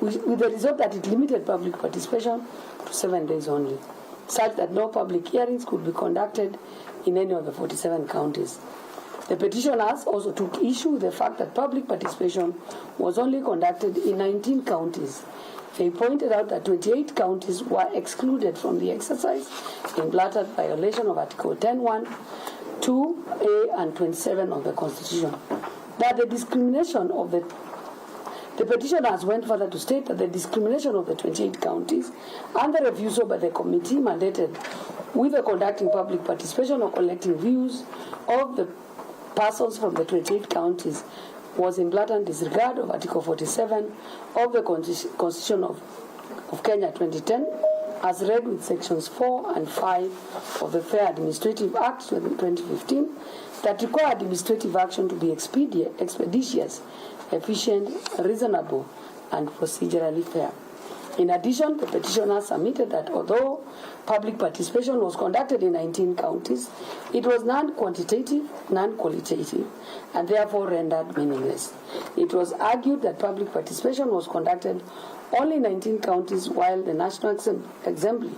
with the result that it limited public participation to 7 days only, such that no public hearings could be conducted in any of the 47 counties. The petitioners also took issue with the fact that public participation was only conducted in 19 counties. They pointed out that 28 counties were excluded from the exercise in blatant violation of Article 10(1), 2A, and 27 of the Constitution. That the discrimination of the petitioners went further to state that the discrimination of the 28 counties and the refusal by the committee mandated with the conducting public participation or collecting views of the persons from the 28 counties was in blatant disregard of Article 47 of the Constitution of Kenya 2010, as read with Sections 4 and 5 of the Fair Administrative Act 2015, that require administrative action to be expeditious, efficient, reasonable, and procedurally fair. In addition, the petitioners submitted that although public participation was conducted in 19 counties, it was non-quantitative, non-qualitative, and therefore rendered meaningless. It was argued that public participation was conducted only in 19 counties while the National Assembly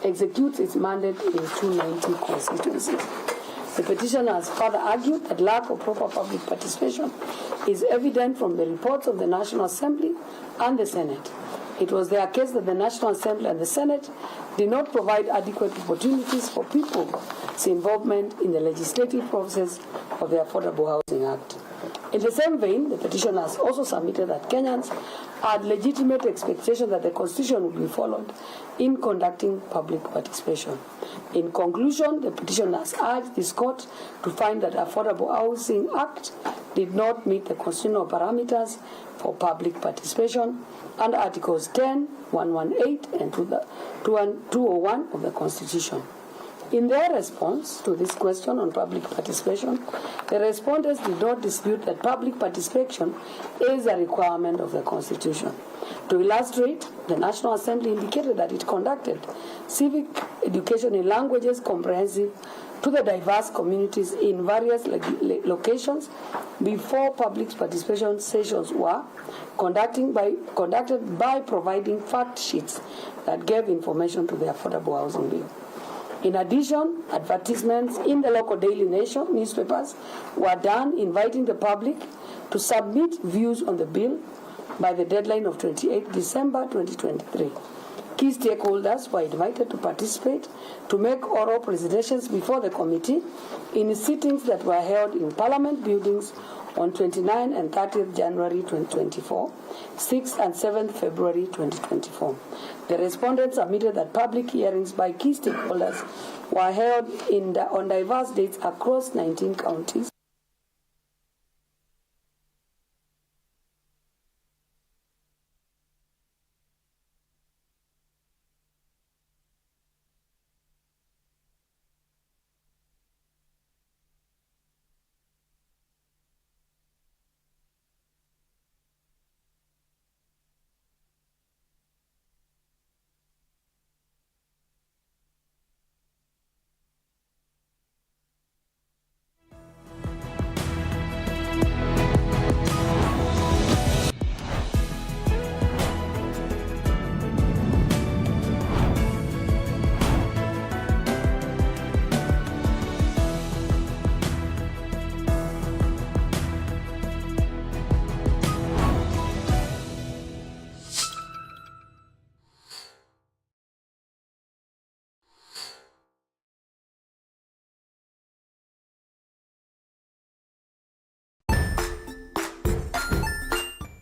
executes its mandate in 290 constituencies. The petitioners further argued that lack of proper public participation is evident from the reports of the National Assembly and the Senate. It was their case that the National Assembly and the Senate did not provide adequate opportunities for people's involvement in the legislative process of the Affordable Housing Act. In the same vein, the petitioners also submitted that Kenyans had legitimate expectation that the Constitution would be followed in conducting public participation. In conclusion, the petitioners urged this court to find that the Affordable Housing Act did not meet the constitutional parameters for public participation under Articles 10, 118, and 201 of the Constitution. In their response to this question on public participation, the respondents did not dispute that public participation is a requirement of the Constitution. To illustrate, the National Assembly indicated that it conducted civic education in languages comprehensive to the diverse communities in various locations before public participation sessions were conducted by providing fact sheets that gave information to the Affordable Housing Bill. In addition, advertisements in the local daily newspapers were done inviting the public to submit views on the bill by the deadline of 28 December 2023. Key stakeholders were invited to participate to make oral presentations before the committee in sittings that were held in Parliament buildings on 29 and 30th January 2024, 6th and 7th February 2024. The respondents admitted that public hearings by key stakeholders were held on diverse dates across 19 counties.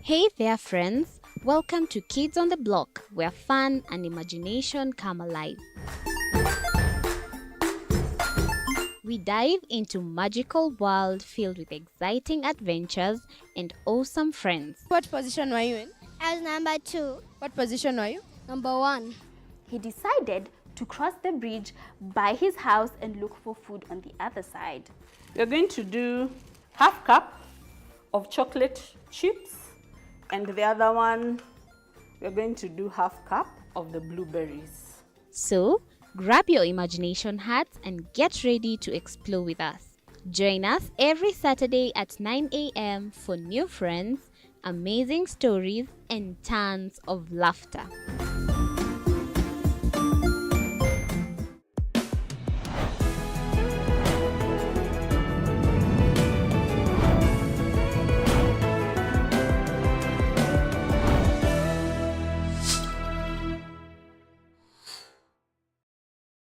Hey there friends, welcome to Kids on the Block, where fun and imagination come alive. We dive into magical world filled with exciting adventures and awesome friends. What position were you in? I was number 2. What position were you? Number 1. He decided to cross the bridge by his house and look for food on the other side. We're going to do half cup of chocolate chips, and the other one, we're going to do half cup of the blueberries. So, grab your imagination hats and get ready to explore with us. Join us every Saturday at 9 a.m. for new friends amazing stories, and tons of laughter.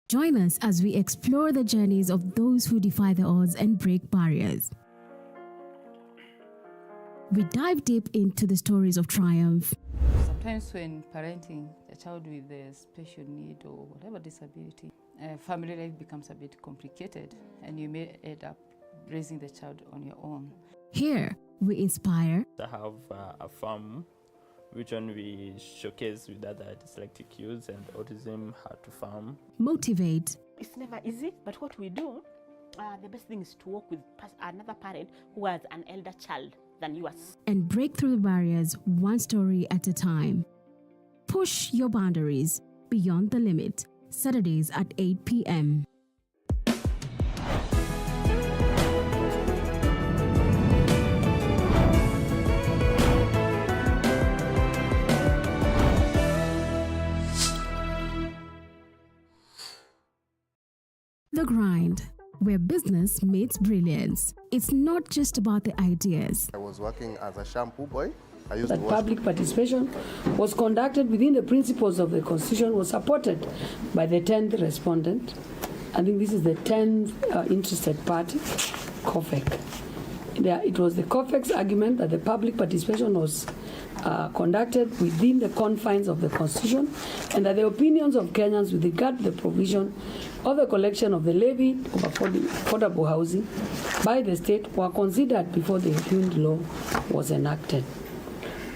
Join us as we explore the journeys of those who defy the odds and break barriers. We dive deep into the stories of triumph. Sometimes when parenting a child with a special need or whatever disability, family life becomes a bit complicated and you may end up raising the child on your own. Here, we inspire. I have a farm which one we showcase with other dyslexic youths and autism, how to farm. Motivate. It's never easy, but what we do, the best thing is to work with another parent who has an elder child than yours. And break through the barriers one story at a time. Push your boundaries beyond the limit. Saturdays at 8 p.m. The Grind, where business meets brilliance. It's not just about the ideas. I was working as a shampoo boy. I used that to wash. Public participation was conducted within the principles of the Constitution, was supported by the 10th respondent. I think this is the 10th interested party, COFEC. It was the COFEC's argument that the public participation was conducted within the confines of the Constitution and that the opinions of Kenyans with regard to the provision of the collection of the levy of affordable housing by the state were considered before the repealed law was enacted.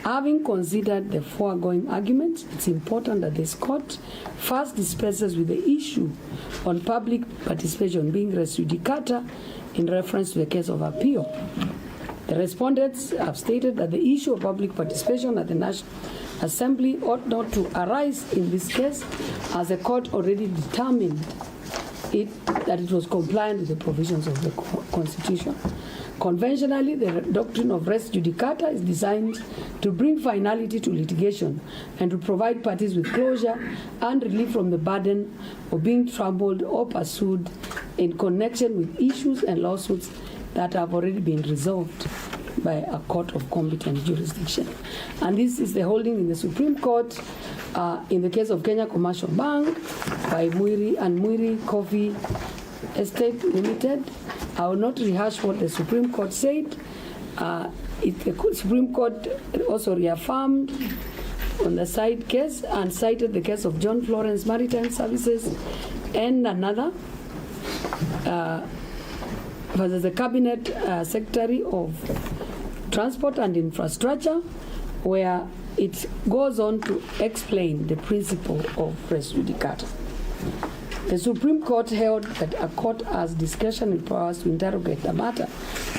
Having considered the foregoing arguments, it's important that this court first dispenses with the issue on public participation being res judicata in reference to the case of appeal. The respondents have stated that the issue of public participation at the National Assembly ought not to arise in this case, as the court already determined that it was compliant with the provisions of the Constitution. Conventionally, the doctrine of res judicata is designed to bring finality to litigation and to provide parties with closure and relief from the burden of being troubled or pursued in connection with issues and lawsuits that have already been resolved by a court of competent jurisdiction. And this is the holding in the Supreme Court in the case of Kenya Commercial Bank by Mwiri and Mwiri Coffee Estate Limited. I will not rehash what the Supreme Court said. The Supreme Court also reaffirmed on the side case and cited the case of John Florence Maritime Services and another was the Cabinet Secretary of Transport and Infrastructure, where it goes on to explain the principle of res judicata. The Supreme Court held that a court has discretionary powers to interrogate the matter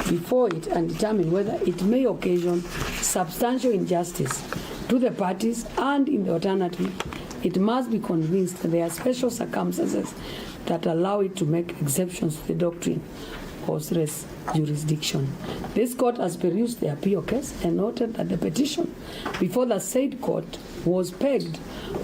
before it and determine whether it may occasion substantial injustice to the parties, and in the alternative, it must be convinced that there are special circumstances that allow it to make exceptions to the doctrine of res jurisdiction. This court has perused the appeal case and noted that the petition before the said court was pegged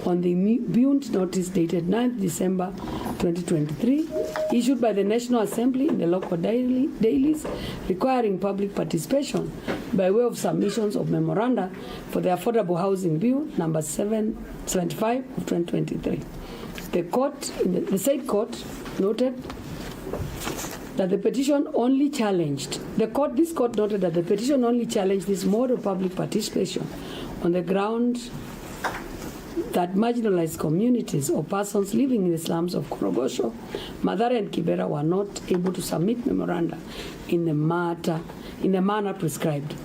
on the Bunt notice dated 9th December 2023, issued by the National Assembly in the local dailies, requiring public participation by way of submissions of memoranda for the Affordable Housing Bill number 775 of 2023. The said court noted that the petition only challenged, this court noted that the petition only challenged this mode of public participation on the ground that marginalized communities or persons living in the slums of Korogosho, Mathare and Kibera were not able to submit memoranda in the manner prescribed.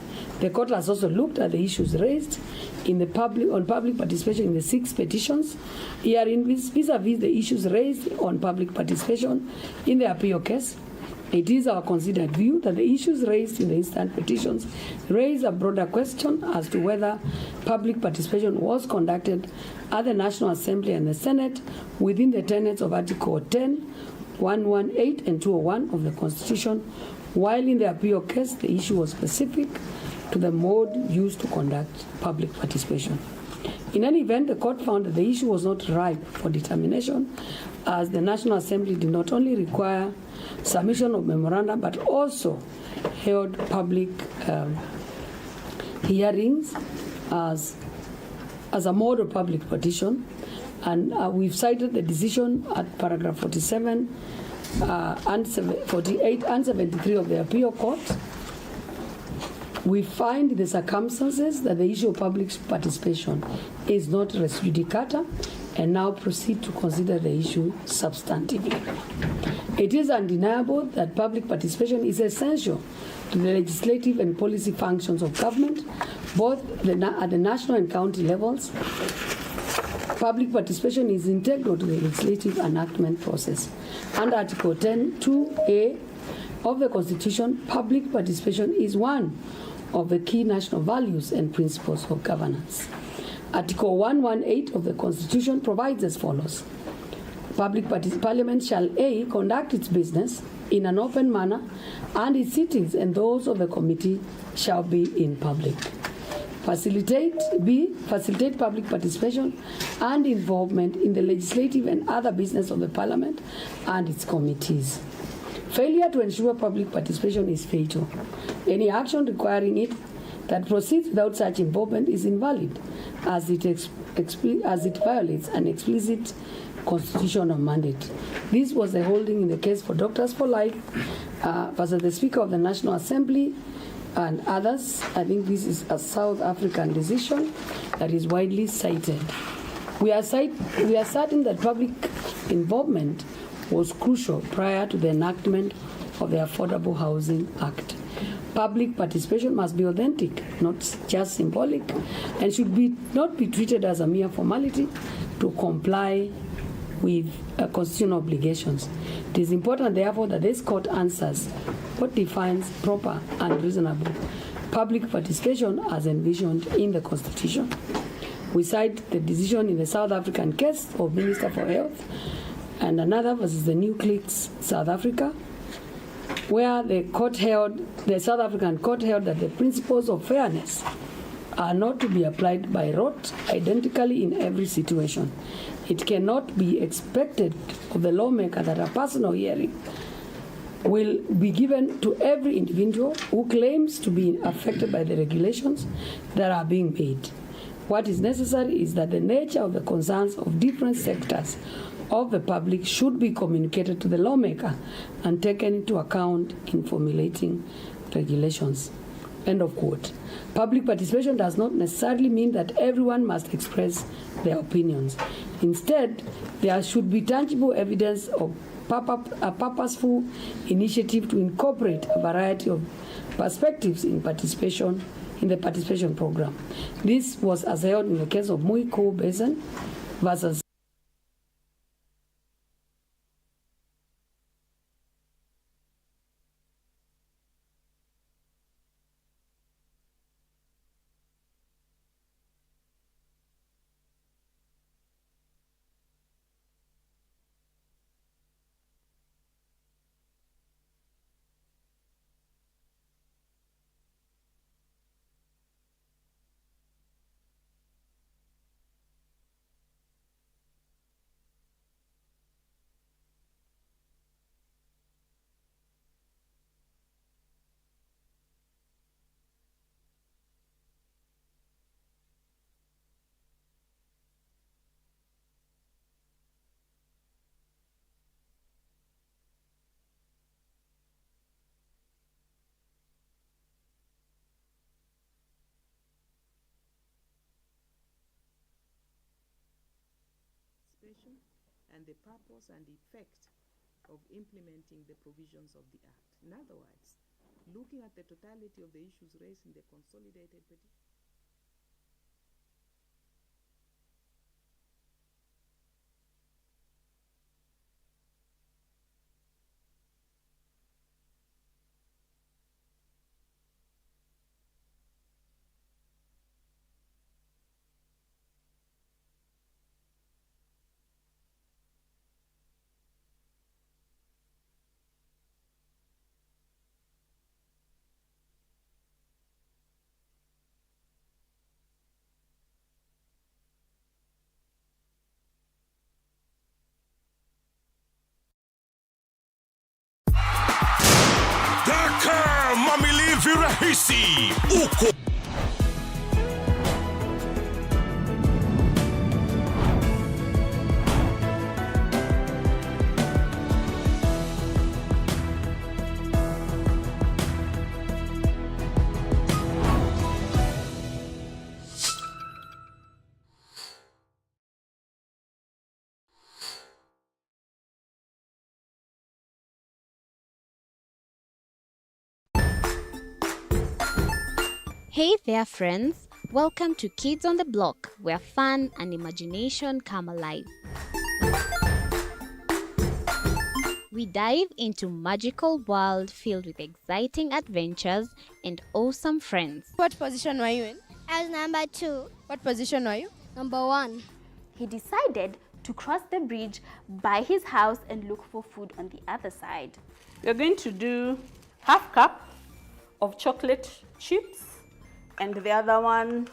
The court has also looked at the issues raised on public participation in the 6 petitions, herein vis-a-vis the issues raised on public participation in the appeal case. It is our considered view that the issues raised in the instant petitions raise a broader question as to whether public participation was conducted at the National Assembly and the Senate within the tenets of Article 10, 118, and 201 of the Constitution, while in the appeal case the issue was specific to the mode used to conduct public participation. In any event, the court found that the issue was not ripe for determination, as the National Assembly did not only require submission of memoranda but also held public hearings as a mode of public petition. And we've cited the decision at paragraph 47 and 48 and 73 of the appeal court. We find the circumstances that the issue of public participation is not res judicata, and now proceed to consider the issue substantively. It is undeniable that public participation is essential to the legislative and policy functions of government, both at the national and county levels. Public participation is integral to the legislative enactment process. Under Article 10(2)(a) of the Constitution, public participation is one of the key national values and principles of governance. Article 118 of the Constitution provides as follows: Parliament shall A, conduct its business in an open manner, and its sittings and those of the committee shall be in public. Facilitate public participation and involvement in the legislative and other business of the Parliament and its committees. Failure to ensure public participation is fatal. Any action requiring it that proceeds without such involvement is invalid, as it violates an explicit constitutional mandate. This was the holding in the case for Doctors for Life versus the Speaker of the National Assembly and others. I think this is a South African decision that is widely cited. We are certain that public involvement was crucial prior to the enactment of the Affordable Housing Act. Public participation must be authentic, not just symbolic, and should not be treated as a mere formality to comply with constitutional obligations. It is important, therefore, that this court answers what defines proper and reasonable public participation as envisioned in the Constitution. We cite the decision in the South African case of Minister for Health and another versus the New Clicks, South Africa, where the South African court held that the principles of fairness are not to be applied by rote identically in every situation. It cannot be expected of the lawmaker that a personal hearing will be given to every individual who claims to be affected by the regulations that are being made. What is necessary is that the nature of the concerns of different sectors of the public should be communicated to the lawmaker and taken into account in formulating regulations. End of quote. Public participation does not necessarily mean that everyone must express their opinions. Instead, there should be tangible evidence of a purposeful initiative to incorporate a variety of perspectives in the participation program. This was as held in the case of Muiko Basin versus and the purpose and effect of implementing the provisions of the Act. In other words, looking at the totality of the issues raised in the consolidated petition. Sisi uko Hey there, friends! Welcome to Kids on the Block, where fun and imagination come alive. We dive into magical world filled with exciting adventures and awesome friends. What position were you in? I was number 2. What position were you? Number 1. He decided to cross the bridge by his house and look for food on the other side. We're going to do half cup of chocolate chips, and the other one,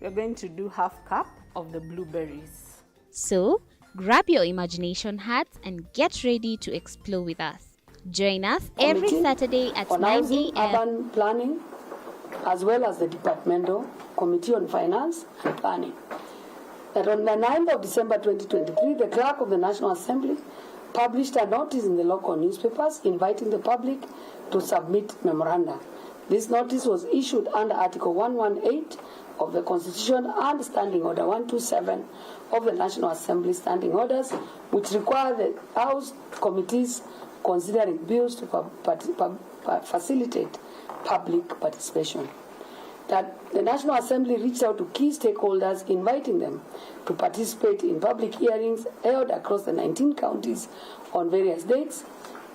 we're going to do half cup of the blueberries. So, grab your imagination hats and get ready to explore with us. Join us every Committee Saturday at on 9 Housing, a.m. Urban Planning, as well as the Departmental Committee on Finance and Planning. That on the 9th of December 2023, the Clerk of the National Assembly published a notice in the local newspapers inviting the public to submit memoranda. This notice was issued under Article 118 of the Constitution and Standing Order 127 of the National Assembly Standing Orders, which require the House committees considering bills to facilitate public participation. That the National Assembly reached out to key stakeholders, inviting them to participate in public hearings held across the 19 counties on various dates,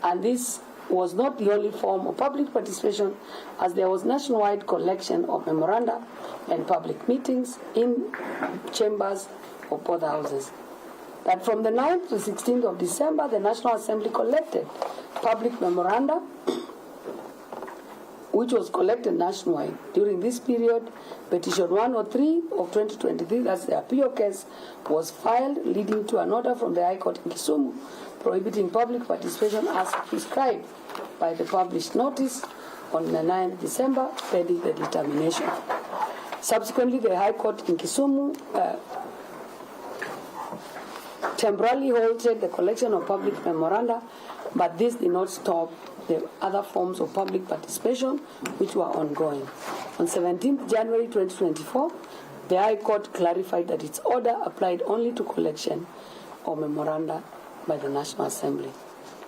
and this was not the only form of public participation, as there was nationwide collection of memoranda and public meetings in chambers of both houses. That from the 9th to 16th of December, the National Assembly collected public memoranda, which was collected nationwide. During this period, Petition 103 of 2023, that's the appeal case, was filed, leading to an order from the High Court in Kisumu prohibiting public participation as prescribed by the published notice on the 9th December, pending the determination. Subsequently, the High Court in Kisumu temporarily halted the collection of public memoranda, but this did not stop the other forms of public participation which were ongoing. On 17th January 2024, the High Court clarified that its order applied only to collection of memoranda by the National Assembly.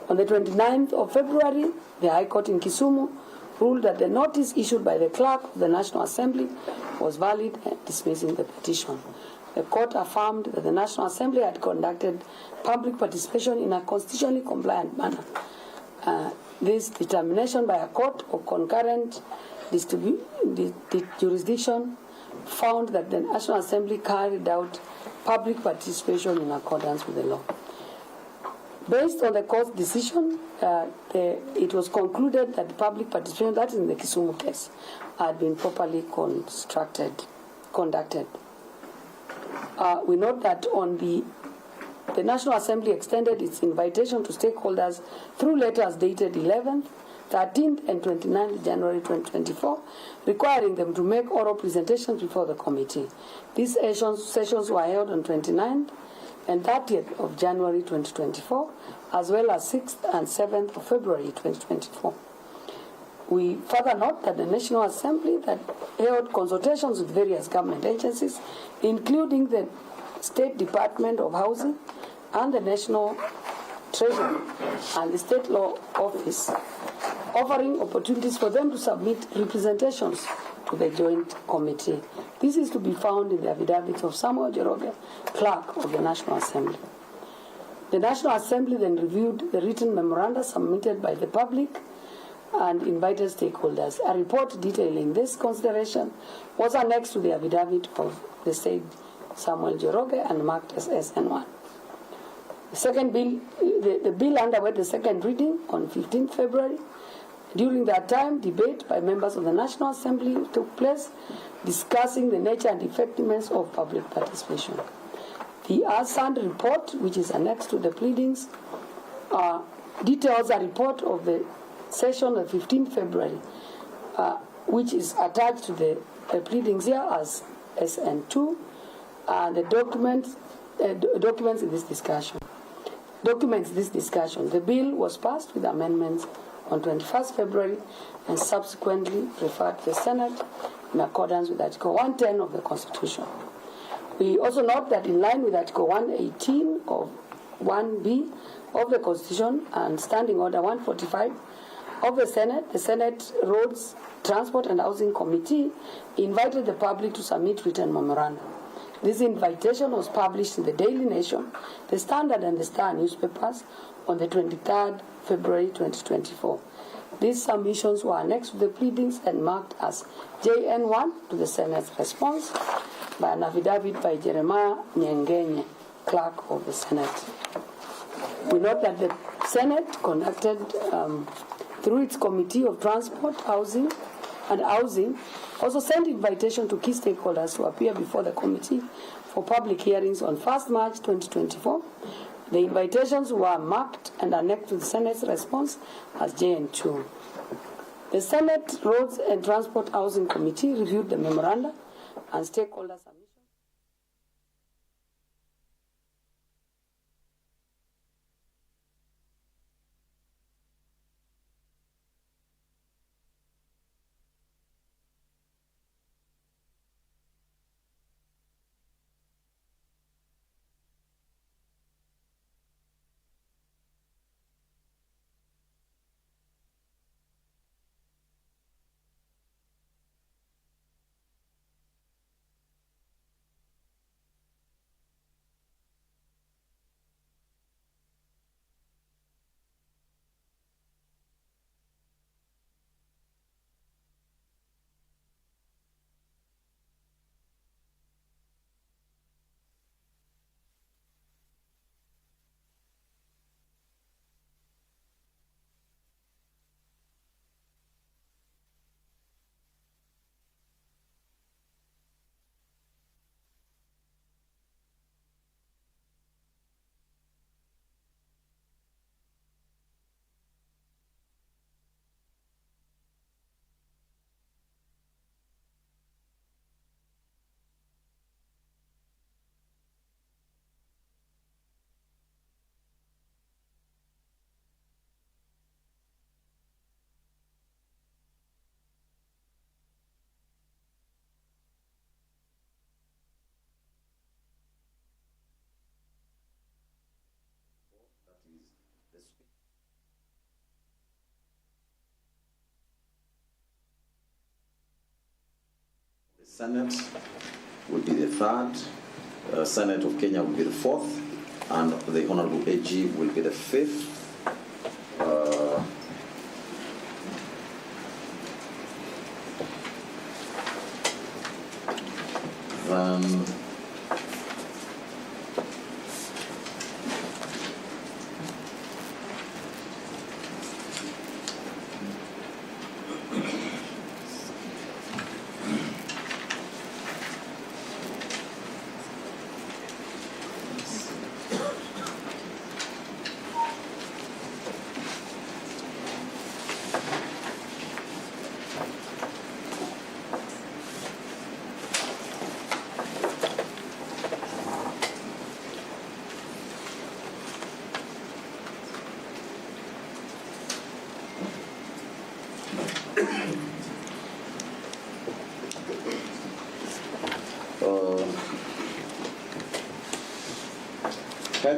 On the 29th of February, the High Court in Kisumu ruled that the notice issued by the Clerk of the National Assembly was valid, dismissing the petition. The court affirmed that the National Assembly had conducted public participation in a constitutionally compliant manner. This determination by a court of concurrent jurisdiction found that the National Assembly carried out public participation in accordance with the law. Based on the court's decision, it was concluded that the public participation, that is in the Kisumu case, had been properly conducted. We note that on the National Assembly extended its invitation to stakeholders through letters dated 11th, 13th, and 29th January 2024, requiring them to make oral presentations before the committee. These sessions were held on 29th and 30th of January 2024, as well as 6th and 7th of February 2024. We further note that the National Assembly that held consultations with various government agencies, including the State Department of Housing and the National Treasury and the State Law Office, offering opportunities for them to submit representations to the Joint Committee. This is to be found in the affidavit of Samuel Njoroge, Clerk of the National Assembly. The National Assembly then reviewed the written memoranda submitted by the public and invited stakeholders. A report detailing this consideration was annexed to the affidavit of the said Samuel Njoroge and marked as SN1. The bill underwent the second reading on 15th February. During that time, debate by members of the National Assembly took place, discussing the nature and effectiveness of public participation. The ASAND report, which is annexed to the pleadings, details a report of the session of 15th February, which is attached to the pleadings here as SN2, and the documents this discussion. The bill was passed with amendments on 21st February and subsequently referred to the Senate in accordance with Article 110 of the Constitution. We also note that in line with Article 118 of 1B of the Constitution and Standing Order 145 of the Senate Roads, Transport and Housing Committee invited the public to submit written memoranda. This invitation was published in the Daily Nation, the Standard and the Star newspapers on the 23rd February 2024. These submissions were annexed to the pleadings and marked as JN1 to the Senate's response by an affidavit by Jeremiah Nyengenye, Clerk of the Senate. We note that the Senate conducted, through its Committee of Transport, Housing, also sent invitation to key stakeholders to appear before the committee for public hearings on 1st March 2024. The invitations were marked and annexed to the Senate's response as JN2. The Senate Roads and Transport Housing Committee reviewed the memoranda and stakeholder submissions. The Senate will be the third, Senate of Kenya will be the fourth, and the Honorable AG will be the fifth. Then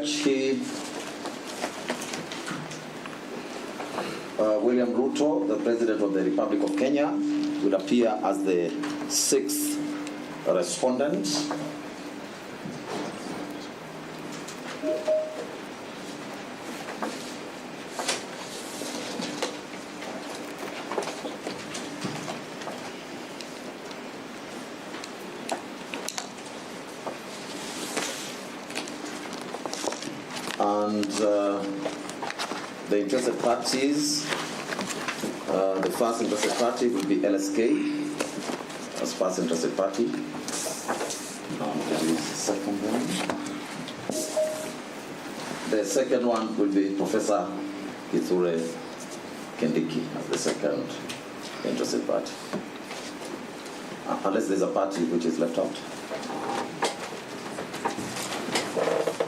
Chief William Ruto, the President of the Republic of Kenya, will appear as the sixth respondent. And the interested parties, the first interested party will be LSK as first interested party. The second one will be Professor Kithure Kindiki as the second interested party. unless there's a party which is left out.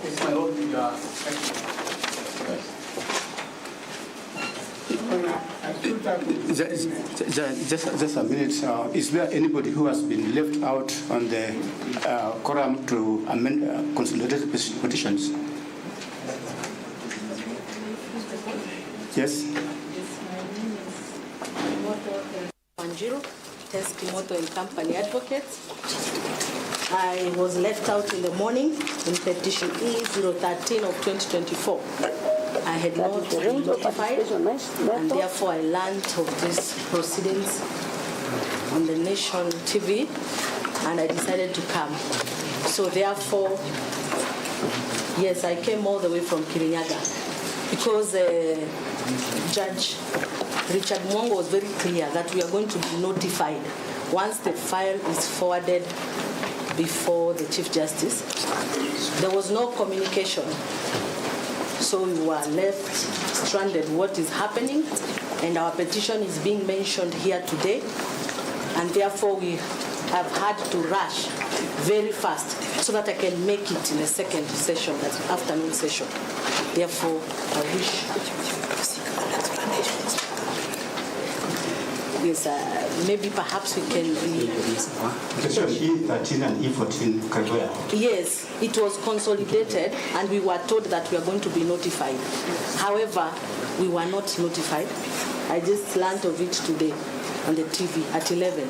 Yes, my Lord, Just a minute. Is there anybody who has been left out on the quorum to amend consolidated petitions? Yes. Wanjiru, Teskimoto and Company Advocates. I was left out in the morning in petition E013 of 2024. I had not been notified, and therefore I learned of these proceedings on the Nation TV, and I decided to come. So therefore, yes, I came all the way from Kirinyaga because Judge Richard Mwongo was very clear that we are going to be notified once the file is forwarded before the Chief Justice. There was no communication. So we were left stranded. What is happening? And our petition is being mentioned here today. And therefore we have had to rush very fast so that I can make it in the second session, that afternoon session. Therefore, I wish. Yes, maybe perhaps we can be. Petition E13 and E14, Kagwea. Yes, it was consolidated and we were told that we are going to be notified. However, we were not notified. I just learned of it today on the TV at 11.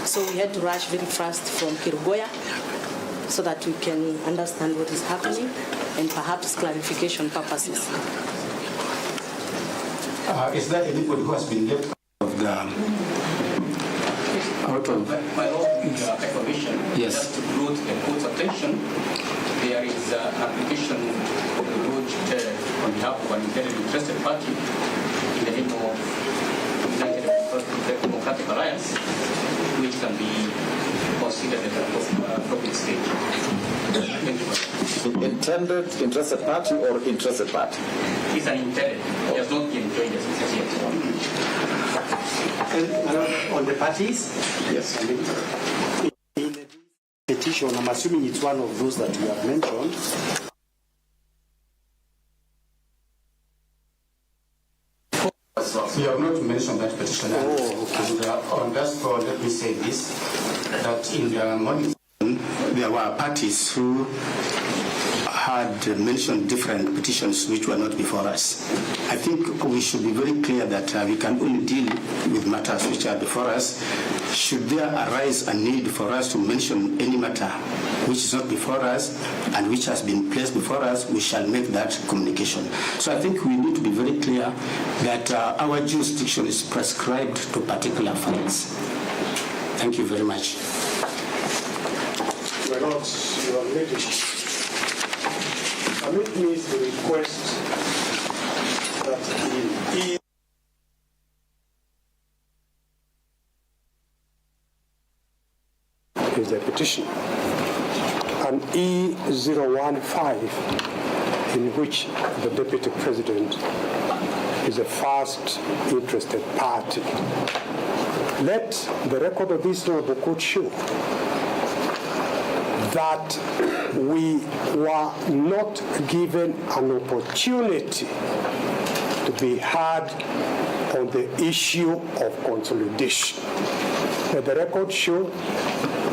So we had to rush very fast from Kirugoya so that we can understand what is happening and perhaps clarification purposes. Is there anybody who has been left of the out of my Lord, information? Yes. Just to draw the court's attention, there is an application lodged on behalf of an intended interested party in the name of United Democratic Alliance, which can be considered at the public stage. Intended interested party or interested party? It's an intended. He has not been joined as yet. on the parties? Yes. In the petition, I'm assuming it's one of those that you have mentioned. You have not mentioned that petition. Oh, okay. And on that score, let me say this, that in the morning, there were parties who had mentioned different petitions which were not before us. I think we should be very clear that we can only deal with matters which are before us. Should there arise a need for us to mention any matter which is not before us and which has been placed before us, we shall make that communication. So I think we need to be very clear that our jurisdiction is prescribed to particular files. Thank you very much. My lords, you are ready. Permit me to request that is the petition, and E015, in which the Deputy President is a first interested party. Let the record of this honorable court show that we were not given an opportunity to be heard on the issue of consolidation. Let the record show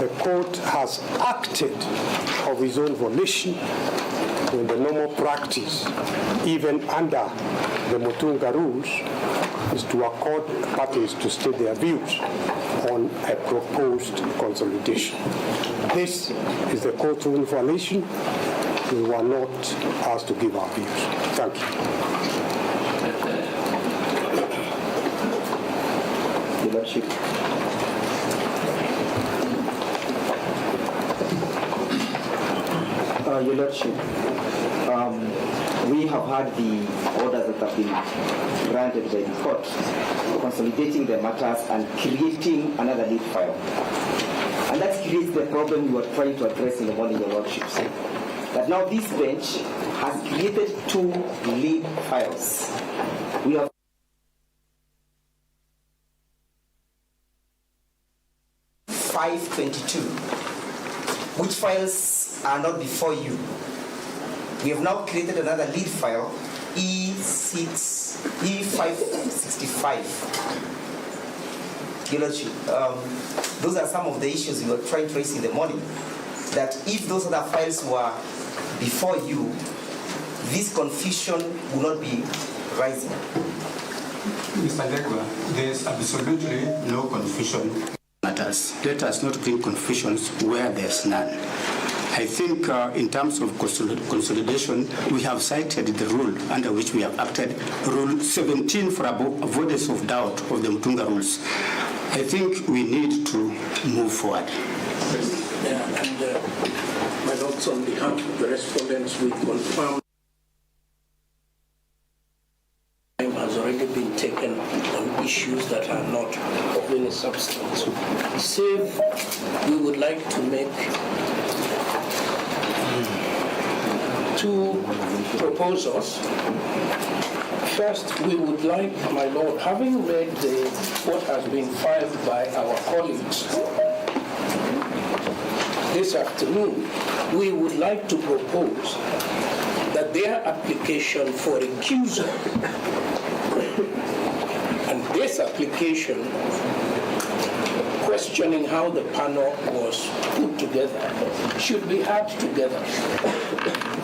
the court has acted of its own volition when the normal practice, even under the Mutunga rules, is to accord parties to state their views on a proposed consolidation. This is the court rule violation. We were not asked to give our views. Thank you. Your Lordship. Your Lordship, we have had the orders that have been granted by the court, consolidating the matters and creating another lead file. And that creates the problem you are trying to address in the morning, Your Lordships. That now this bench has created two lead files. We have 522, which files are not before you. We have now created another lead file, E565. Your Lordship, those are some of the issues we were trying to raise in the morning, that if those other files were before you, this confusion would not be rising. Mr. Legwa, there's absolutely no confusion matters. Let us not bring confusions where there's none. I think in terms of consolidation, we have cited the rule under which we have acted, Rule 17 for avoidance of doubt of the Mutunga rules. I think we need to move forward. Yeah, and my notes on behalf of the respondents, we confirm time has already been taken on issues that are not of any substance. Save, we would like to make two proposals. First, we would like, my Lord, having read what has been filed by our colleagues this afternoon, we would like to propose that their application for recusal and this application questioning how the panel was put together should be had together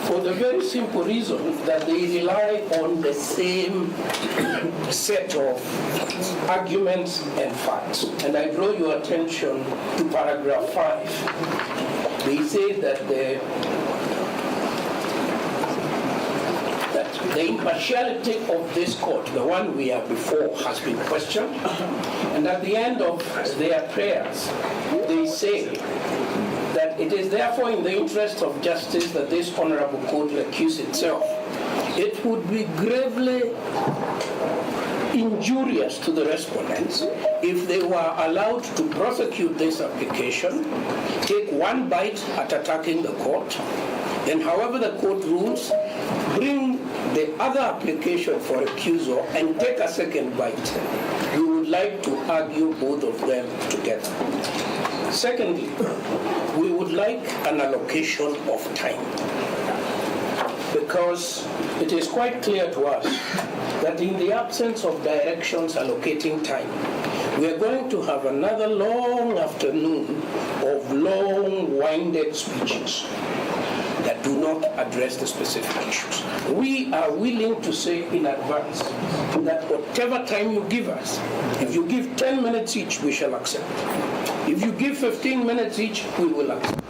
for the very simple reason that they rely on the same set of arguments and facts. And I draw your attention to paragraph 5. They say that the impartiality of this court, the one we are before, has been questioned. And at the end of their prayers, they say that it is therefore in the interest of justice that this honorable court recuse itself. It would be gravely injurious to the respondents if they were allowed to prosecute this application, take one bite at attacking the court, then however the court rules, bring the other application for recusal and take a second bite. We would like to argue both of them together. Secondly, we would like an allocation of time, because it is quite clear to us that in the absence of directions allocating time, we are going to have another long afternoon of long-winded speeches that do not address the specific issues. We are willing to say in advance that whatever time you give us, if you give 10 minutes each, we shall accept. If you give 15 minutes each, we will accept.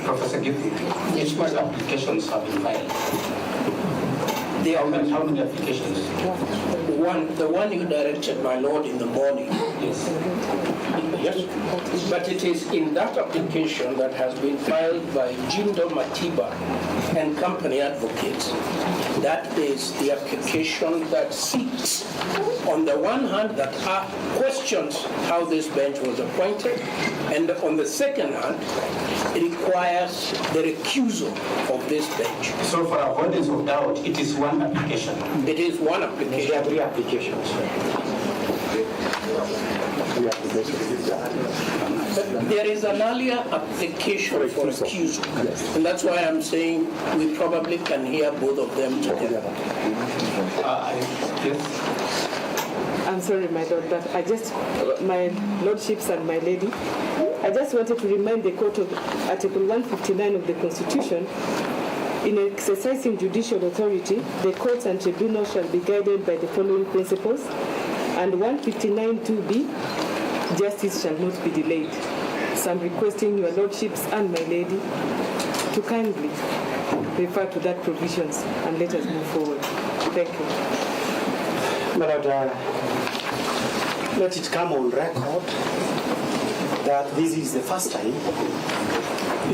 Professor Gibby, which much applications have been filed? How many applications? The one you directed, my Lord, in the morning. Yes. Yes. But it is in that application that has been filed by Jindo Matiba and company advocates. That is the application that seeks, on the one hand, that questions how this bench was appointed, and on the second hand, it requires the recusal of this bench. So for avoidance of doubt, it is one application? It is one application. There are three applications. There is an earlier application for recusal, and that's why I'm saying we probably can hear both of them together. I'm sorry, my Lord, but my lordships and my lady, I just wanted to remind the court of Article 159 of the Constitution. In exercising judicial authority, the courts and tribunals shall be guided by the following principles, and 159(2)b, justice shall not be delayed. So I'm requesting your lordships and my lady to kindly refer to that provisions and let us move forward. Thank you. My Lord, let it come on record that this is the first time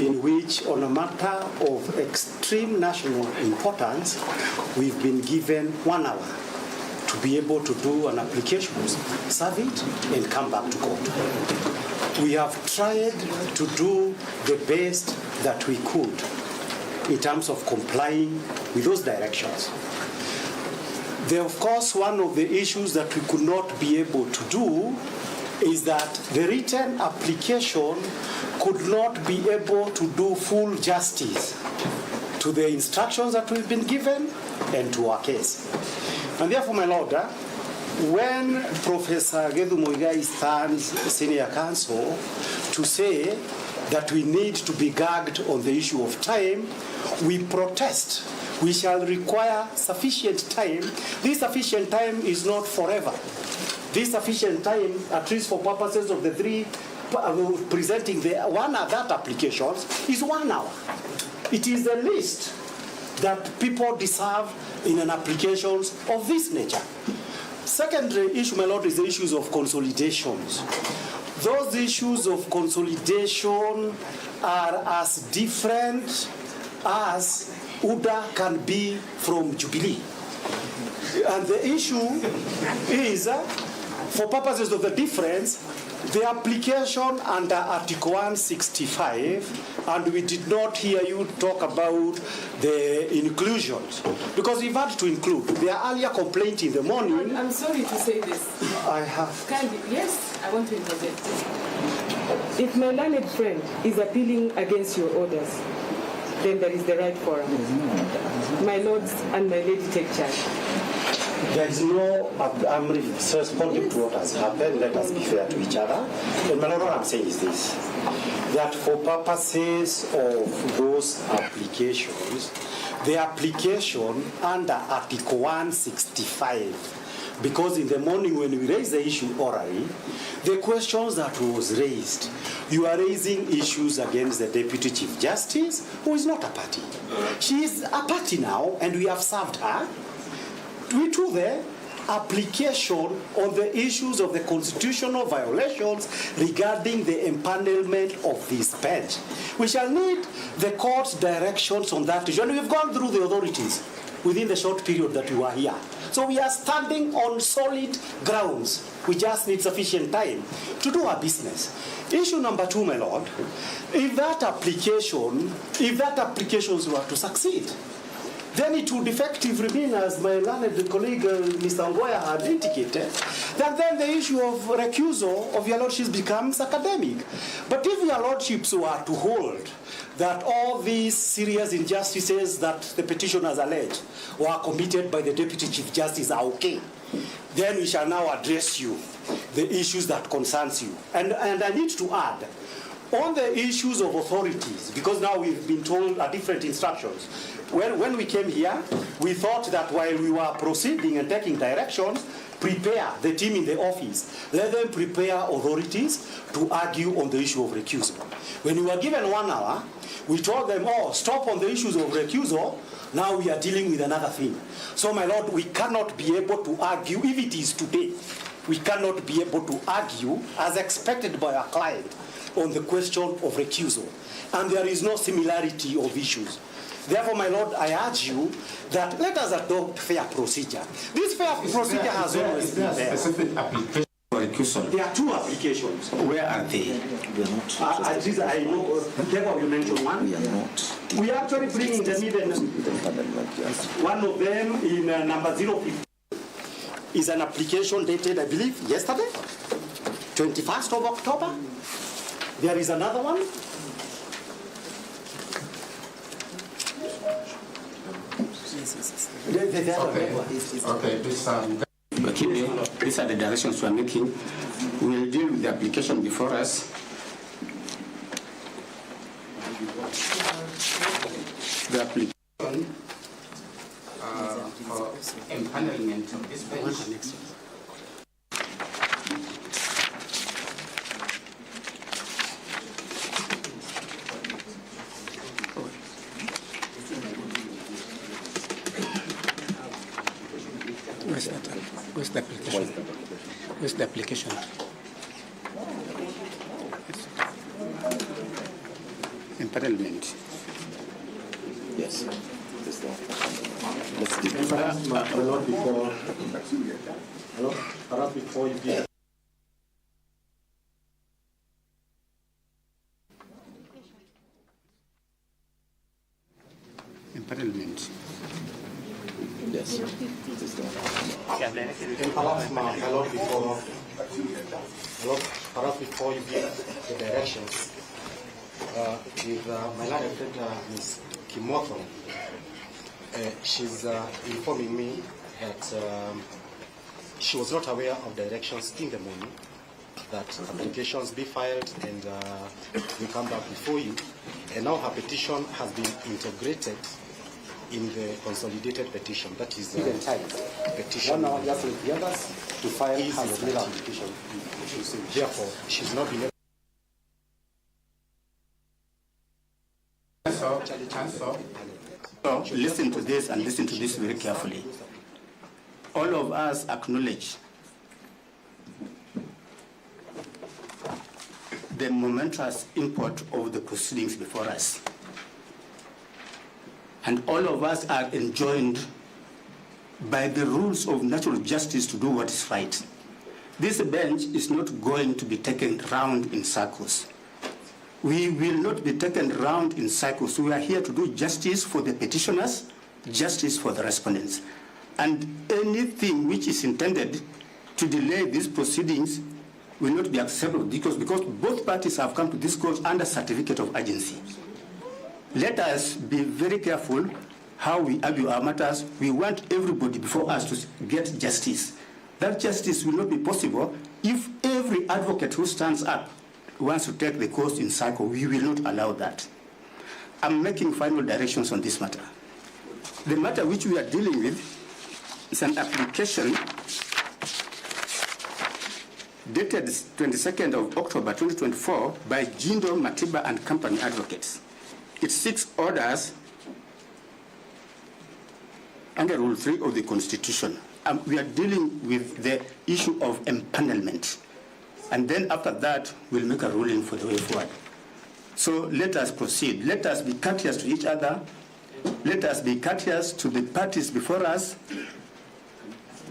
in which, on a matter of extreme national importance, we've been given 1 hour to be able to do an application, serve it, and come back to court. We have tried to do the best that we could in terms of complying with those directions. Of course, one of the issues that we could not be able to do is that the written application could not be able to do full justice to the instructions that we've been given and to our case. And therefore, my Lord, when Professor Gedhu Muigai stands senior counsel to say that we need to be gagged on the issue of time, we protest. We shall require sufficient time. This sufficient time is not forever. This sufficient time, at least for purposes of the three presenting the that applications, is 1 hour. It is the least that people deserve in an application of this nature. Secondary issue, my Lord, is the issues of consolidations. Those issues of consolidation are as different as UDA can be from Jubilee. And the issue is, for purposes of the difference, the application under Article 165, and we did not hear you talk about the inclusions, because we've had to include. Their earlier complaint in the morning. I'm sorry to say this. I have. Yes, I want to interject. If my learned friend is appealing against your orders, then there is the right forum. My lords and my lady take charge. There is no, I'm responding to what has happened. Let us be fair to each other. And my Lord, what I'm saying is this, that for purposes of those applications, the application under Article 165, because in the morning when we raised the issue orally, the questions that was raised, you are raising issues against the Deputy Chief Justice, who is not a party. She is a party now, and we have served her. We took the application on the issues of the constitutional violations regarding the empanelment of this bench. We shall need the court's directions on that issue. And we've gone through the authorities within the short period that we were here. So we are standing on solid grounds. We just need sufficient time to do our business. Issue number 2, my Lord, if that applications were to succeed, then it would effectively mean, as my learned colleague Mr. Ngoya had indicated, that then the issue of recusal of your lordships becomes academic. But if your lordships were to hold that all these serious injustices that the petitioners allege were committed by the Deputy Chief Justice are okay, then we shall now address you, the issues that concerns you. And I need to add, on the issues of authorities, because now we've been told different instructions. When we came here, we thought that while we were proceeding and taking directions, prepare the team in the office. Let them prepare authorities to argue on the issue of recusal. When we were given 1 hour, we told them, stop on the issues of recusal. Now we are dealing with another thing. So, my Lord, we cannot be able to argue, if it is today, we cannot be able to argue as expected by our client on the question of recusal. And there is no similarity of issues. Therefore, my Lord, I urge you that let us adopt fair procedure. This fair procedure has always been there. Specific application for recusal. There are 2 applications. Where are they? We are not. At least I know, therefore you mentioned one. We are not. We are actually bringing them even. One of them in number 050 is an application dated, I believe, yesterday, 21st of October. There is another one. Okay, these are the directions we are making. We will deal with the application before us. The application for empanelment of this bench. Where's the application? Where's the application? Empanelment. Yes. Perhaps before you give. Empanelment. Yes. Perhaps before you give the directions, with my learned friend, Ms. Kimotho, she's informing me that she was not aware of directions in the morning, that applications be filed and we come back before you, and now her petition has been integrated in the consolidated petition. That is petition. 1 hour just with the others to file her application. Therefore, she's not been able. So listen to this and listen to this very carefully. All of us acknowledge the momentous import of the proceedings before us. And all of us are enjoined by the rules of natural justice to do what is right. This bench is not going to be taken round in circles. We will not be taken round in circles. We are here to do justice for the petitioners, justice for the respondents. And anything which is intended to delay these proceedings will not be acceptable because both parties have come to this court under certificate of urgency. Let us be very careful how we argue our matters. We want everybody before us to get justice. That justice will not be possible if every advocate who stands up wants to take the cause in cycle. We will not allow that. I'm making final directions on this matter. The matter which we are dealing with is an application dated 22nd of October 2024 by Jindo Matiba and Company Advocates. It seeks orders under Rule 3 of the Constitution. We are dealing with the issue of empanelment. And then after that, we'll make a ruling for the way forward. So let us proceed. Let us be courteous to each other. Let us be courteous to the parties before us.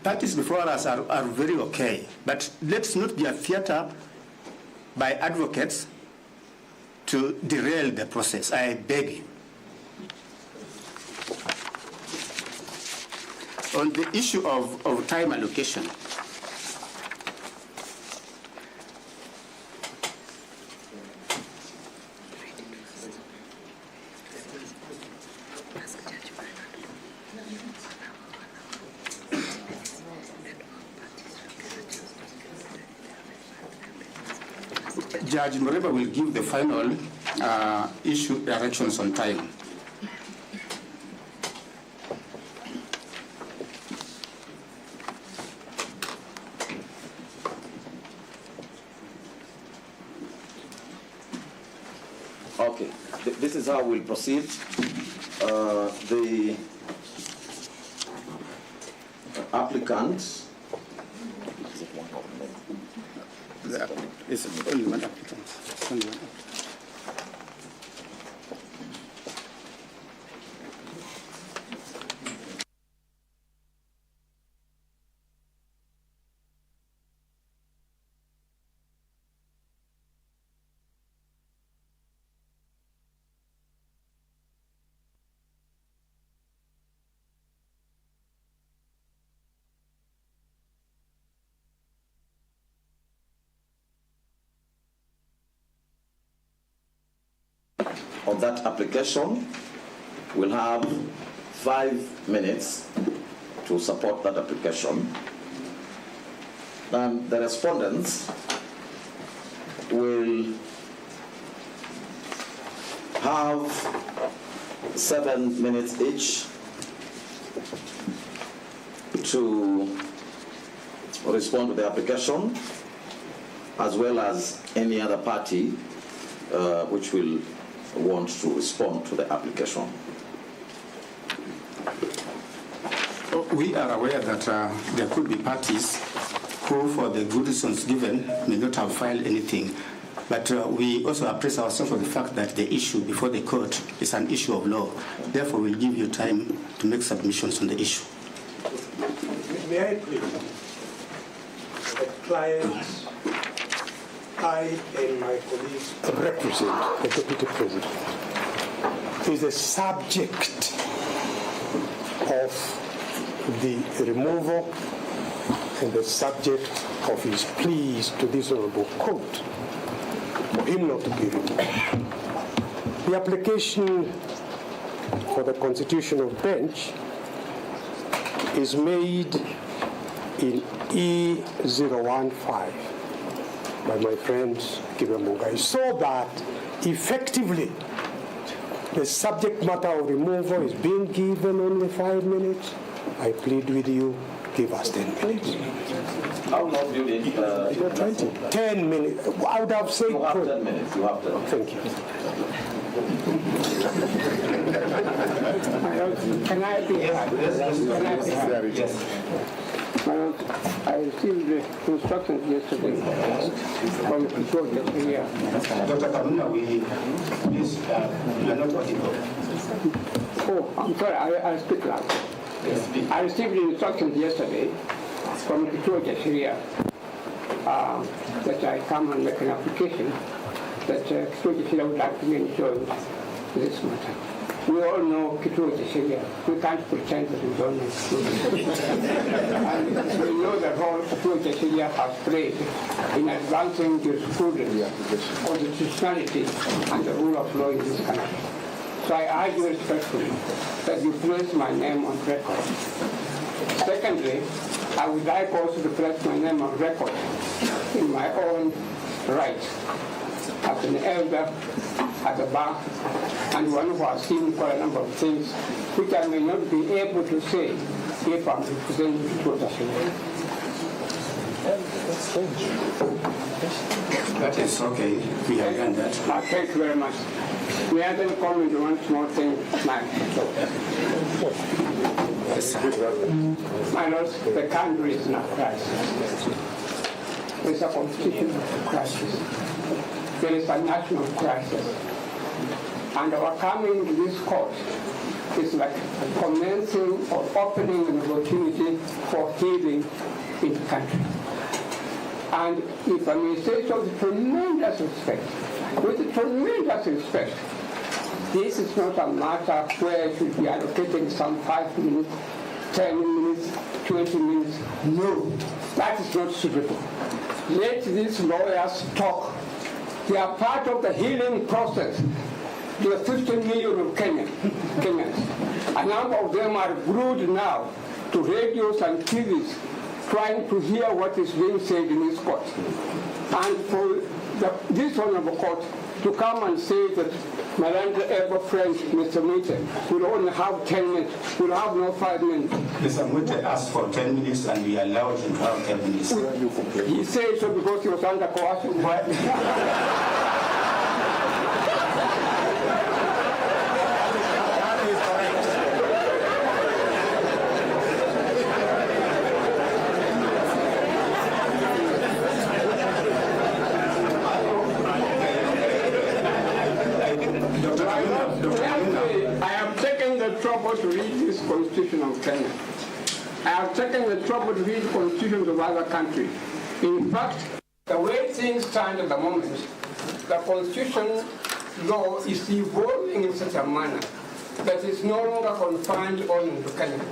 Parties before us are very okay, but let's not be a theater by advocates to derail the process. I beg you. On the issue of time allocation, Judge Mureba will give the final issue directions on time. Okay, this is how we'll proceed. The applicant. It's only one applicant. It's only one applicant. Of that application, we'll have 5 minutes to support that application. And the respondents will have 7 minutes each to respond to the application, as well as any other party which will want to respond to the application. We are aware that there could be parties who, for the good reasons given, may not have filed anything. But we also appraise ourselves of the fact that the issue before the court is an issue of law. Therefore, we'll give you time to make submissions on the issue. May I please? The clients, I and my colleagues represent the Deputy President, is the subject of the removal and the subject of his pleas to this honorable court for him not to be removed. The application for the constitutional bench is made in E015 by my friend Kibemungai, so that effectively the subject matter of removal is being given only 5 minutes. I plead with you, give us 10 minutes. How long do you need? 20. 10 minutes. I would have said... You have 10 minutes. You have 10 minutes. Thank you. Can I be heard? Yes. I received the instructions yesterday from the Georgia here. Dr. Kamuna, please, you are not audible. Oh, I'm sorry, I speak loud. I received the instructions yesterday from the Georgia here that I come and make an application that Georgia Syria would like to be enjoined this matter. We all know Georgia Syria. We can't pretend that we don't know. And we know the role Georgia Syria has played in advancing jurisprudence of the constitutionality and the rule of law in this country. So I urge you respectfully that you place my name on record. Secondly, I would like also to place my name on record in my own right as an elder at the bar and one who has seen quite a number of things which I may not be able to say if I'm representing the Georgia Syria. That is okay. We have done that. Thank you very much. May I then comment on one small thing, my lord, the country is in a crisis. There's a constitutional crisis. There is a national crisis. And our coming to this court is like commencing or opening an opportunity for healing in the country. And if I may say so with tremendous respect, this is not a matter where it should be allocating some 5 minutes, 10 minutes, 20 minutes. No, that is not suitable. Let these lawyers talk. They are part of the healing process to the 15 million of Kenyans. A number of them are glued now to radios and TVs trying to hear what is being said in this court. And for this honorable court to come and say that my ever friend, Mr. Mute, will only have 10 minutes, will have no 5 minutes. Mr. Mute asked for 10 minutes and we allowed him to have 10 minutes. He said so because he was under coercion. I have taken the trouble to read this constitution of Kenya. I have taken the trouble to read constitutions of other countries. In fact, the way things stand at the moment, the constitution law is evolving in such a manner that it's no longer confined only to Kenya.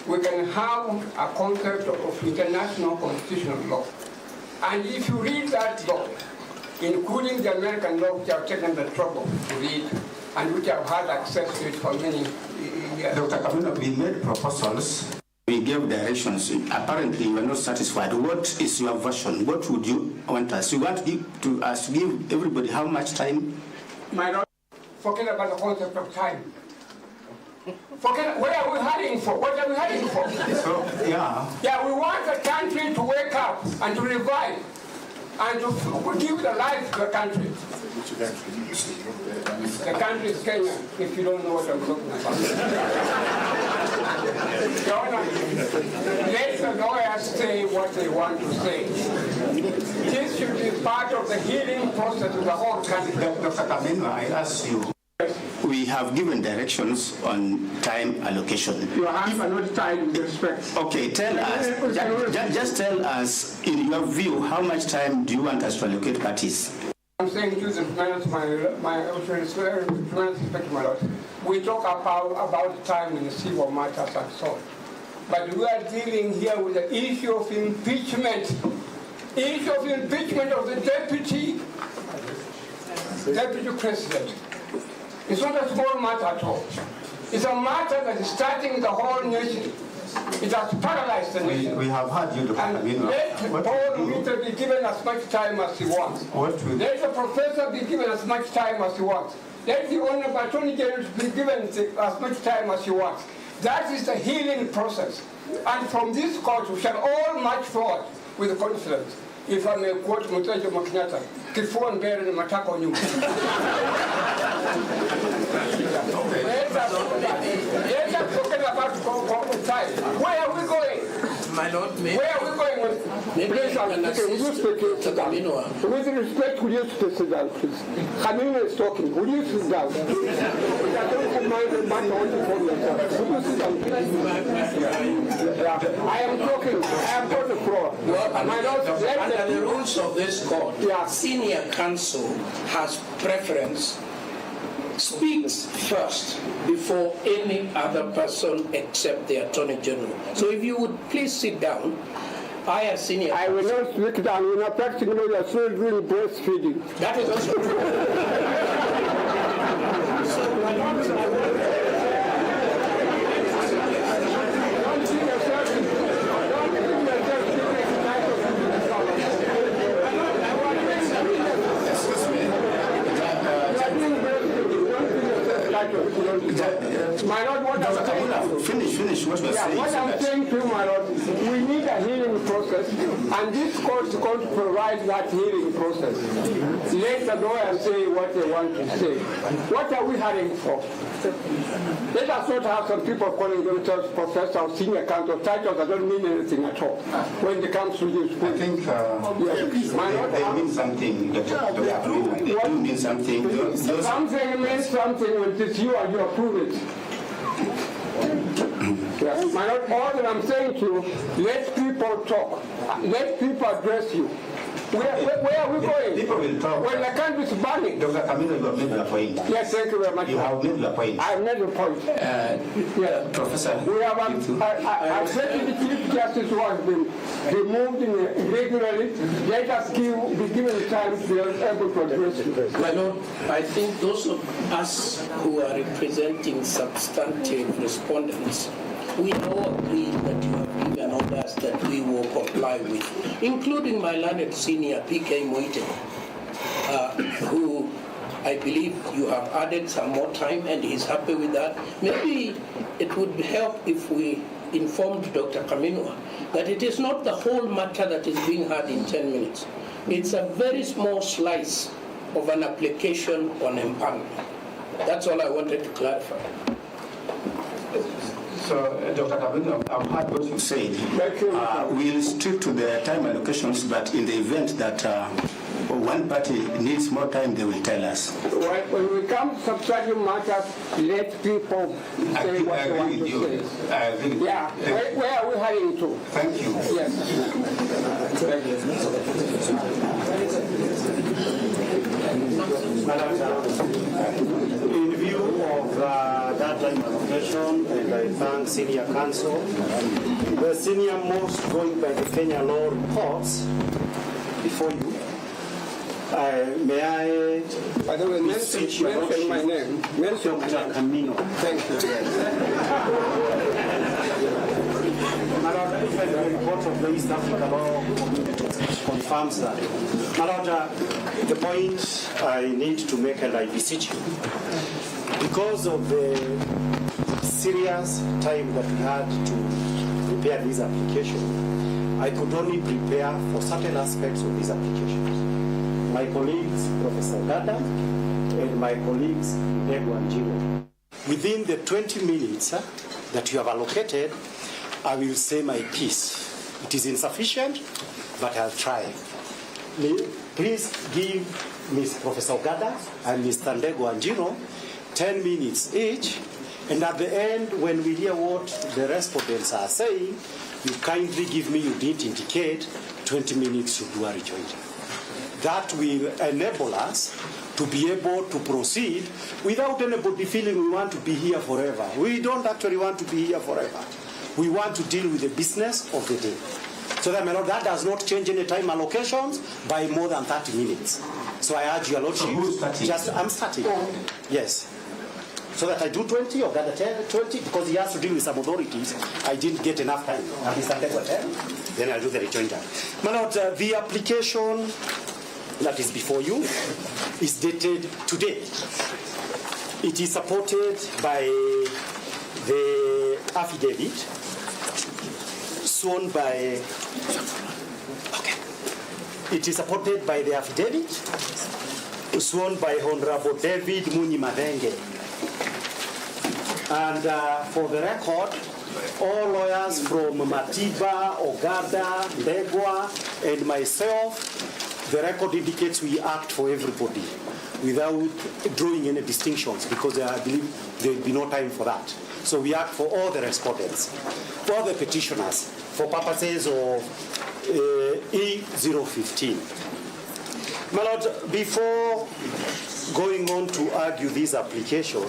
We can have a concept of international constitutional law. And if you read that law, including the American law, which I've taken the trouble to read, and which I've had access to it for many years. Dr. Kamuna, we made proposals. We gave directions. Apparently, you were not satisfied. What is your version? What would you want us? You want to give everybody how much time? My Lord, forget about the concept of time. Forget, where are we heading for? What are we heading for? So, yeah. Yeah, we want the country to wake up and to revive. and to give the life to the country. The country is Kenya, if you don't know what I'm talking about. Let the lawyers say what they want to say. This should be part of the healing process of the whole country. Dr. Kameno, I ask you, we have given directions on time allocation. Your hands are not tied with respect. Okay, tell us, just tell us, in your view, how much time do you want us to allocate parties? I'm saying to the finance, my lord. We talk about time in the civil matters and so on. But we are dealing here with the issue of impeachment. Issue of impeachment of the deputy president. It's not a small matter at all. It's a matter that is starting the whole nation. It has paralyzed the nation. We have had you, Dr. Kameno. Let Paul Minister be given as much time as he wants. Let the professor be given as much time as he wants. Let the Honorable Attorney General be given as much time as he wants. That is the healing process. And from this court, we shall all march forward with confidence. If I may quote Mutajo Makinata, kifua mbele na matako nyuma. Let us talk about time. Where are we going? My lord, where are we going with please, with respect, will you sit down, please? Kameno is talking. Will you sit down? I don't command the man only for yourself. Will you sit down, please? I am talking. I am on the floor. My lord, under the rules of this court, senior counsel has preference, speaks first before any other person except the Attorney General. So if you would please sit down, I as senior I will not sit down. You're not practicing you are still doing breastfeeding. That is also true. My lord, what I'm saying, finish what you're saying. What I'm saying to you, my lord, we need a healing process, and this court is going to provide that healing process. Let the lawyers say what they want to say. What are we hurrying for? Let us not have some people calling themselves professor or senior counsel titles that don't mean anything at all when it comes to this. I think my lord, they mean something. They do mean something. Something means something when it's you and you approve it. My lord, all that I'm saying to you, let people talk. Let people address you. Where are we going? People will talk. When the country is burning. Dr. Kameno, you have made your point. Yes, thank you very much. You have made your point. I have made a point. Professor. We have a Deputy Chief Justice who has been removed irregularly. Let us be given time to be able to address it. My lord, I think those of us who are representing substantive respondents, we all agree that you have given orders that we will comply with, including my learned senior PK Moite, who I believe you have added some more time and he's happy with that. Maybe it would help if we informed Dr. Kameno that it is not the whole matter that is being heard in 10 minutes. It's a very small slice of an application on empanelment. That's all I wanted to clarify. So, Dr. Kameno, I've heard what you said. We'll stick to the time allocations, but in the event that one party needs more time, they will tell us. When we come to substantive matters, let people say what they want to say. I agree. Yeah, where are we heading to? Thank you. Yes. Thank In view of that time allocation, and I thank senior counsel, the senior most going by the Kenya law reports before you. May I? By the way, mention my name. Mention Dr. Kameno. Thank you. Madam, the report of the East Africa law confirms that. Madam, the point I need to make, and I beseech you, because of the serious time that we had to prepare this application, I could only prepare for certain aspects of these applications. My colleagues, Professor Gada, and my colleagues, Ndegwa and Jiro. Within the 20 minutes that you have allocated, I will say my piece. It is insufficient, but I'll try. Please give Ms. Professor Gada and Mr. Ndegwa and Jiro 10 minutes each, and at the end, when we hear what the respondents are saying, you kindly give me, you didn't indicate, 20 minutes to do a rejoinder. That will enable us to be able to proceed without anybody feeling we want to be here forever. We don't actually want to be here forever. We want to deal with the business of the day. So that, my Lord, that does not change any time allocations by more than 30 minutes. So I urge your Lordship, I'm starting. Yes. So that I do 20 or gather 10, 20, because he has to deal with some authorities. I didn't get enough time. Then I'll do the rejoinder. My Lord, the application that is before you is dated today. It is supported by the affidavit sworn by, it is supported by the affidavit sworn by Honorable David Munyi Madenge. And for the record, all lawyers from Matiba, Ogada, Ndegwa, and myself, the record indicates we act for everybody without drawing any distinctions, because I believe there will be no time for that. So we act for all the respondents, for the petitioners, for purposes of E015. My Lord, before going on to argue this application,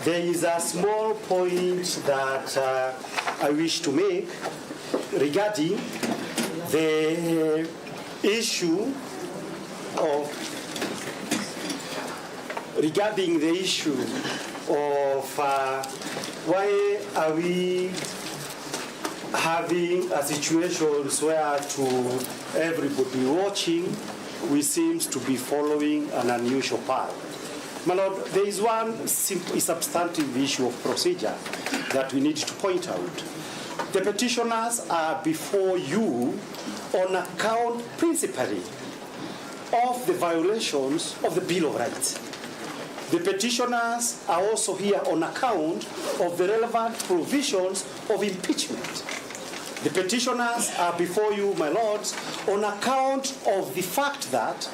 there is a small point that I wish to make regarding the issue of why are we having a situation where to everybody watching we seem to be following an unusual path. My Lord, there is one substantive issue of procedure that we need to point out. The petitioners are before you on account principally of the violations of the Bill of Rights. The petitioners are also here on account of the relevant provisions of impeachment. The petitioners are before you, my lords, on account of the fact that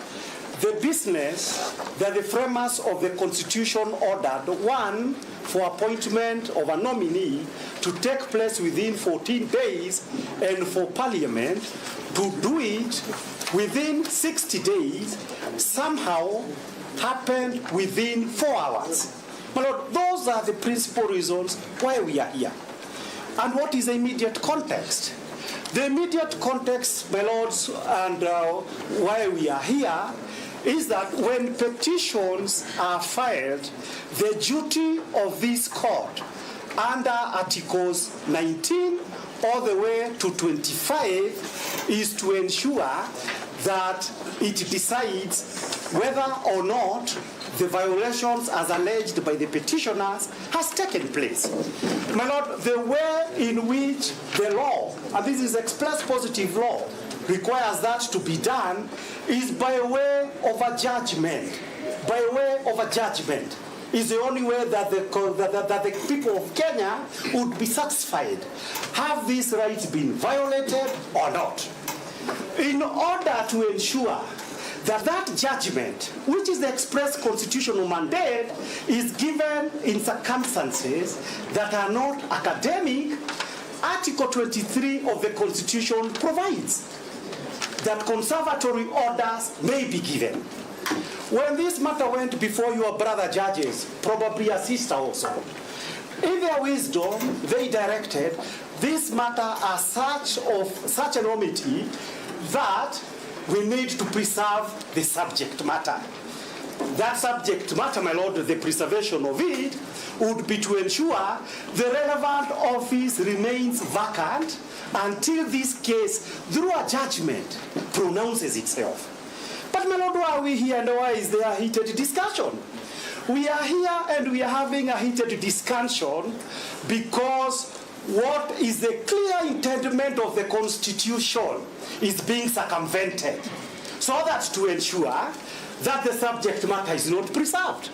the business that the framers of the Constitution ordered, one, for appointment of a nominee to take place within 14 days, and for Parliament to do it within 60 days, somehow happened within 4 hours. My Lord, those are the principal reasons why we are here. And what is the immediate context? The immediate context, my lords, and why we are here is that when petitions are filed, the duty of this court under Articles 19 all the way to 25 is to ensure that it decides whether or not the violations as alleged by the petitioners has taken place. My Lord, the way in which the law, and this is express positive law, requires that to be done is by way of a judgment. By way of a judgment is the only way that the people of Kenya would be satisfied. Have these rights been violated or not? In order to ensure that that judgment, which is the express constitutional mandate, is given in circumstances that are not academic, Article 23 of the Constitution provides that conservatory orders may be given. When this matter went before your brother judges, probably a sister also, in their wisdom, they directed this matter as such enormity that we need to preserve the subject matter. That subject matter, my lord, the preservation of it would be to ensure the relevant office remains vacant until this case, through a judgment, pronounces itself. But my lord, why are we here and why is there a heated discussion? We are here and we are having a heated discussion because what is the clear intent of the Constitution is being circumvented, so that to ensure that the subject matter is not preserved.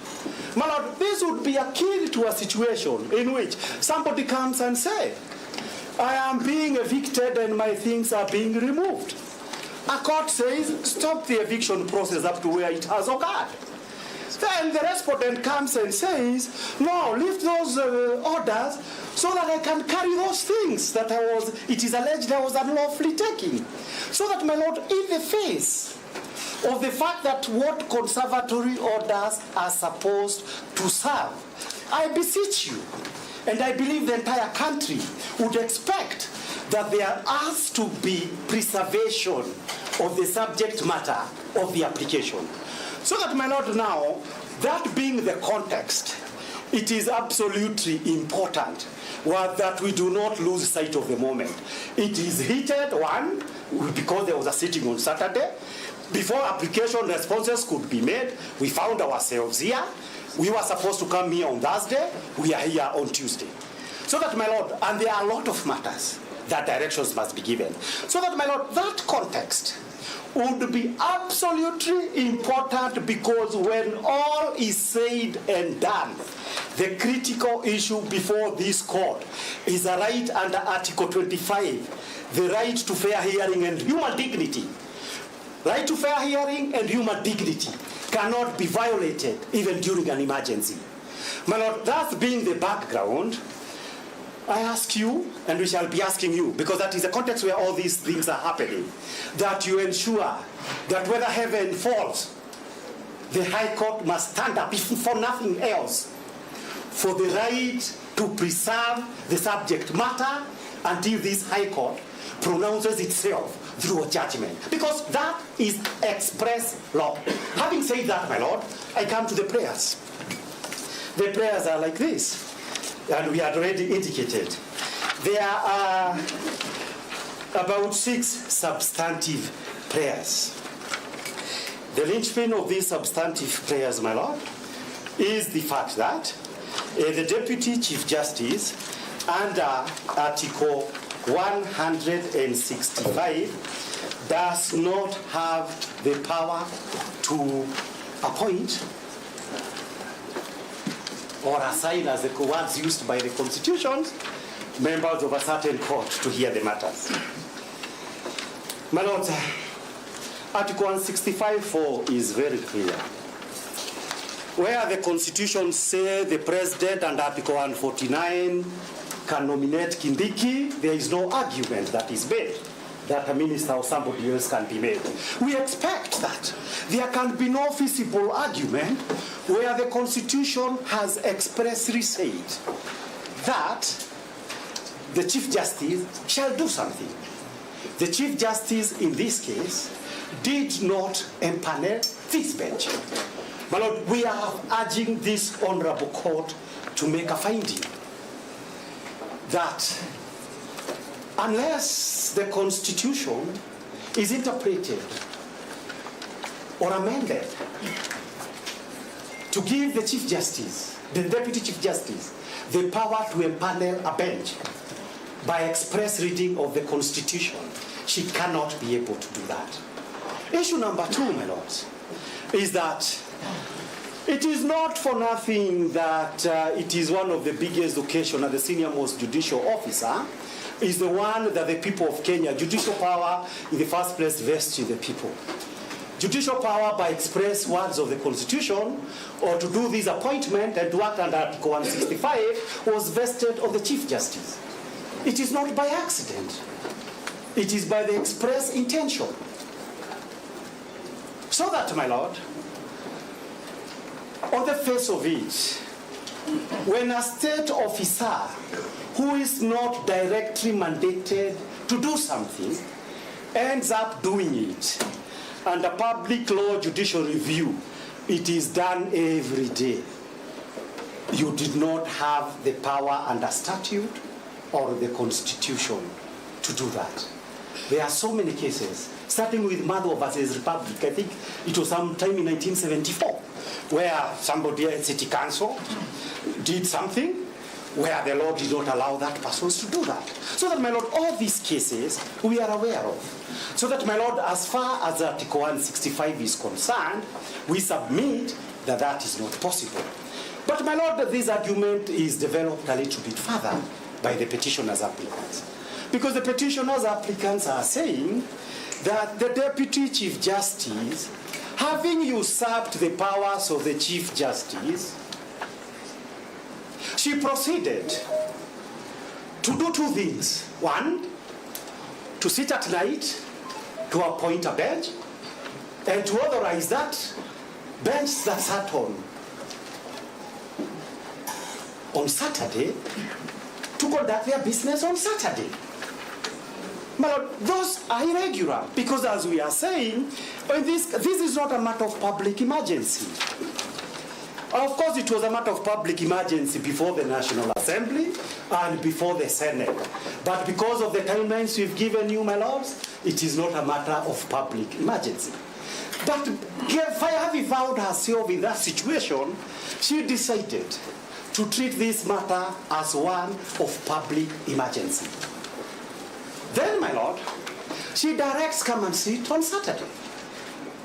My Lord, this would be akin to a situation in which somebody comes and says, I am being evicted and my things are being removed. A court says, stop the eviction process up to where it has occurred. Then the respondent comes and says, no, lift those orders so that I can carry those things that it is alleged I was unlawfully taking. So that, my Lord, in the face of the fact that what conservatory orders are supposed to serve, I beseech you, and I believe the entire country would expect that there has to be preservation of the subject matter of the application. So that, my Lord, now, that being the context, it is absolutely important that we do not lose sight of the moment. It is heated, one, because there was a sitting on Saturday. Before application responses could be made, we found ourselves here. We were supposed to come here on Thursday. We are here on Tuesday. So that, my Lord, and there are a lot of matters that directions must be given. So that, my Lord, that context would be absolutely important, because when all is said and done, the critical issue before this court is a right under Article 25, the right to fair hearing and human dignity. Right to fair hearing and human dignity cannot be violated even during an emergency. My Lord, that being the background, I ask you, and we shall be asking you, because that is the context where all these things are happening, that you ensure that whether heaven falls, the High Court must stand up, if for nothing else, for the right to preserve the subject matter until this High Court pronounces itself through a judgment. Because that is express law. Having said that, my Lord, I come to the prayers. The prayers are like this. And we had already indicated. There are about 6 substantive prayers. The linchpin of these substantive prayers, my Lord, is the fact that the Deputy Chief Justice, under Article 165, does not have the power to appoint or assign, as the words used by the constitutions, members of a certain court to hear the matters. My Lord, Article 165(4) is very clear. Where the constitution says the president and Article 149 can nominate Kindiki, there is no argument that is made that a minister or somebody else can be made. We expect that there can be no feasible argument where the Constitution has expressly said that the Chief Justice shall do something. The Chief Justice in this case did not empanel this bench. My Lord, we are urging this honorable court to make a finding that unless the Constitution is interpreted or amended to give the Chief Justice, the Deputy Chief Justice, the power to empanel a bench by express reading of the Constitution, she cannot be able to do that. Issue number 2, my lords, is that it is not for nothing that it is one of the biggest occasions that the senior most judicial officer is the one that the people of Kenya, judicial power in the first place vests in the people. Judicial power by express words of the Constitution or to do this appointment and to act under Article 165 was vested on the Chief Justice. It is not by accident. It is by the express intention. So that, my Lord, on the face of it, when a state officer who is not directly mandated to do something ends up doing it, under public law judicial review, it is done every day. You did not have the power under statute or the Constitution to do that. There are so many cases, starting with Madho versus Republic. I think it was sometime in 1974, where somebody at City Council did something, where the law did not allow that person to do that. So that, my Lord, all these cases we are aware of. So that, my Lord, as far as Article 165 is concerned, we submit that that is not possible. But, my Lord, this argument is developed a little bit further by the petitioners' applicants. Because the petitioners' applicants are saying that the Deputy Chief Justice, having usurped the powers of the Chief Justice, she proceeded to do two things. One, to sit at night to appoint a bench, and to authorize that bench that sat on Saturday to conduct their business on Saturday. But those are irregular, because as we are saying, this is not a matter of public emergency. Of course, it was a matter of public emergency before the National Assembly and before the Senate. But because of the timelines we've given you, my lords, it is not a matter of public emergency. But having found herself in that situation, she decided to treat this matter as one of public emergency. Then, my lord, she directs come and sit on Saturday.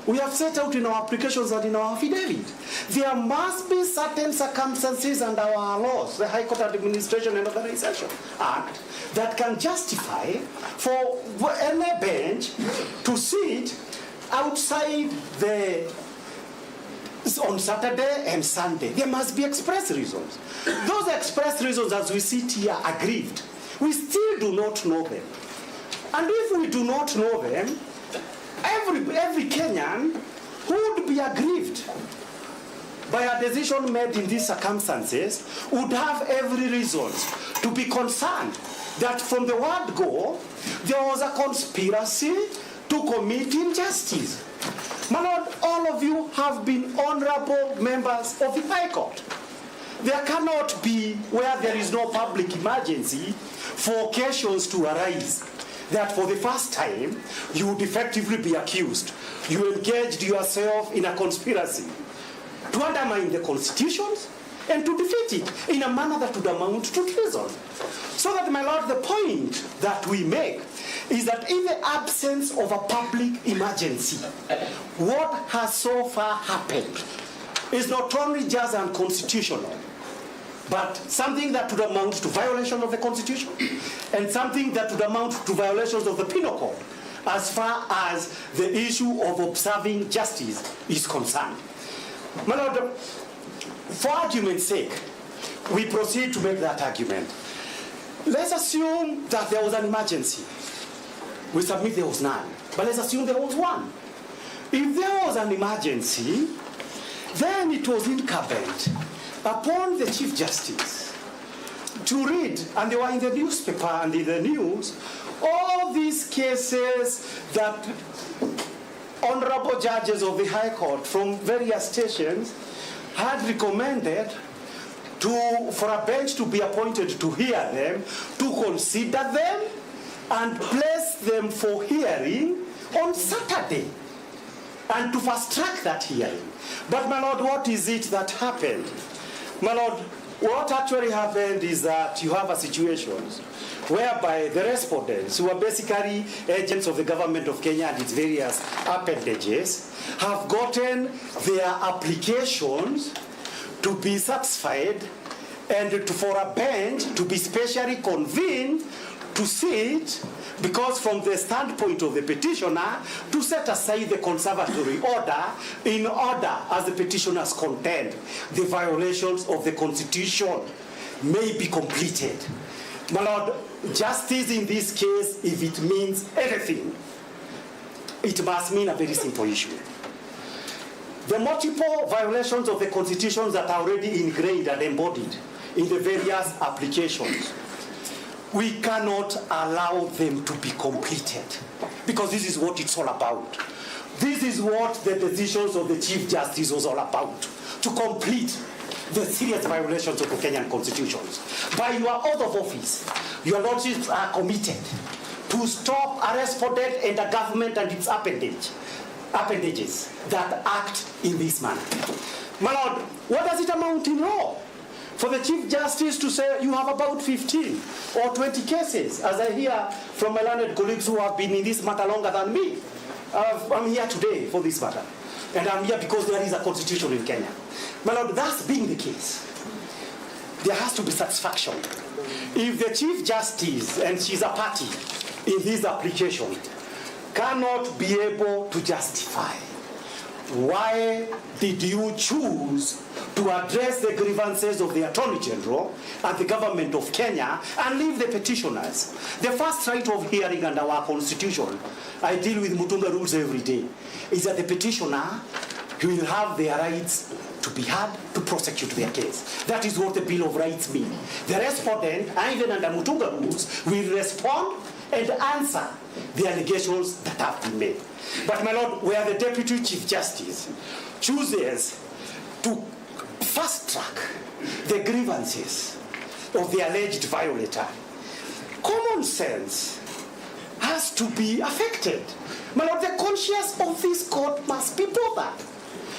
We have set out in our applications and in our affidavit. There must be certain circumstances under our laws, the High Court Administration and Organization Act, that can justify for any bench to sit outside on Saturday and Sunday. There must be express reasons. Those express reasons, as we sit here, are grieved. We still do not know them. And if we do not know them, every Kenyan who would be aggrieved by a decision made in these circumstances would have every reason to be concerned that from the word go, there was a conspiracy to commit injustice. My lord, all of you have been honorable members of the High Court. There cannot be, where there is no public emergency, for occasions to arise that for the first time you would effectively be accused. You engaged yourself in a conspiracy to undermine the constitutions and to defeat it in a manner that would amount to treason. So that, my lord, the point that we make is that in the absence of a public emergency, what has so far happened is not only just unconstitutional, but something that would amount to violation of the Constitution and something that would amount to violations of the Penal Code as far as the issue of observing justice is concerned. My lord, for argument's sake, we proceed to make that argument. Let's assume that there was an emergency. We submit there was none, but let's assume there was one. If there was an emergency, then it was incumbent upon the Chief Justice to read, and they were in the newspaper and in the news, all these cases that honorable judges of the High Court from various stations had recommended for a bench to be appointed to hear them, to consider them, and place them for hearing on Saturday, and to fast-track that hearing. But, my lord, what is it that happened? My lord, what actually happened is that you have a situation whereby the respondents, who are basically agents of the government of Kenya and its various appendages, have gotten their applications to be satisfied and for a bench to be specially convened to sit, because from the standpoint of the petitioner, to set aside the conservatory order in order, as the petitioners contend, the violations of the Constitution may be completed. My lord, justice in this case, if it means anything, it must mean a very simple issue. The multiple violations of the Constitution that are already ingrained and embodied in the various applications, we cannot allow them to be completed, because this is what it's all about. This is what the decisions of the Chief Justice was all about, to complete the serious violations of the Kenyan constitutions. By your oath of office, your lordships are committed to stop a respondent and a government and its appendages that act in this manner. My lord, what does it amount in law? For the Chief Justice to say you have about 15 or 20 cases, as I hear from my learned colleagues who have been in this matter longer than me. I'm here today for this matter. And I'm here because there is a constitution in Kenya. My Lord, that's being the case, there has to be satisfaction. If the Chief Justice, and she's a party in this application, cannot be able to justify why did you choose to address the grievances of the Attorney General and the government of Kenya and leave the petitioners. The first right of hearing under our constitution, I deal with Mutunga rules every day, is that the petitioner will have their rights to be heard, to prosecute their case. That is what the Bill of Rights means. The respondent, even under Mutunga rules, will respond and answer the allegations that have been made. But my Lord, where the Deputy Chief Justice chooses to fast track the grievances of the alleged violator, common sense has to be affected. My Lord, the conscience of this court must be bothered.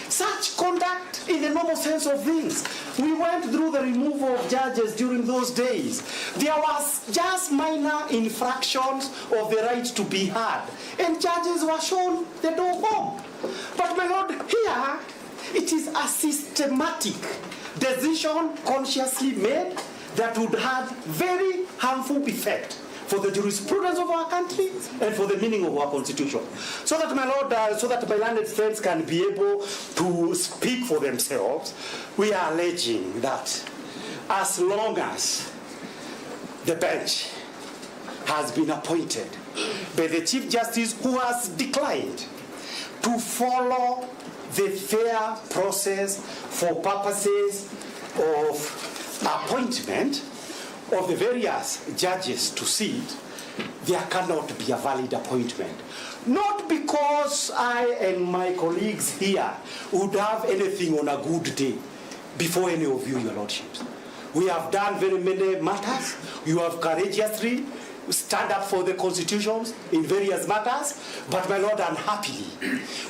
Such conduct in the normal sense of things. We went through the removal of judges during those days. There was just minor infractions of the right to be heard, and judges were shown the door home. But my Lord, here it is a systematic decision consciously made that would have very harmful effect for the jurisprudence of our country and for the meaning of our constitution. So that my Lord, so that my learned friends can be able to speak for themselves, we are alleging that as long as the bench has been appointed by the Chief Justice who has declined to follow the fair process for purposes of appointment of the various judges to sit, there cannot be a valid appointment. Not because I and my colleagues here would have anything on a good day before any of you, your lordships. We have done very many matters. You have courageously stand up for the constitutions in various matters, but my Lord, unhappily,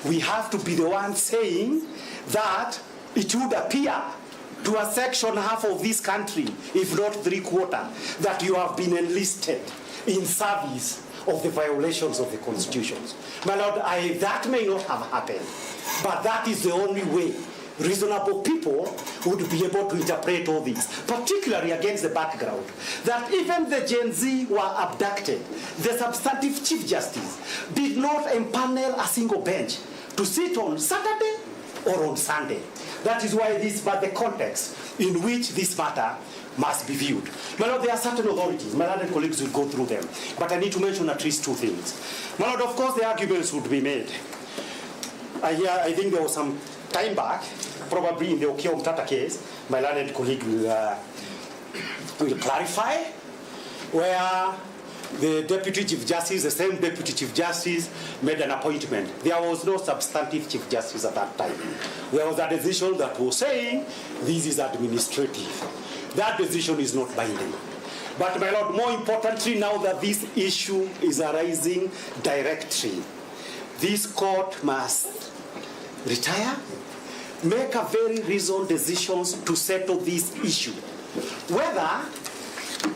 we have to be the ones saying that it would appear to a section half of this country, if not 3/4, that you have been enlisted in service of the violations of the constitutions. My Lord, that may not have happened, but that is the only way reasonable people would be able to interpret all this, particularly against the background that even the Gen Z were abducted. The substantive Chief Justice did not empanel a single bench to sit on Saturday or on Sunday. That is why this, but the context in which this matter must be viewed. My Lord, there are certain authorities, my other colleagues will go through them, but I need to mention at least two things. My Lord, of course, the arguments would be made. I think there was some time back, probably in the Okiya Mtata case, my learned colleague will clarify, where the Deputy Chief Justice, the same Deputy Chief Justice, made an appointment. There was no substantive Chief Justice at that time. There was a decision that was saying this is administrative. That decision is not binding. But my Lord, more importantly, now that this issue is arising directly, this court must retire, make a very reasoned decisions to settle this issue. Whether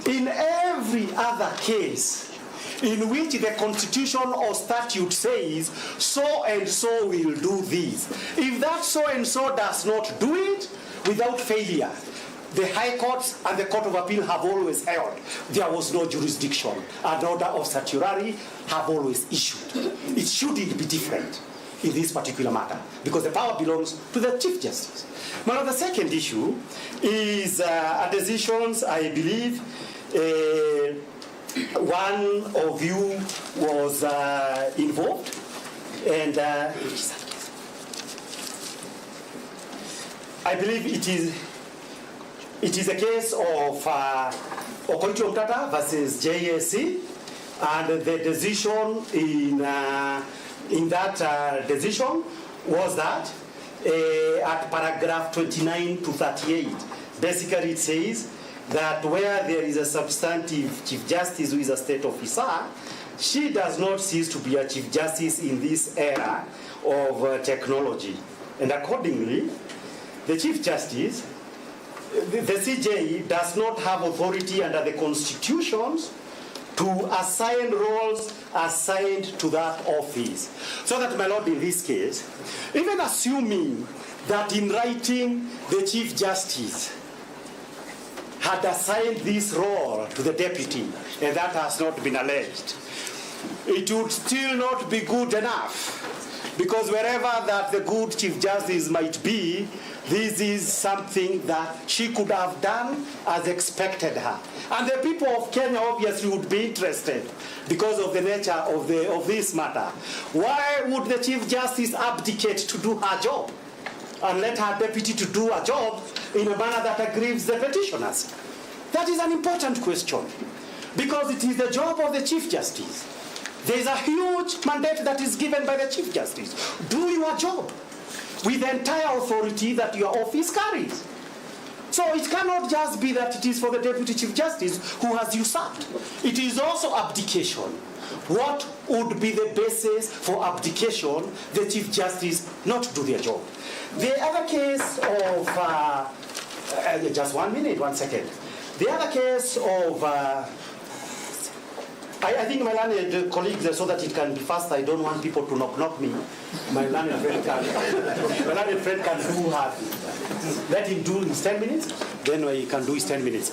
in every other case in which the constitution or statute says so and so will do this, if that so and so does not do it, without failure, the High Courts and the Court of Appeal have always held there was no jurisdiction. An order of certiorari have always issued. It shouldn't be different in this particular matter, because the power belongs to the Chief Justice. Now, the second issue is a decisions, I believe, one of you was involved, and I believe it is a case of Okonjo Mtata versus JSC, and the decision in that decision was that at paragraph 29 to 38, basically it says that where there is a substantive Chief Justice who is a state officer, she does not cease to be a Chief Justice in this era of technology. And accordingly, the Chief Justice the CJ does not have authority under the constitutions to assign roles assigned to that office. So that, my lord, in this case, even assuming that in writing the Chief Justice had assigned this role to the deputy, and that has not been alleged, it would still not be good enough, because wherever that the good Chief Justice might be, this is something that she could have done as expected her. And the people of Kenya obviously would be interested because of the nature of this matter. Why would the Chief Justice abdicate to do her job and let her deputy to do her job in a manner that aggrieves the petitioners? That is an important question, because it is the job of the Chief Justice. There is a huge mandate that is given by the Chief Justice. Do your job with the entire authority that your office carries. So it cannot just be that it is for the Deputy Chief Justice who has usurped. It is also abdication. What would be the basis for abdication? The Chief Justice not to do their job. The other case of, just 1 minute, 1 second. The other case of, I think my learned colleagues, so that it can be faster, I don't want people to knock me. My learned friend can do her. Let him do his 10 minutes, then he can do his 10 minutes.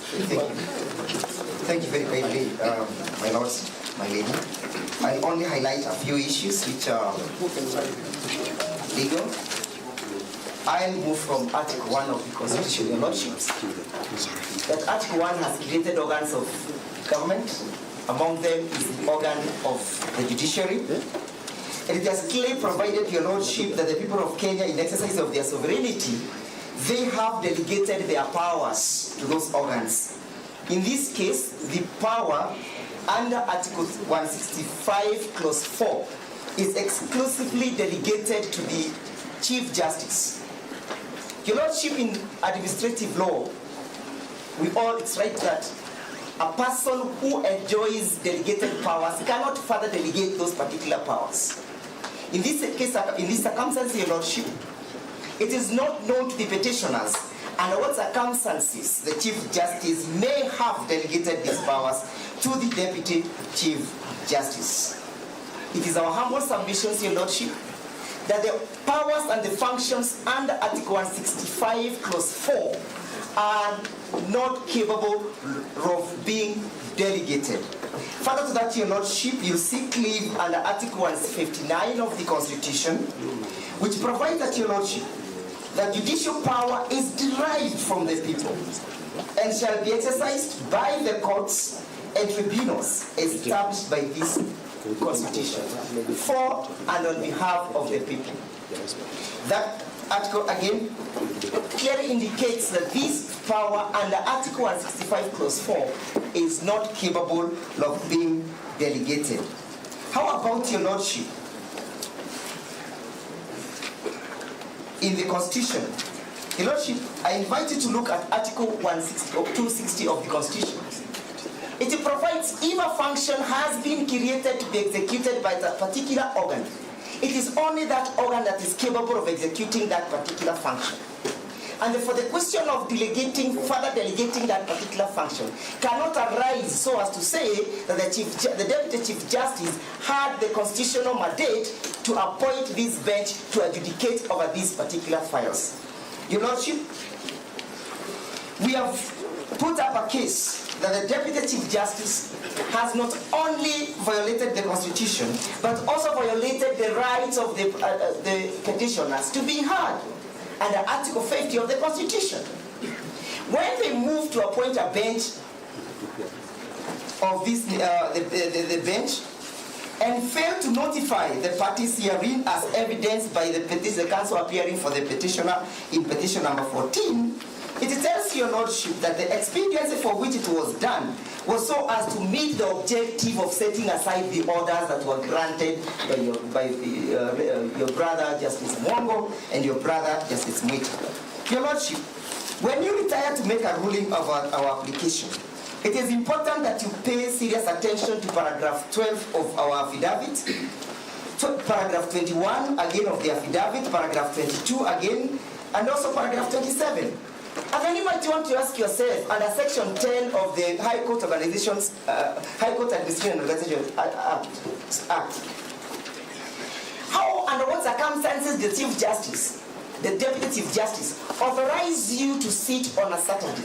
Thank you very kindly, my lords, my lady. I'll only highlight a few issues which are legal. I'll move from Article 1 of the Constitution, your lordships. That Article 1 has created organs of government. Among them is the organ of the judiciary. And it has clearly provided, your lordship, that the people of Kenya, in exercise of their sovereignty, they have delegated their powers to those organs. In this case, the power under Article 165, Clause 4, is exclusively delegated to the Chief Justice. Your lordship, in administrative law, it's right that a person who enjoys delegated powers cannot further delegate those particular powers. In this case, in this circumstance, your lordship, it is not known to the petitioners under what circumstances the Chief Justice may have delegated these powers to the Deputy Chief Justice. It is our humble submission, your lordship, that the powers and the functions under Article 165, Clause 4 are not capable of being delegated. Further to that, your lordship, you seek leave under Article 159 of the Constitution, which provides that, your lordship, that judicial power is derived from the people and shall be exercised by the courts and tribunals established by this Constitution for and on behalf of the people. That article again clearly indicates that this power under Article 165 Clause 4 is not capable of being delegated. How about, your lordship, in the Constitution? Your lordship, I invite you to look at Article 260 of the Constitution. It provides if a function has been created to be executed by that particular organ, it is only that organ that is capable of executing that particular function. And for the question of further delegating that particular function cannot arise so as to say that the Deputy Chief Justice had the constitutional mandate to appoint this bench to adjudicate over these particular files. Your lordship, we have put up a case that the Deputy Chief Justice has not only violated the Constitution, but also violated the rights of the petitioners to be heard under Article 50 of the Constitution. When they moved to appoint a bench of this, the bench, and failed to notify the parties herein as evidenced by the counsel appearing for the petitioner in petition number 14, it tells your lordship that the expediency for which it was done was so as to meet the objective of setting aside the orders that were granted by your brother Justice Mwongo and your brother Justice Mwita. Your lordship, when you retire to make a ruling of our application, it is important that you pay serious attention to paragraph 12 of our affidavit, paragraph 21 again of the affidavit, paragraph 22 again, and also paragraph 27. And then you might want to ask yourself, under Section 10 of the High Court Organizations, High Court Administration and Organization Act, how, under what circumstances, the Chief Justice, the Deputy Chief Justice, authorize you to sit on a Saturday?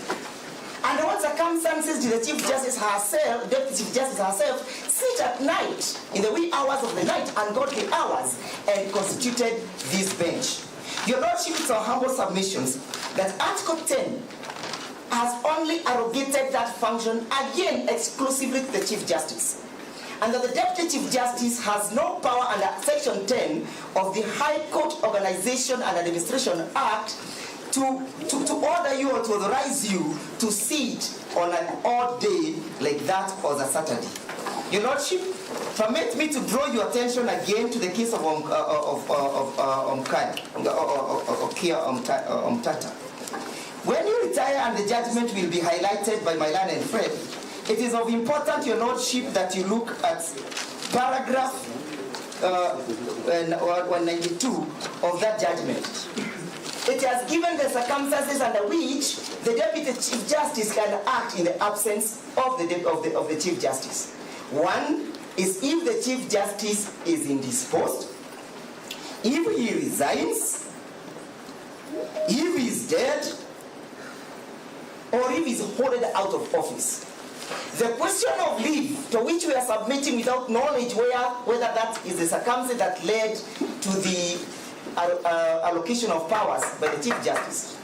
Under what circumstances did the Chief Justice herself, Deputy Chief Justice herself, sit at night, in the wee hours of the night, ungodly hours, and constituted this bench? Your Lordship, it's our humble submissions that Article 10 has only arrogated that function, again, exclusively to the Chief Justice. And that the Deputy Chief Justice has no power under Section 10 of the High Court Organization and Administration Act to order you or to authorize you to sit on an odd day like that or the Saturday. Your Lordship, permit me to draw your attention again to the case of Omtata. When you retire and the judgment will be highlighted by my learned friend, it is of importance, Your Lordship, that you look at paragraph 192 of that judgment. It has given the circumstances under which the Deputy Chief Justice can act in the absence of the Chief Justice. One is if the Chief Justice is indisposed, if he resigns, if he is dead, or if he is holded out of office. The question of leave, to which we are submitting without knowledge whether that is the circumstance that led to the allocation of powers by the Chief Justice,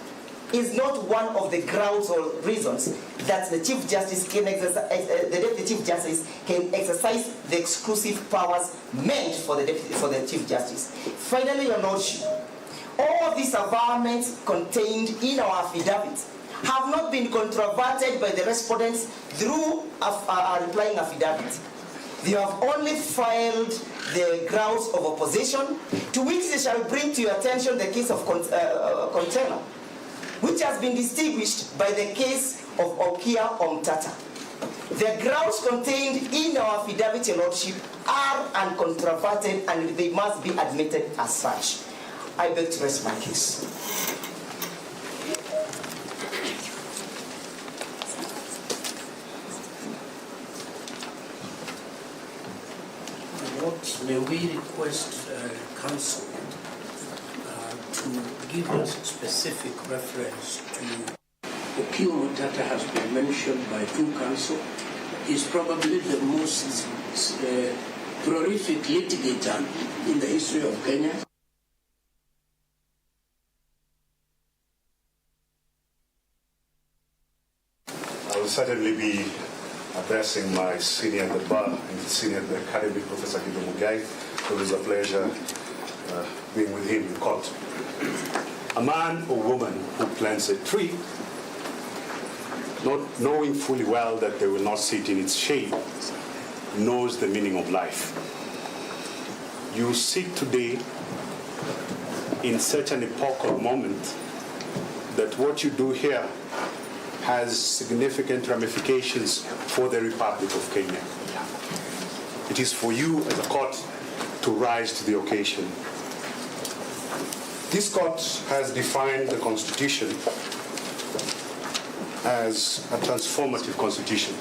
is not one of the grounds or reasons that the Chief Justice can exercise, the Deputy Chief Justice can exercise the exclusive powers meant for the Chief Justice. Finally, Your Lordship, all these avowals contained in our affidavit have not been controverted by the respondents through a replying affidavit. They have only filed the grounds of opposition, to which they shall bring to your attention the case of Container, which has been distinguished by the case of Okia Omtata. The grounds contained in our affidavit, Your Lordship, are uncontroverted and they must be admitted as such. I beg to rest my case. May we request counsel to give us specific reference to Okia Omtata has been mentioned by two counsel. He's probably the most prolific litigator in the history of Kenya. I will certainly be addressing my senior at the bar and senior at the academy, Professor Gido Mugai. It is a pleasure being with him in court. A man or woman who plants a tree, not knowing fully well that they will not sit in its shade, knows the meaning of life. You sit today in such an epochal moment that what you do here has significant ramifications for the Republic of Kenya. It is for you as a court to rise to the occasion. This court has defined the Constitution as a transformative constitution.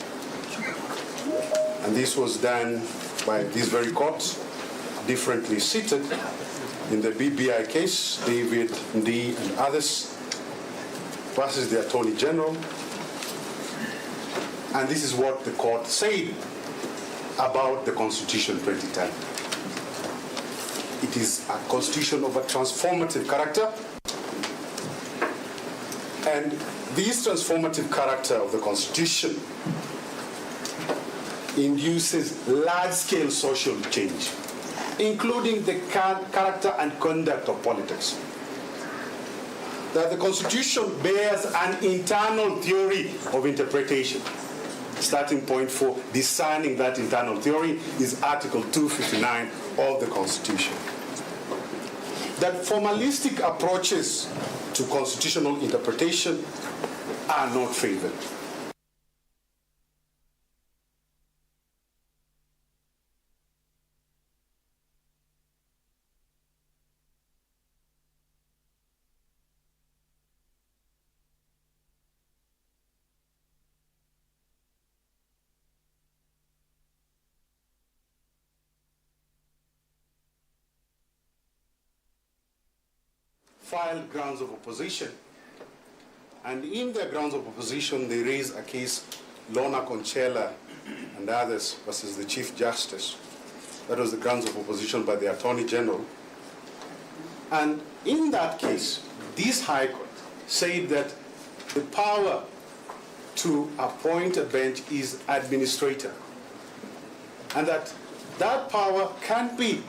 And this was done by this very court, differently seated in the BBI case, David Ndii and others, versus the Attorney General. And this is what the court said about the Constitution 2010. It is a constitution of a transformative character. And this transformative character of the Constitution induces large-scale social change, including the character and conduct of politics. That the Constitution bears an internal theory of interpretation. Starting point for discerning that internal theory is Article 259 of the Constitution. That formalistic approaches to constitutional interpretation are not favored. filed grounds of opposition. And in their grounds of opposition, they raise a case, Lorna Conchela and others versus the Chief Justice. That was the grounds of opposition by the Attorney General. And in that case, this High Court said that the power to appoint a bench is administrator, and that power can be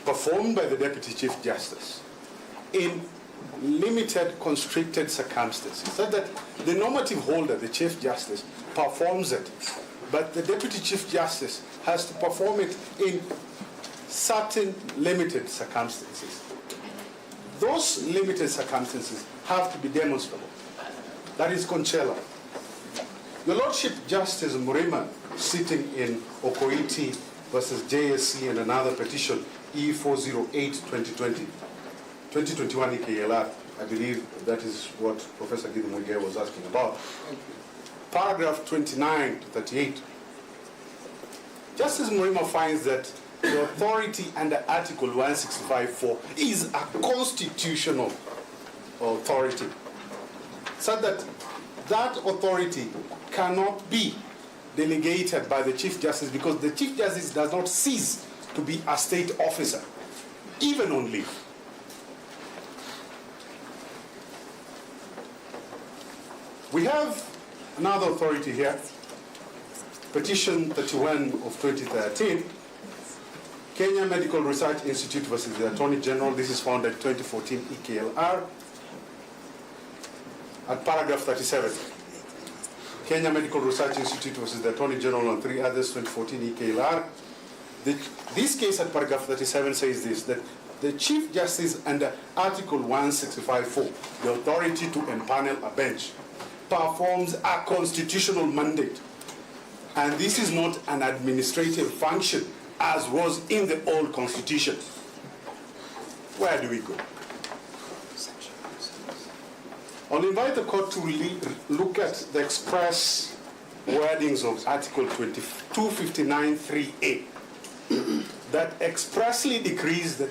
performed by the Deputy Chief Justice in limited, constricted circumstances, so that the normative holder, the Chief Justice, performs it, but the Deputy Chief Justice has to perform it in certain limited circumstances. Those limited circumstances have to be demonstrable. That is Conchela. Your Lordship, Justice Murima, sitting in Okoiti versus JSC and another petition, E408-2020, 2021 EKLR, I believe that is what Professor Gideon Muigai was asking about. Paragraph 29 to 38. Justice Murima finds that the authority under Article 165.4 is a constitutional authority, so that that authority cannot be delegated by the Chief Justice, because the Chief Justice does not cease to be a state officer, even on leave. We have another authority here, Petition 31 of 2013, Kenya Medical Research Institute versus the Attorney General. This is found at 2014 EKLR at paragraph 37. Kenya Medical Research Institute versus the Attorney General and three others, 2014 EKLR. This case at paragraph 37 says this, that the Chief Justice under Article 165.4, the authority to empanel a bench, performs a constitutional mandate. And this is not an administrative function, as was in the old constitution. Where do we go? I'll invite the court to look at the express wordings of Article 259.3a that expressly decrees that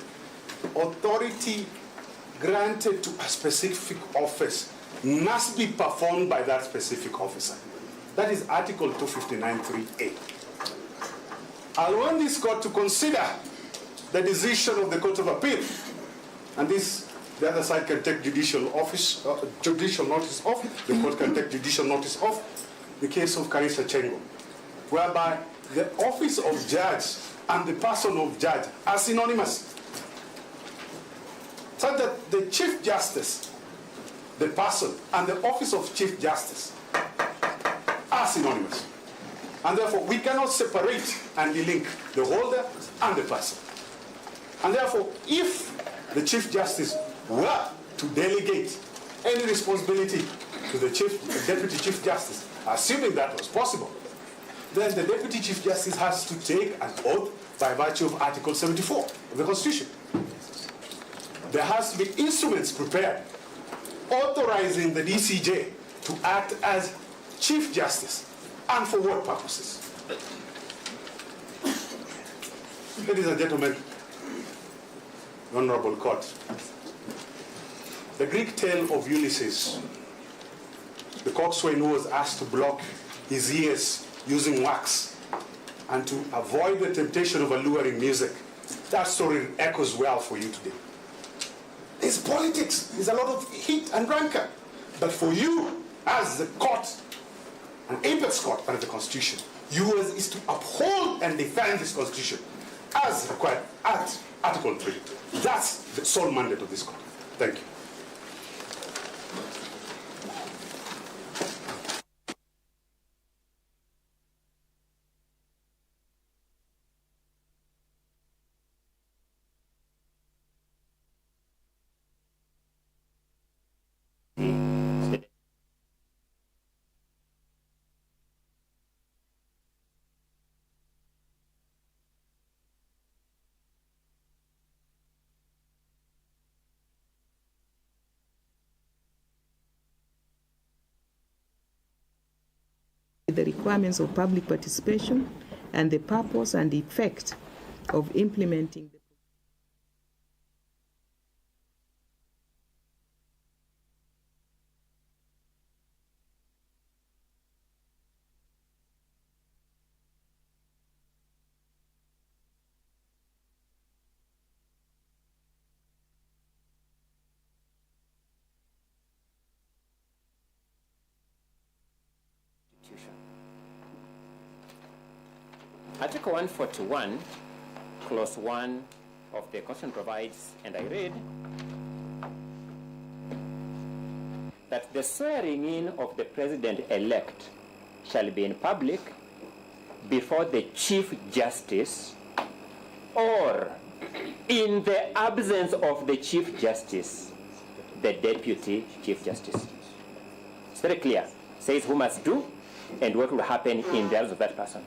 authority granted to a specific office must be performed by that specific officer. That is Article 259.3a. I want this court to consider the decision of the Court of Appeal, and this, the other side can take judicial notice of, the court can take judicial notice of the case of Karisa Chengo, whereby the office of judge and the person of judge are synonymous, so that the Chief Justice, the person, and the office of Chief Justice are synonymous. And therefore, we cannot separate and delink the holder and the person. And therefore, if the Chief Justice were to delegate any responsibility to the Deputy Chief Justice, assuming that was possible, then the Deputy Chief Justice has to take an oath by virtue of Article 74 of the Constitution. There has to be instruments prepared authorizing the DCJ to act as Chief Justice, and for what purposes? Ladies and gentlemen, Honorable Court, the Greek tale of Ulysses, the coxswain who was asked to block his ears using wax and to avoid the temptation of alluring music, that story echoes well for you today. There's politics, there's a lot of heat and rancor, but for you, as the court, an apex court under the Constitution, yours is to uphold and defend this Constitution as required at Article 3. That's the sole mandate of this court. Thank you. The requirements of public participation and the purpose and effect of implementing the Article 141, Clause 1 of the Constitution provides, and I read, that the swearing in of the President-elect shall be in public before the Chief Justice, or in the absence of the Chief Justice, the Deputy Chief Justice. It's very clear. It says who must do and what will happen in the absence of that person.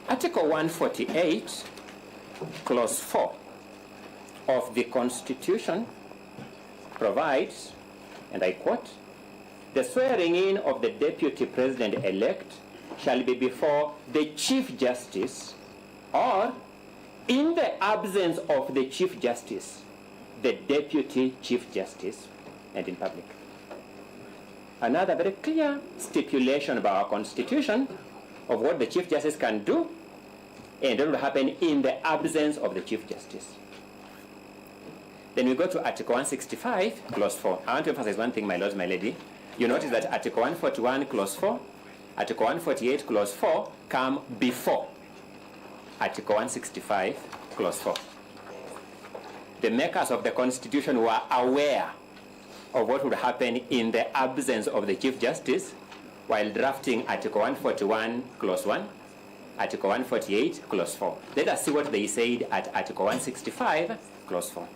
Article 148, Clause 4 of the Constitution provides, and I quote, the swearing in of the Deputy President-elect shall be before the Chief Justice, or in the absence of the Chief Justice, the Deputy Chief Justice, and in public. Another very clear stipulation of our Constitution of what the Chief Justice can do and what will happen in the absence of the Chief Justice. Then we go to Article 165, Clause 4. I want to emphasize one thing, my lords, my lady. You notice that Article 141, Clause 4, Article 148, Clause 4 come before Article 165, Clause 4. The makers of the Constitution were aware of what would happen in the absence of the Chief Justice while drafting Article 141, Clause 1, Article 148, Clause 4. Let us see what they said at Article 165, Clause 4.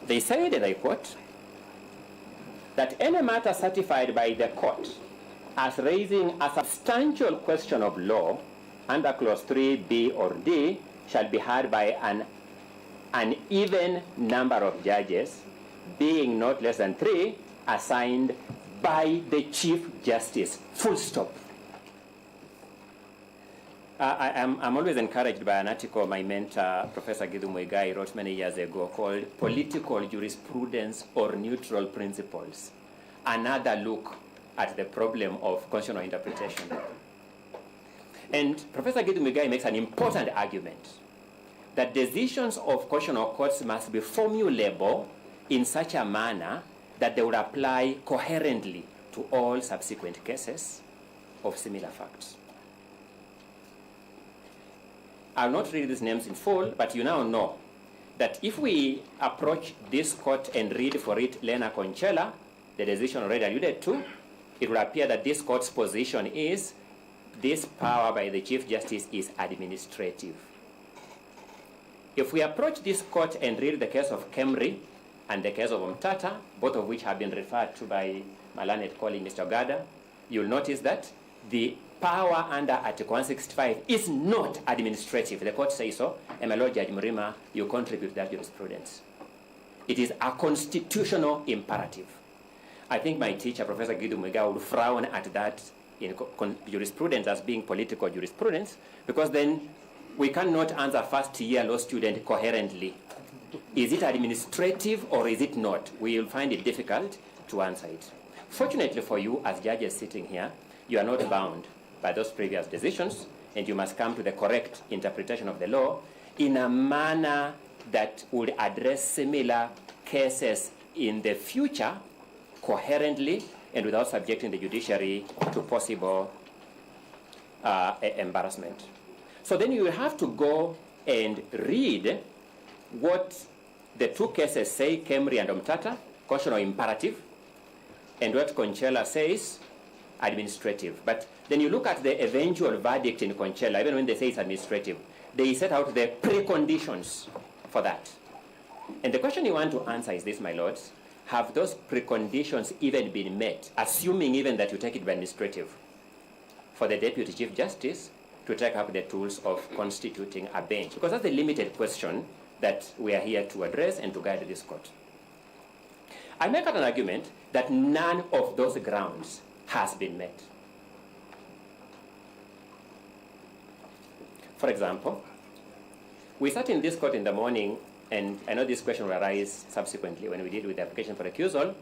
They said, and I quote, that any matter certified by the court as raising a substantial question of law under Clause 3B or D shall be heard by an even number of judges, being not less than 3, assigned by the Chief Justice. Full stop. I'm always encouraged by an article my mentor, Professor Githu Muigai, wrote many years ago called Political Jurisprudence or Neutral Principles. Another look at the problem of constitutional interpretation. And Professor Githu Muigai makes an important argument that decisions of constitutional courts must be formulable in such a manner that they would apply coherently to all subsequent cases of similar facts. I'll not read these names in full, but you now know that if we approach this court and read for it Lena Concella, the decision already alluded to, it will appear that this court's position is this power by the Chief Justice is administrative. If we approach this court and read the case of Kemri and the case of Omtata, both of which have been referred to by my learned colleague, Mr. Ogada, you'll notice that the power under Article 165 is not administrative. The court says so, and my Lord Judge Murima, you contribute to that jurisprudence. It is a constitutional imperative. I think my teacher, Professor Githu Muigai, would frown at that in jurisprudence as being political jurisprudence, because then we cannot answer first-year law student coherently. Is it administrative or is it not? We will find it difficult to answer it. Fortunately for you, as judges sitting here, you are not bound by those previous decisions, and you must come to the correct interpretation of the law in a manner that would address similar cases in the future coherently and without subjecting the judiciary to possible embarrassment. So then you will have to go and read what the two cases say, Kemri and Omtata, constitutional imperative, and what Concella says, administrative. But then you look at the eventual verdict in Concella, even when they say it's administrative, they set out the preconditions for that. And the question you want to answer is this, my lords: have those preconditions even been met, assuming even that you take it by administrative, for the Deputy Chief Justice to take up the tools of constituting a bench? Because that's the limited question that we are here to address and to guide this court. I make out an argument that none of those grounds has been met. For example, we sat in this court in the morning, and I know this question will arise subsequently when we deal with the application for recusal,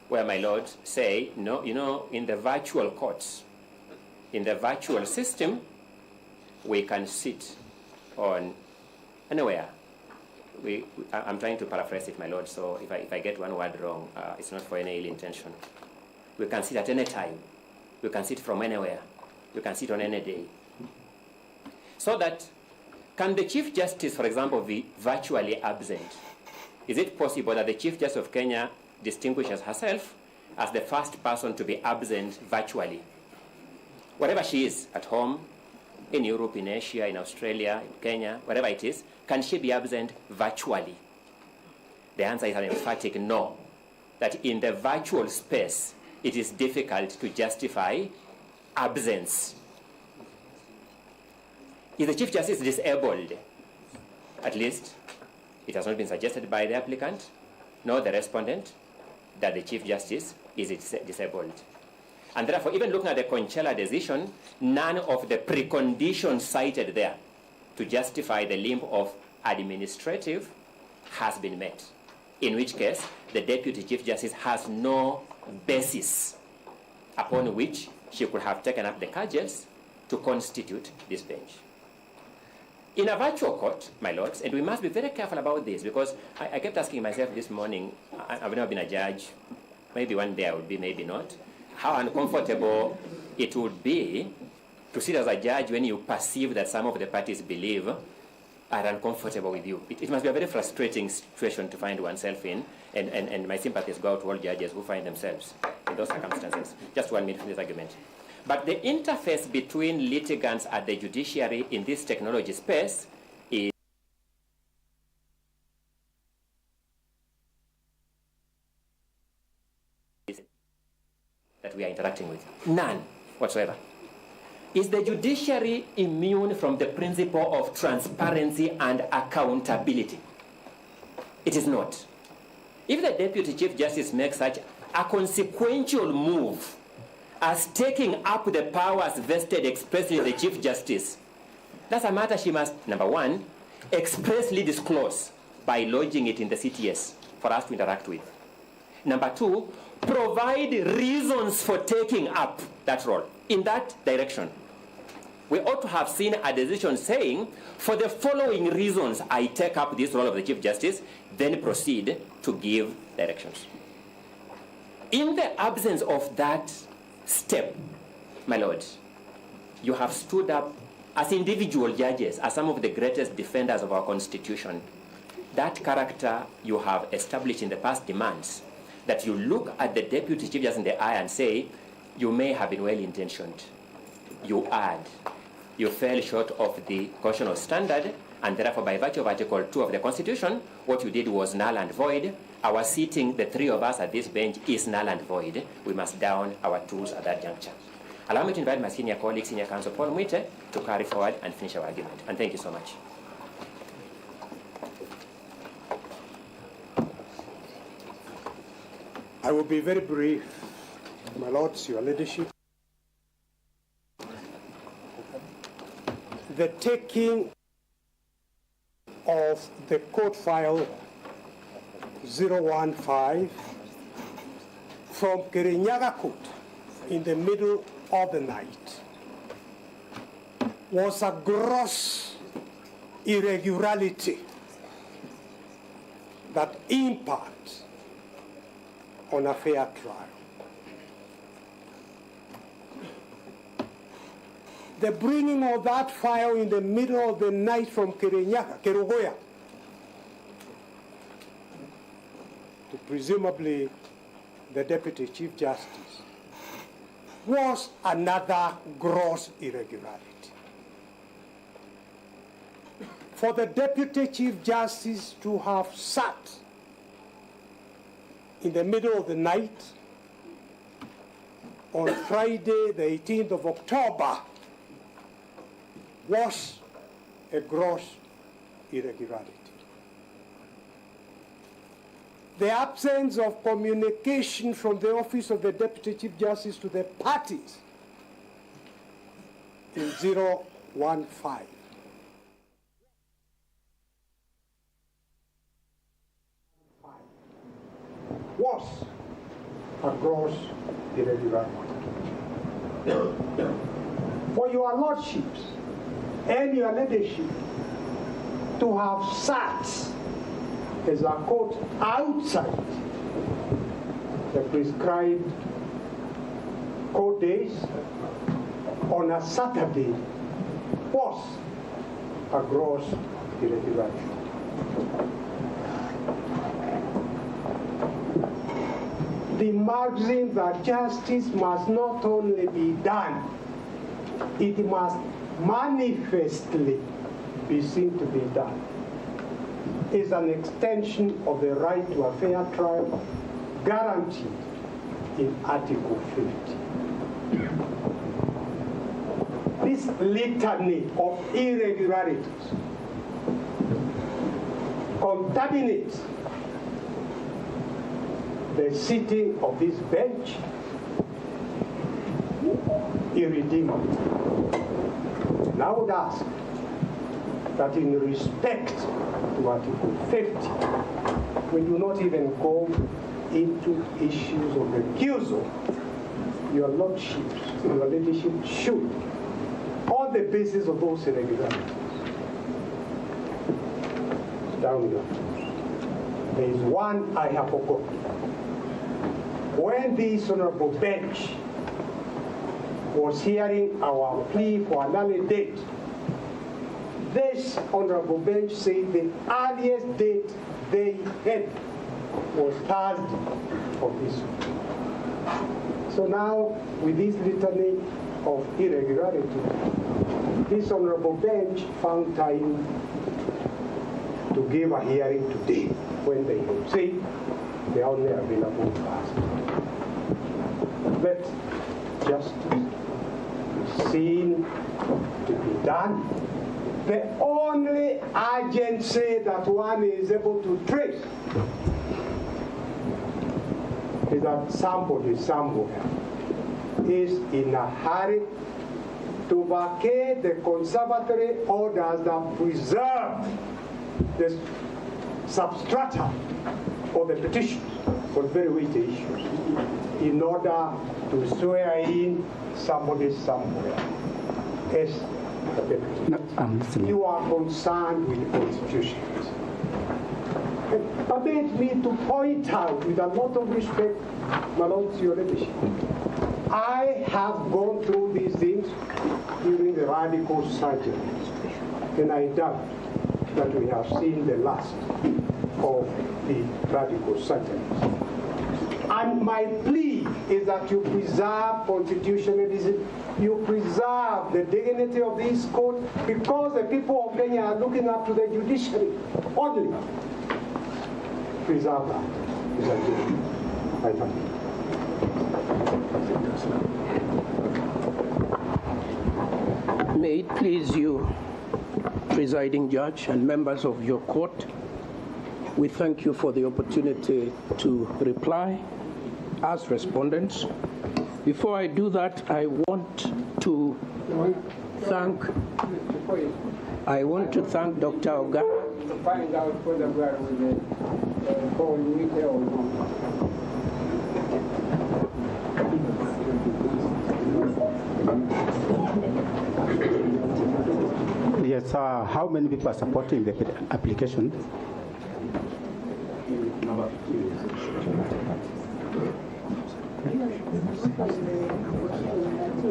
where my lords say, no, you know, in the virtual courts, in the virtual system, we can sit on anywhere. I'm trying to paraphrase it, my lord, so if I get one word wrong, it's not for any ill intention. We can sit at any time You can sit from anywhere. You can sit on any day. So that, can the Chief Justice, for example, be virtually absent? Is it possible that the Chief Justice of Kenya distinguishes herself as the first person to be absent virtually? Wherever she is, at home, in Europe, in Asia, in Australia, in Kenya, wherever it is, can she be absent virtually? The answer is an emphatic no. That in the virtual space, it is difficult to justify absence. Is the Chief Justice disabled? At least, it has not been suggested by the applicant, nor the respondent, that the Chief Justice is disabled. And therefore, even looking at the Conchela decision, none of the preconditions cited there to justify the limb of administrative has been met, in which case the Deputy Chief Justice has no basis upon which she could have taken up the cudgels to constitute this bench. In a virtual court, my lords, and we must be very careful about this, because I kept asking myself this morning, I've never been a judge, maybe one day I will be, maybe not, how uncomfortable it would be to sit as a judge when you perceive that some of the parties believe are uncomfortable with you. It must be a very frustrating situation to find oneself in, and my sympathies go out to all judges who find themselves in those circumstances. Just 1 minute for this argument. But the interface between litigants at the judiciary in this technology space is that we are interacting with. None whatsoever. Is the judiciary immune from the principle of transparency and accountability? It is not. If the Deputy Chief Justice makes such a consequential move as taking up the powers vested expressly in the Chief Justice, that's a matter she must, number one, expressly disclose by lodging it in the CTS for us to interact with. Number two, provide reasons for taking up that role in that direction. We ought to have seen a decision saying, for the following reasons, I take up this role of the Chief Justice, then proceed to give directions. In the absence of that step, my lords, you have stood up as individual judges, as some of the greatest defenders of our Constitution. That character you have established in the past demands that you look at the Deputy Chief Justice in the eye and say, you may have been well-intentioned. You erred. You fell short of the constitutional standard, and therefore, by virtue of Article 2 of the Constitution, what you did was null and void. Our seating, the three of us at this bench, is null and void. We must down our tools at that juncture. Allow me to invite my senior colleague, Senior Counsel Paul Mwite, to carry forward and finish our argument. And thank you so much. I will be very brief, my lords, your leadership. The taking of the court file 015 from Kirinyaga Court in the middle of the night was a gross irregularity that impacts on a fair trial. The bringing of that file in the middle of the night from Kerugoya, to presumably the Deputy Chief Justice, was another gross irregularity. For the Deputy Chief Justice to have sat in the middle of the night on Friday, the 18th of October, was a gross irregularity. The absence of communication from the Office of the Deputy Chief Justice to the parties in 015 was a gross irregularity. For your lordships and your leadership to have sat as a court outside the prescribed court days on a Saturday was a gross irregularity. The maxim that justice must not only be done, it must manifestly be seen to be done, is an extension of the right to a fair trial guaranteed in Article 50. This litany of irregularities contaminates the sitting of this bench irredeemably. And I would ask that in respect to Article 50, we do not even go into issues of recusal. Your lordships, your leadership should, on the basis of those irregularities, down here. There is one I have forgotten. When this honorable bench was hearing our plea for an early date, this honorable bench said the earliest date they had was Thursday of this week. So now, with this litany of irregularity, this honorable bench found time to give a hearing today when they would say they are only available Thursday. Let justice be seen to be done. The only agency that one is able to trace is that somebody somewhere is in a hurry to vacate the conservatory orders that preserve the substrata of the petitions for very weighty issues in order to swear in somebody somewhere. Yes, no, you are concerned with the Constitution. Permit me to point out with a lot of respect, my lord, to your leadership. I have gone through these things during the radical surgery, and I doubt that we have seen the last of the radical surgeries. And my plea is that you preserve constitutionalism, you preserve the dignity of this court, because the people of Kenya are looking up to the judiciary only. Preserve that. I thank you. May it please you, presiding judge and members of your court, we thank you for the opportunity to reply as respondents. Before I do that, I want to thank Dr. Oga. To find out whether we are with the phone meter or not. Yes, how many people are supporting the application?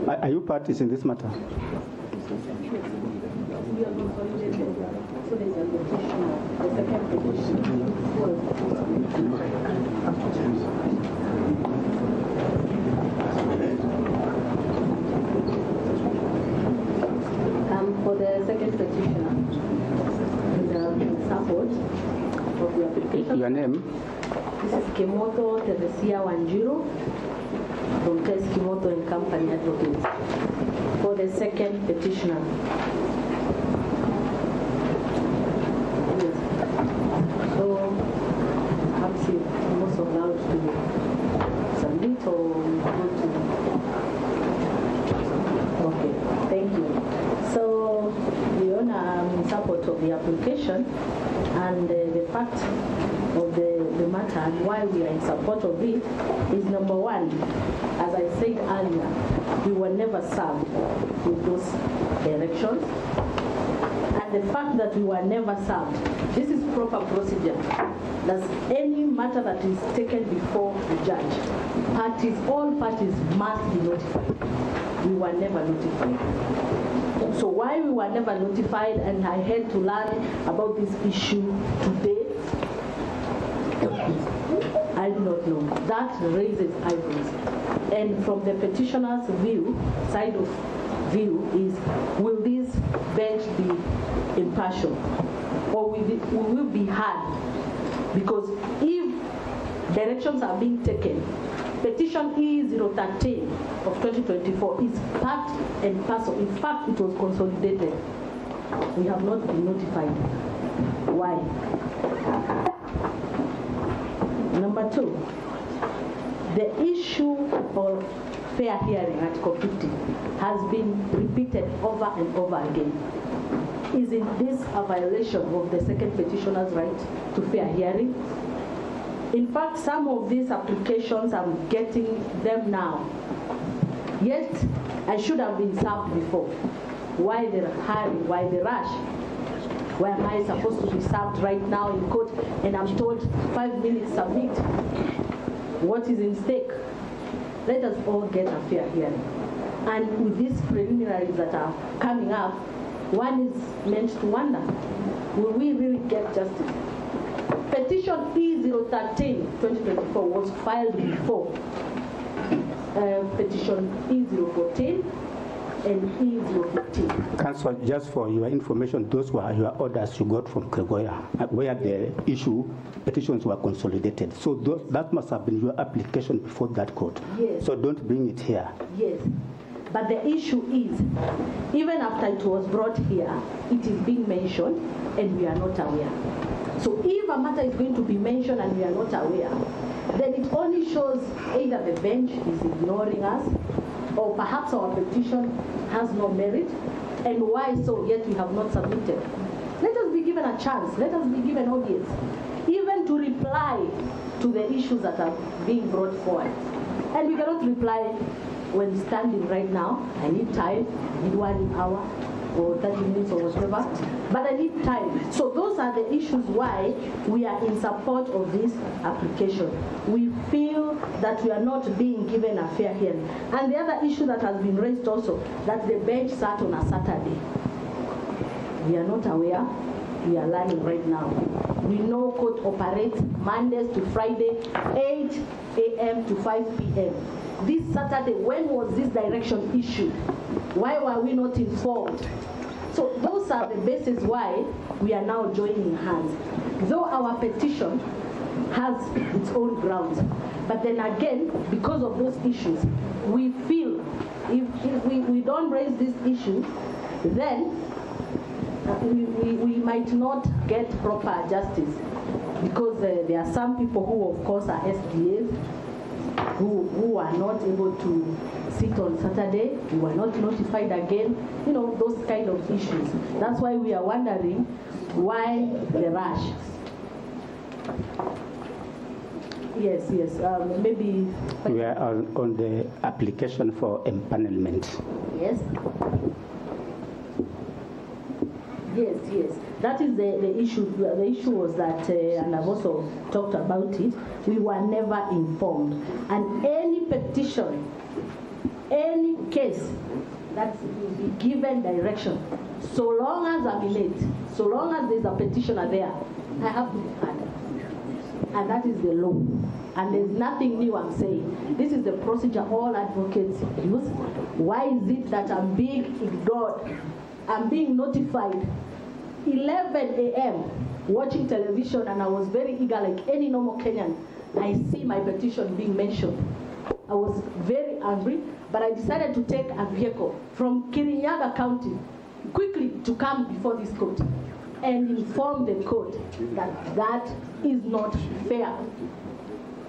Are you parties in this matter? For the second petitioner, in support of the application. Your name? This is Kimoto Teresia Wanjiro from Tess Kimoto and Company Advocates. For the second petitioner. So, perhaps you most allowed to submit or go to. Okay, thank you. So, we are in support of the application, and the fact of the matter and why we are in support of it is, number one, as I said earlier, we were never served with those directions. And and the fact that we were never served. This is proper procedure. Does any matter that is taken before the judge, all parties must be notified. We were never notified. So why we were never notified, and I had to learn about this issue today, I do not know. That raises eyebrows. And from the petitioner's side of view is, will this bench be impartial? Or will we be hard? Because if directions are being taken, Petition E013 of 2024 is part and parcel. In fact, it was consolidated. We have not been notified. Why? Number 2, the issue of fair hearing, Article 50, has been repeated over and over again. Isn't this a violation of the second petitioner's right to fair hearing? In fact, some of these applications, I'm getting them now. Yet, I should have been served before. Why the hurry? Why the rush? Why am I supposed to be served right now in court and I'm told 5 minutes submit? What is in stake? Let us all get a fair hearing. And with these preliminaries that are coming up, one is meant to wonder, will we really get justice? Petition E013, 2024 was filed before petition E014 and E015. Council, just for your information, those were your orders you got from Gregoria, where the petitions were consolidated. So that must have been your application before that court. Yes. So don't bring it here. Yes. But the issue is, even after it was brought here, it is being mentioned and we are not aware. So if a matter is going to be mentioned and we are not aware, then it only shows either the bench is ignoring us, or perhaps our petition has no merit, and why so, yet we have not submitted. Let us be given a chance, let us be given audience, even to reply to the issues that are being brought forward. And we cannot reply when standing right now. I need time, I need 1 hour, or 30 minutes or whatever, but I need time. So those are the issues why we are in support of this application. We feel that we are not being given a fair hearing. And the other issue that has been raised also, that the bench sat on a Saturday. We are not aware, we are learning right now. We know court operates Mondays to Friday, 8 a.m. to 5 p.m. This Saturday, when was this direction issued? Why were we not informed? So those are the bases why we are now joining hands. Though our petition has its own grounds, but then again, because of those issues, we feel if we don't raise these issues, then we might not get proper justice, because there are some people who, of course, are SDAs, who are not able to sit on Saturday, who are not notified again, those kind of issues. That's why we are wondering why the rush. Yes, maybe. We are on the application for empanelment. Yes. Yes. That is the issue. The issue was that, and I've also talked about it, we were never informed. And any petition, any case that will be given direction, so long as I'm late, so long as there's a petitioner there, I have to be heard. And that is the law. And there's nothing new I'm saying. This is the procedure all advocates use. Why is it that I'm being ignored? I'm being notified 11 a.m. watching television, and I was very eager like any normal Kenyan. I see my petition being mentioned. I was very angry, but I decided to take a vehicle from Kirinyaga County quickly to come before this court and inform the court that that is not fair.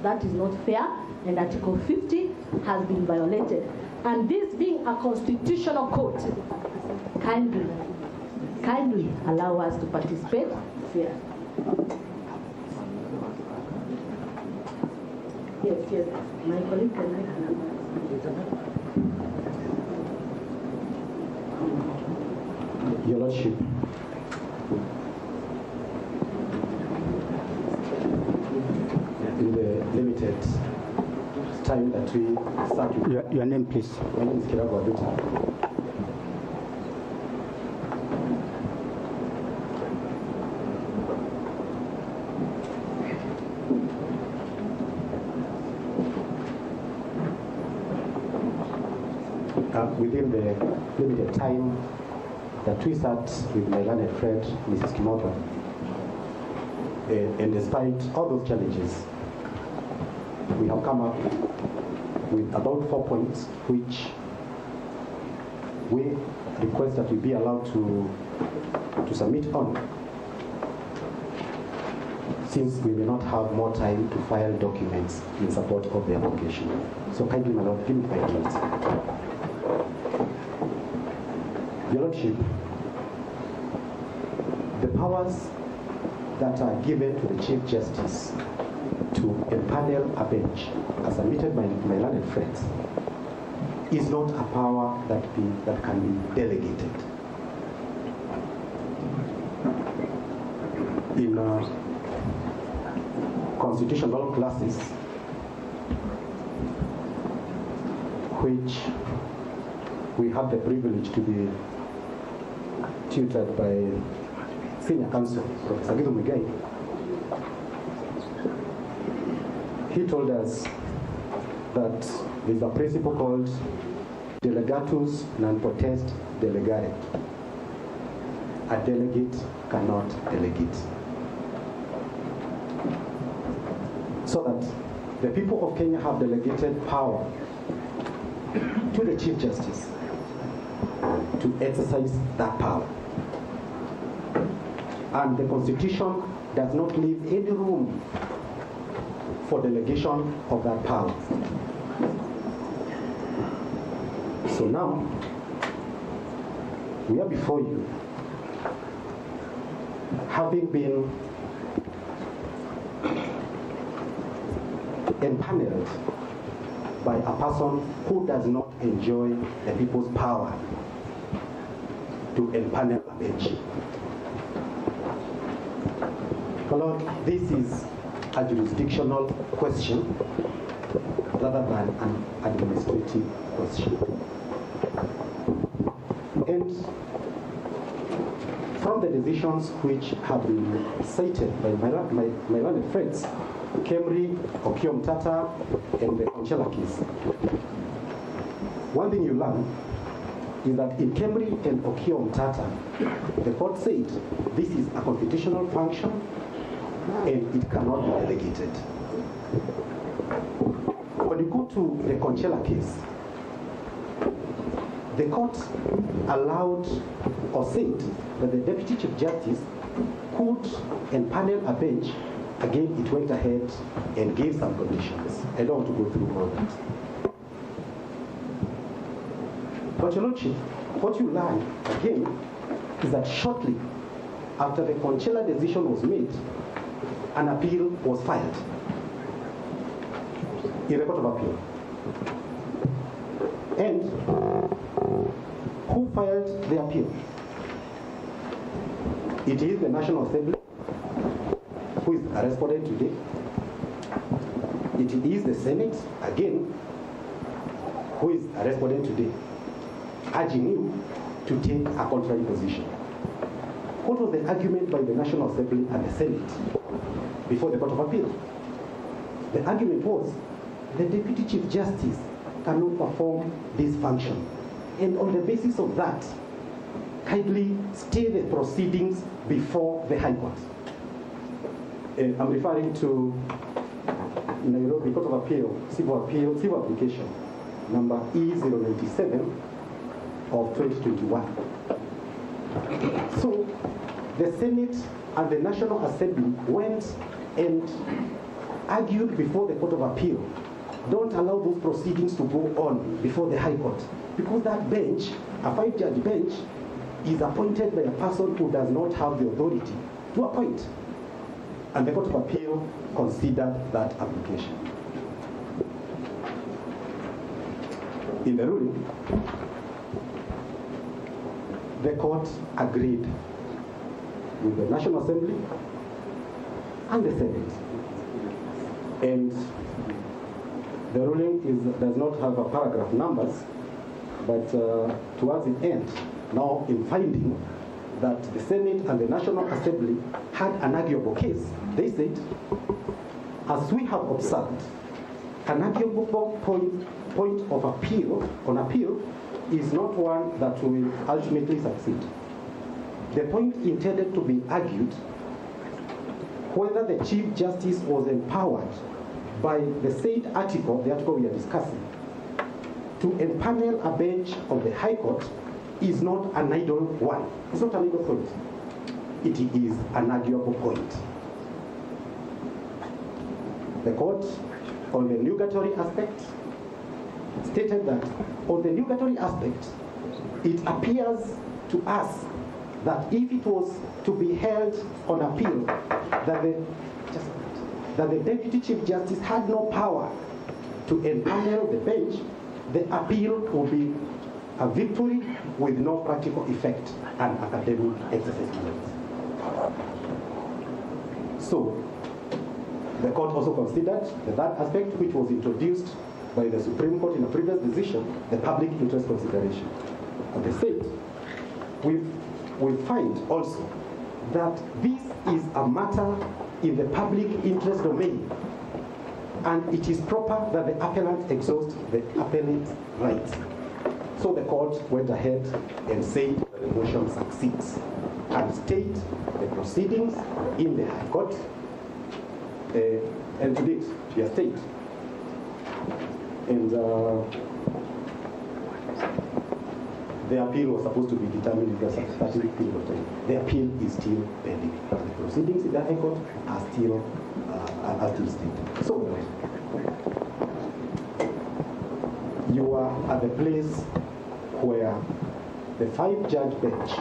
That is not fair, and Article 50 has been violated. And this being a constitutional court, kindly allow us to participate fair. Yes. My colleague can make an Your Lordship, In the limited time that we start with. Your name, please. My name is Gachagua Impeachment. Within the limited time that we sat with my learned friend, Mrs. Kimoto, and despite all those challenges, we have come up with about 4 points which we request that we be allowed to submit on, since we may not have more time to file documents in support of the application. So kindly, my Lord, give me 5 minutes. Your Lordship, the powers that are given to the Chief Justice to empanel a bench, as submitted by my learned friends, is not a power that can be delegated. In constitutional classes, which we have the privilege to be tutored by Senior Counsel, Professor Gidu Muigai, he told us that there's a principle called delegatus non potest delegare. A delegate cannot delegate. So that the people of Kenya have delegated power to the Chief Justice to exercise that power. And the Constitution does not leave any room for delegation of that power. So now, we are before you, having been empaneled by a person who does not enjoy the people's power to empanel a bench. My Lord, this is a jurisdictional question rather than an administrative question. And from the decisions which have been cited by my learned friends, Kemri, Okiom Tata, and the Conchela case, one thing you learn is that in Kemri and Okiom Tata, the court said this is a constitutional function and it cannot be delegated. When you go to the Conchela case, the court allowed or said that the Deputy Chief Justice could empanel a bench. Again, it went ahead and gave some conditions. I don't want to go through all that. But Your Lordship, what you learn, again, is that shortly after the Conchela decision was made, an appeal was filed in the Court of Appeal. And who filed the appeal? It is the National Assembly, who is a respondent today. It is the Senate, again, who is a respondent today, urging you to take a contrary position. What was the argument by the National Assembly and the Senate before the Court of Appeal? The argument was the Deputy Chief Justice cannot perform this function. And on the basis of that, kindly stay the proceedings before the High Court. I'm referring to Nairobi Court of Appeal, civil application, number E097 of 2021. So the Senate and the National Assembly went and argued before the Court of Appeal. Don't allow those proceedings to go on before the High Court, because that bench, a 5-judge bench, is appointed by a person who does not have the authority to appoint. And the Court of Appeal considered that application. In the ruling, the court agreed with the National Assembly and the Senate. And the ruling does not have a paragraph numbers, but towards the end, now in finding that the Senate and the National Assembly had an arguable case, they said, as we have observed, an arguable point of appeal is not one that will ultimately succeed. The point intended to be argued whether the Chief Justice was empowered by the said article, the article we are discussing, to empanel a bench of the High Court is not an idle one. It's not an idle point. It is an arguable point. The court, on the nugatory aspect, stated that on the nugatory aspect, it appears to us that if it was to be held on appeal, that the Deputy Chief Justice had no power to empanel the bench, the appeal will be a victory with no practical effect and academic exercise. So, the court also considered that aspect which was introduced by the Supreme Court in a previous decision, the public interest consideration. And they said, we find also that this is a matter in the public interest domain, and it is proper that the appellant exhaust the appellate rights. So the court went ahead and said that the motion succeeds and stayed the proceedings in the High Court, and to date, she has stayed. And the appeal was supposed to be determined in a specific period of time. The appeal is still pending. The proceedings in the High Court are still stayed. So you are at the place where the 5-judge bench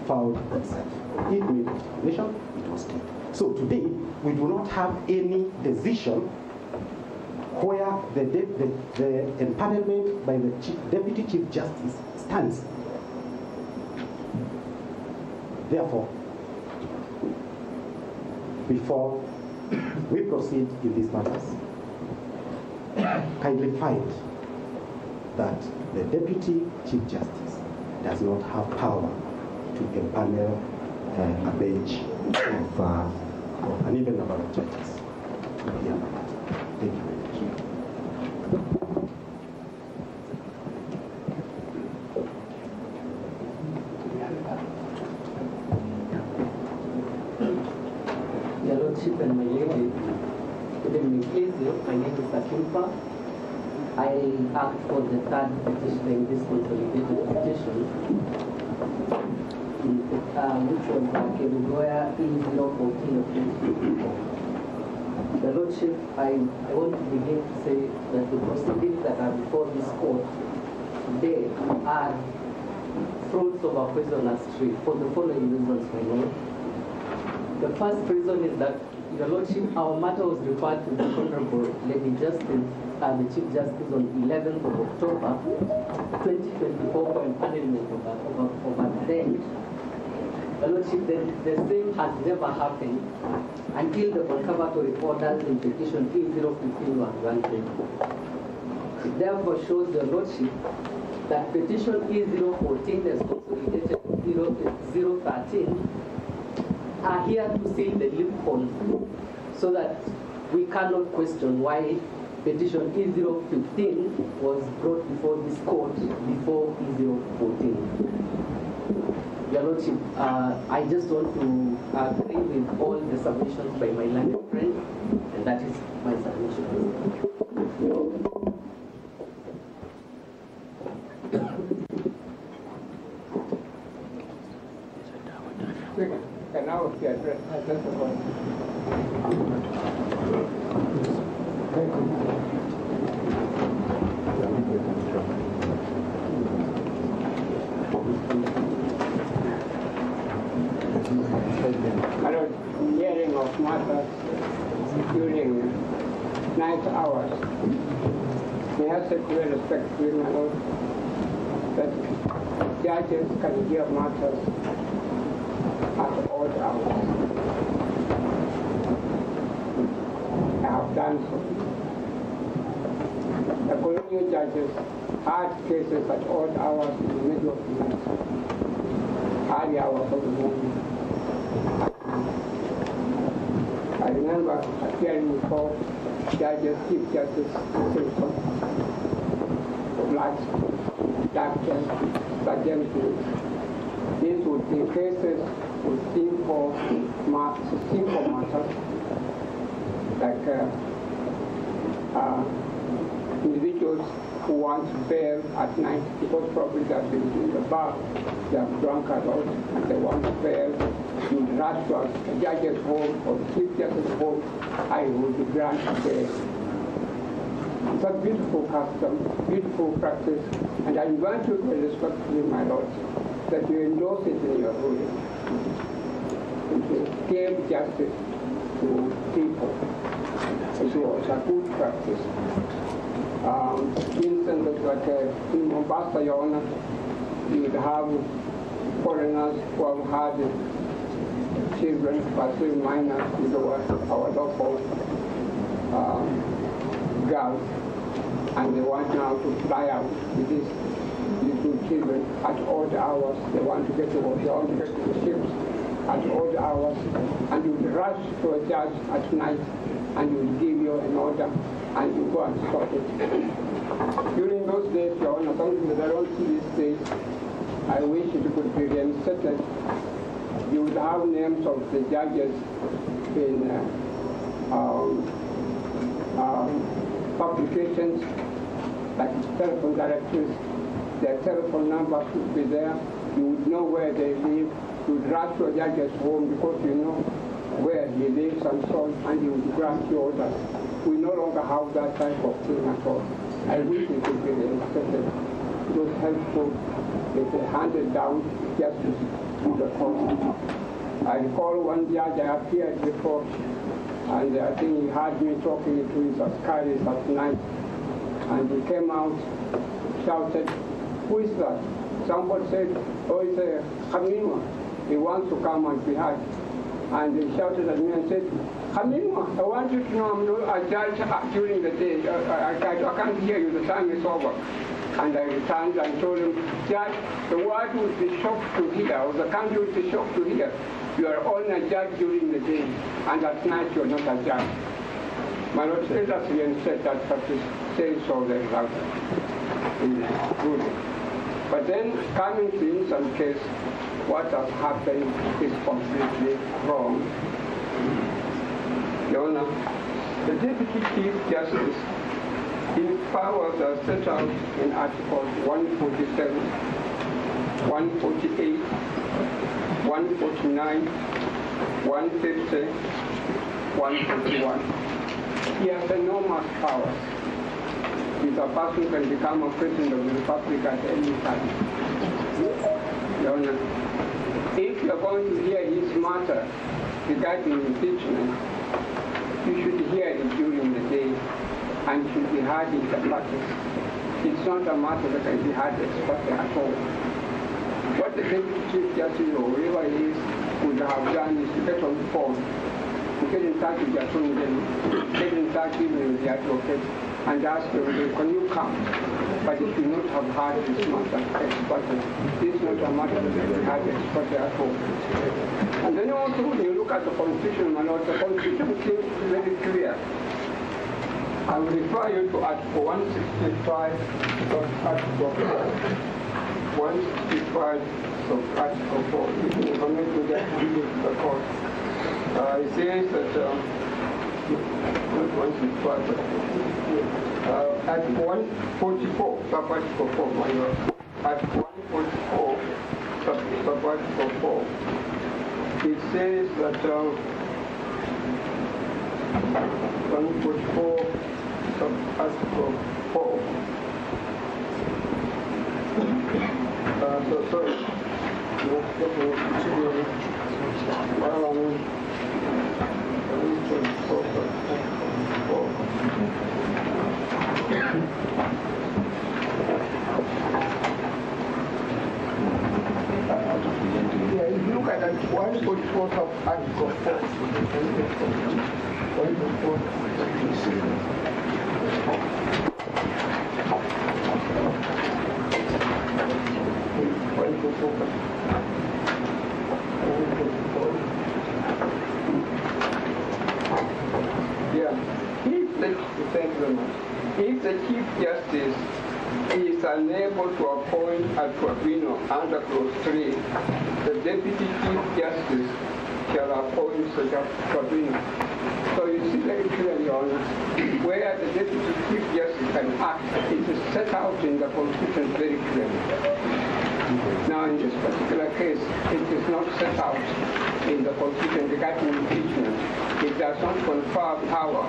found itself. It made a determination, it was stayed. So today, we do not have any decision where the empanelment by the Deputy Chief Justice stands. Therefore, before we proceed in these matters, kindly find that the Deputy Chief Justice does not have power to empanel a bench of an even number of judges. Thank you very much. Your Lordship and my lady, good evening, please. My name is Akimpa. I act for the third petition in this consolidated petition, which was Gachagua E014 of 2024. Your Lordship, I want to begin to say that the proceedings that are before this court today are fruits of a poisonous tree for the following reasons, my Lord. The first reason is that, Your Lordship, our matter was referred to the Honorable Lady Justice, the Chief Justice, on 11th of October 2024 for empanelment of a bench. Your Lordship, the same has never happened until the confirmatory orders in petition E015 were granted. It therefore shows, Your Lordship, that petition E014 as consolidated E013 are here to seal the loophole so that we cannot question why petition E015 was brought before this court before E014. Your Lordship, I just want to agree with all the submissions by my learned friend, and that is my submission. Can now address the point. Hearing of matters during night hours. May I say with respect to my Lord that judges can hear matters new judges had cases at odd hours in the middle of the night, early hours of the morning. I remember appearing before Judges, Chief Justice Simpson, Black, Jackson, Sergeant. These would be cases with simple matters, like individuals who want bail at night because probably they've been in the bar, they have drunk a lot, and they want bail. You would rush to a judge's home or the Chief Justice's home, I would grant bail. It's a beautiful custom, beautiful practice, and I want you to respectfully, my Lord, that you endorse it in your ruling. And to give justice to people. It was a good practice. Instances like in Mombasa, Your Honor, you would have foreigners who have had children, particularly minors, with our local girls, and they want now to fly out with these little children at odd hours. They want to get to the ships at odd hours, and you would rush to a judge at night, and he would give you an order, and you go and stop it. During those days, Your Honor, something that I don't see these days, I wish it could be reinstated. You would have names of the judges in publications like telephone directories. Their telephone numbers would be there. You would know where they live. You would rush to a judge's home because you know where he lives and so on, and he would grant you orders. We no longer have that type of thing at all. I wish it could be reinstated. It was helpful. It handed down justice to the court. I recall one judge I appeared before, and I think he had me talking to his askaris at night, and he came out, shouted, "Who is that?" Somebody said, "Oh, it's a Haminwa. He wants to come and be heard." And he shouted at me and said, "Haminwa, I want you to know I'm not a judge during the day. I can't hear you, the time is over." And I returned and told him, "Judge, the world would be shocked to hear, or the country would be shocked to hear, you are only a judge during the day, and at night you are not a judge." My Lord, let us reinstate that practice, saying so very loudly. Good. But then, coming to in some case, what has happened is completely wrong. Your Honor, the Deputy Chief Justice, his powers are set out in Articles 147, 148, 149, 150, 151. He has enormous powers. He's a person who can become a president of the Republic at any time. Your Honor, if you're going to hear his matter regarding impeachment, you should hear it during the day and should be heard in the practice. It's not a matter that can be heard expected at all. What the Deputy Chief Justice or whoever he is would have done is to get on the phone, to get in touch with the attorney general, get in touch even with the advocate, and ask them, "Can you come?" But it should not have heard this matter expected. This is not a matter that can be heard expected at all. And then also, when you look at the Constitution, my Lord, the Constitution seems very clear. I will refer you to Article 165 of Article 4. 165 of Article 4. You can information to that read it to the court. It says that not 165, but Article 144, sub-Article 4, my Lord. Article 144, sub-Article 4. It says that 144, sub-Article 4. Sorry. Yeah, if you look at that 144 of Article 4, 144. Thank you very much. If the Chief Justice is unable to appoint a tribunal under Clause 3, the Deputy Chief Justice shall appoint such a tribunal. So you see very clearly, Your Honor, where the Deputy Chief Justice can act, it is set out in the Constitution very clearly. Now, in this particular case, it is not set out in the Constitution regarding impeachment. It does not confer power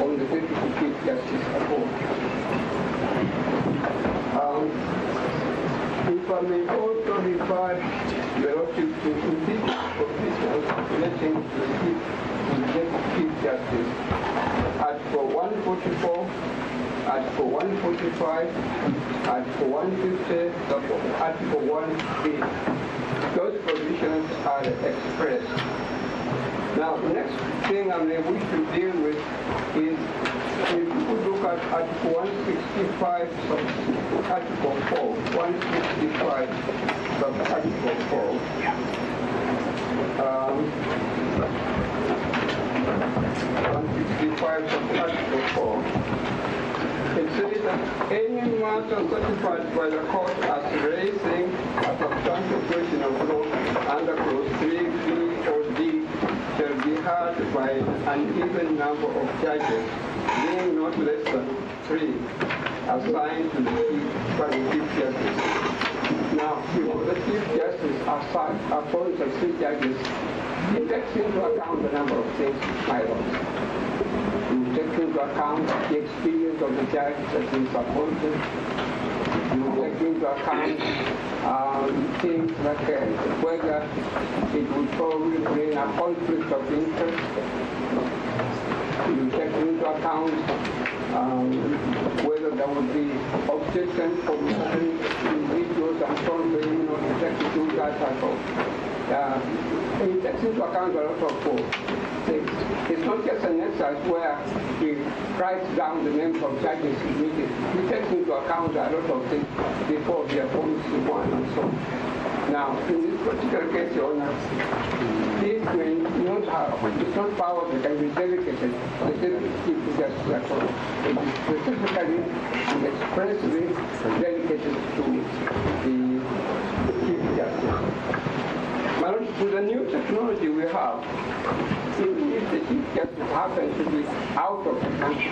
on the Deputy Chief Justice at all. If I may also refer the Lordship to impeachment officials relating to the Deputy Chief Justice, Article 144, Article 145, Article 150, Article 1A. Those provisions are expressed. Now, the next thing I may wish to deal with is if you could look at Article 165, Article 4, 165, Article 4. 165 Article 4. It says that any matter certified by the court as raising a substantial question of law under Clause 3B or D shall be heard by an even number of judges, being not less than 3, assigned to the Chief Justice. Now, if the Chief Justice appoints 3 judges, he takes into account the number of things, my lord. You take into account the experience of the judge that is appointed. You take into account things like whether it would probably bring a conflict of interest. You take into account whether there would be objections from certain individuals and so on, so you know, you take into that type of it takes into account a lot of things. It's not just an exercise where he writes down the names of judges immediately. He takes into account a lot of things before he appoints the one and so on. Now, in this particular case, Your Honor, this may not have, it's not power that can be delegated, the Deputy Chief Justice at all. It is specifically and expressly delegated to the Chief Justice. With the new technology we have, even if the Chief Justice happens to be out of the country,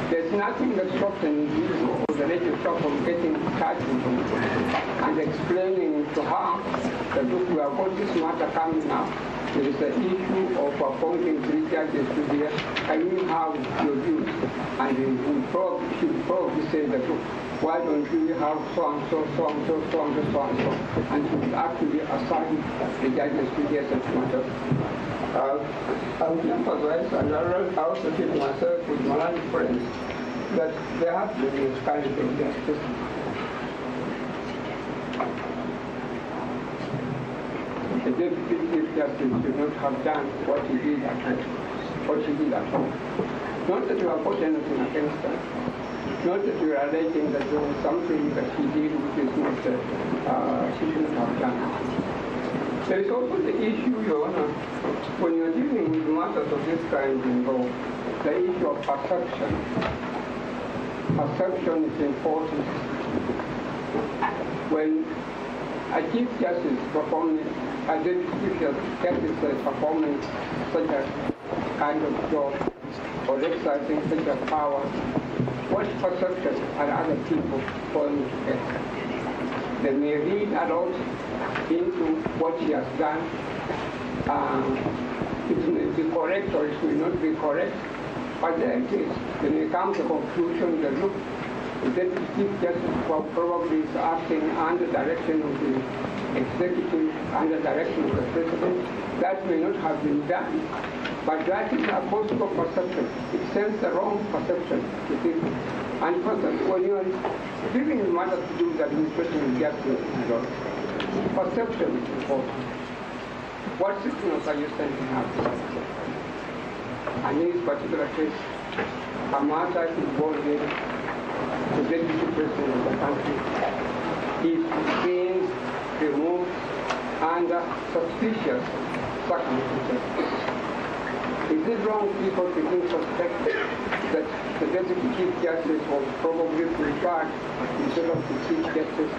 there's nothing that stops an individual or the registrar from getting charged and explaining to her that, look, we have got this matter coming now. There is the issue of appointing 3 judges to the, can you have your views? And he should probably say that, look, why don't we have so and so, so and so, so and so, so and so, and he would actually assign the judges to the such matters. I would emphasize, and I also keep myself with my friends, that there has to be miscarriage of justice. The Deputy Chief Justice should not have done what he did at home. Not that you have put anything against her. Not that you are alleging that there was something that she did which is not she shouldn't have done. There is also the issue, Your Honor, when you're dealing with matters of this kind involved, the issue of perception. Perception is important. When a Chief Justice performing, a Deputy Chief Justice performing such a kind of job or exercising such a power, what perception are other people going to get? They may read a lot into what he has done. It may be correct or it may not be correct, but there it is. They may come to the conclusion that, look, the Deputy Chief Justice probably is acting under direction of the executive, under direction of the President. That may not have been done, but that is a possible perception. It sends the wrong perception to people. And when you are dealing with matters to do with administration of justice, perception is important. What signals are you sending out? And in this particular case, a matter involving the Deputy President of the country is being removed under suspicious circumstances. Is it wrong people to suspect that the Deputy Chief Justice was probably preferred instead of the Chief Justice?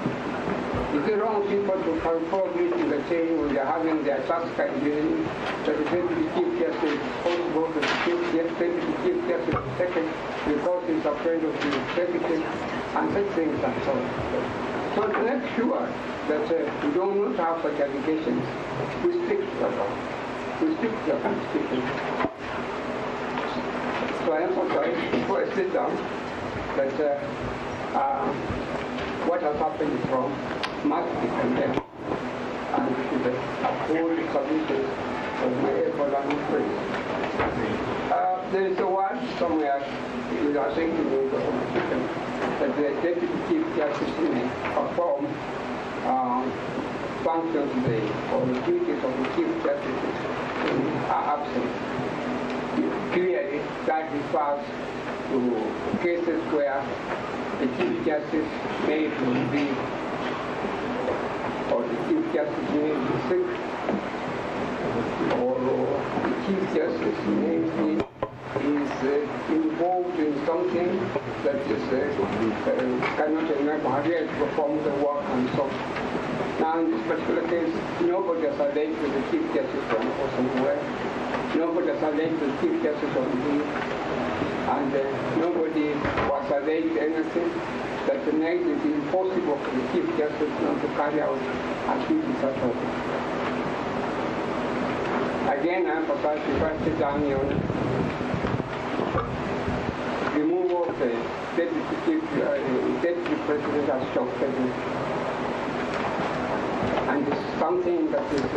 Is it wrong people to probably in the chain when they're having their task continuing that the Deputy Chief Justice is possible to the Deputy Chief Justice second because he's a friend of the Executive and such things and so on. So to make sure that we don't not have such allegations, we stick to the law. We stick to the Constitution. So I emphasize before I sit down that what has happened is wrong, must be condemned, and to the whole submission of my effort and praise. There is a word somewhere, I think in the Constitution, that the Deputy Chief Justice may perform functions or the duties of the Chief Justice are absent. Clearly, that refers to cases where the Chief Justice may be, or the Chief Justice may be sick, or the Chief Justice may be involved in something that is cannot enable her to perform the work and so on. Now, in this particular case, nobody has alleged to the Chief Justice or somewhere. Nobody has alleged to the Chief Justice on leave, and nobody was alleged anything that makes it impossible for the Chief Justice not to carry out activities at all. Again, I emphasize the first down on removal of the Deputy President as shock president. And it's something that is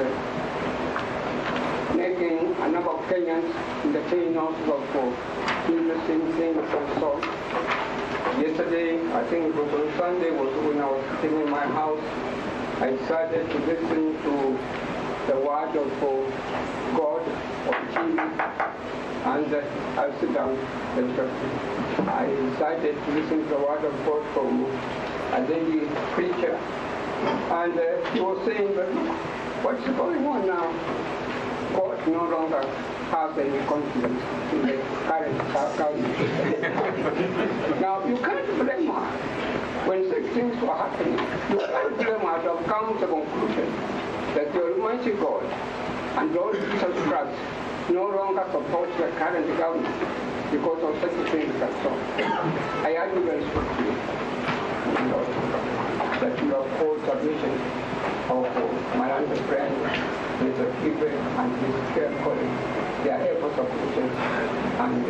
making a number of Kenyans in the chain also for interesting things and so on. Yesterday, I think it was on Sunday, was when I was sitting in my house, I decided to listen to the word of God on TV, and I'll sit down. I decided to listen to the word of God from a lady preacher, and he was saying that what's going on now? God no longer has any confidence in the current government. Now, you can't blame her. When such things were happening, you can't blame her to have come to the conclusion that the Almighty God and Lord Jesus Christ no longer supports the current government because of such things as so. I argue very strictly, that you have called submission of my other friend, Mr. Kibre and his care colleague. They are efforts of patience, and it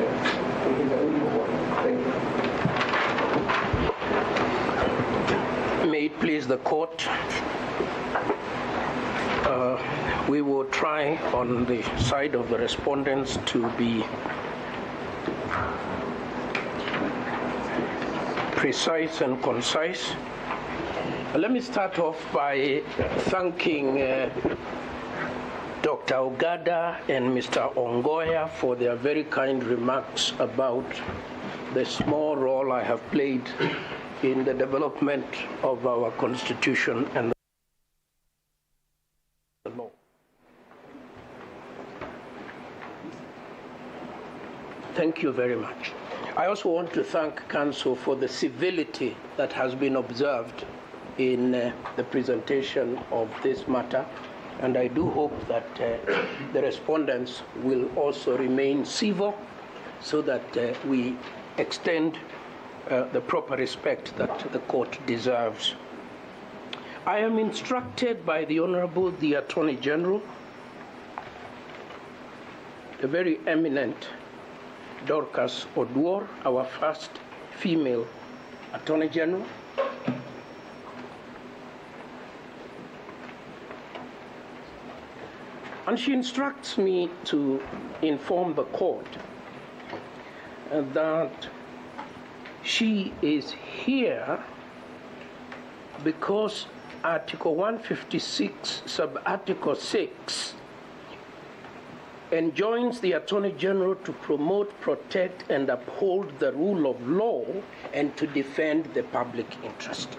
is a new one. Thank you. May it please the court, we will try on the side of the respondents to be precise and concise. Let me start off by thanking Dr. Ogada and Mr. Ongoya for their very kind remarks about the small role I have played in the development of our Constitution and the law. Thank you very much. I also want to thank Council for the civility that has been observed in the presentation of this matter, and I do hope that the respondents will also remain civil so that we extend the proper respect that the court deserves. I am instructed by the Honorable the Attorney General, the very eminent Dorcas Oduor, our first female Attorney General, and she instructs me to inform the court that she is here because Article 156, Sub-Article 6, enjoins the Attorney General to promote, protect, and uphold the rule of law and to defend the public interest.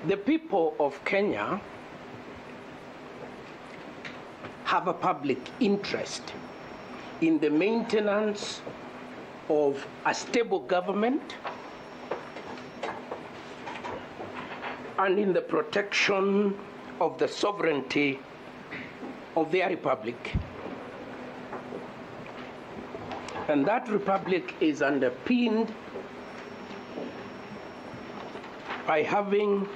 The people of Kenya have a public interest in the maintenance of a stable government and in the protection of the sovereignty of their republic. And that republic is underpinned by having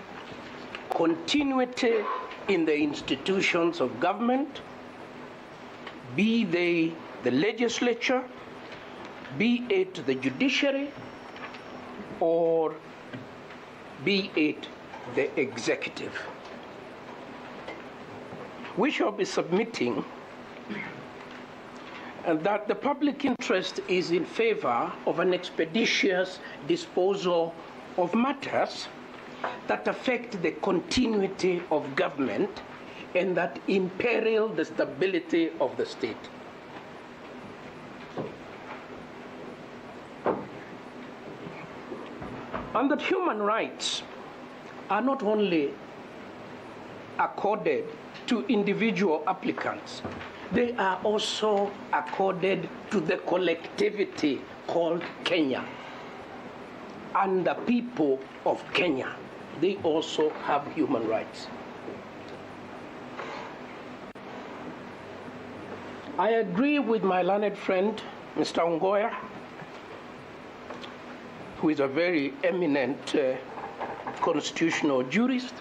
continuity in the institutions of government, be they the legislature, be it the judiciary, or be it the executive. We shall be submitting that the public interest is in favor of an expeditious disposal of matters that affect the continuity of government and that imperil the stability of the state. And that human rights are not only accorded to individual applicants, they are also accorded to the collectivity called Kenya. And the people of Kenya, they also have human rights. I agree with my learned friend, Mr. Ongoya, who is a very eminent constitutional jurist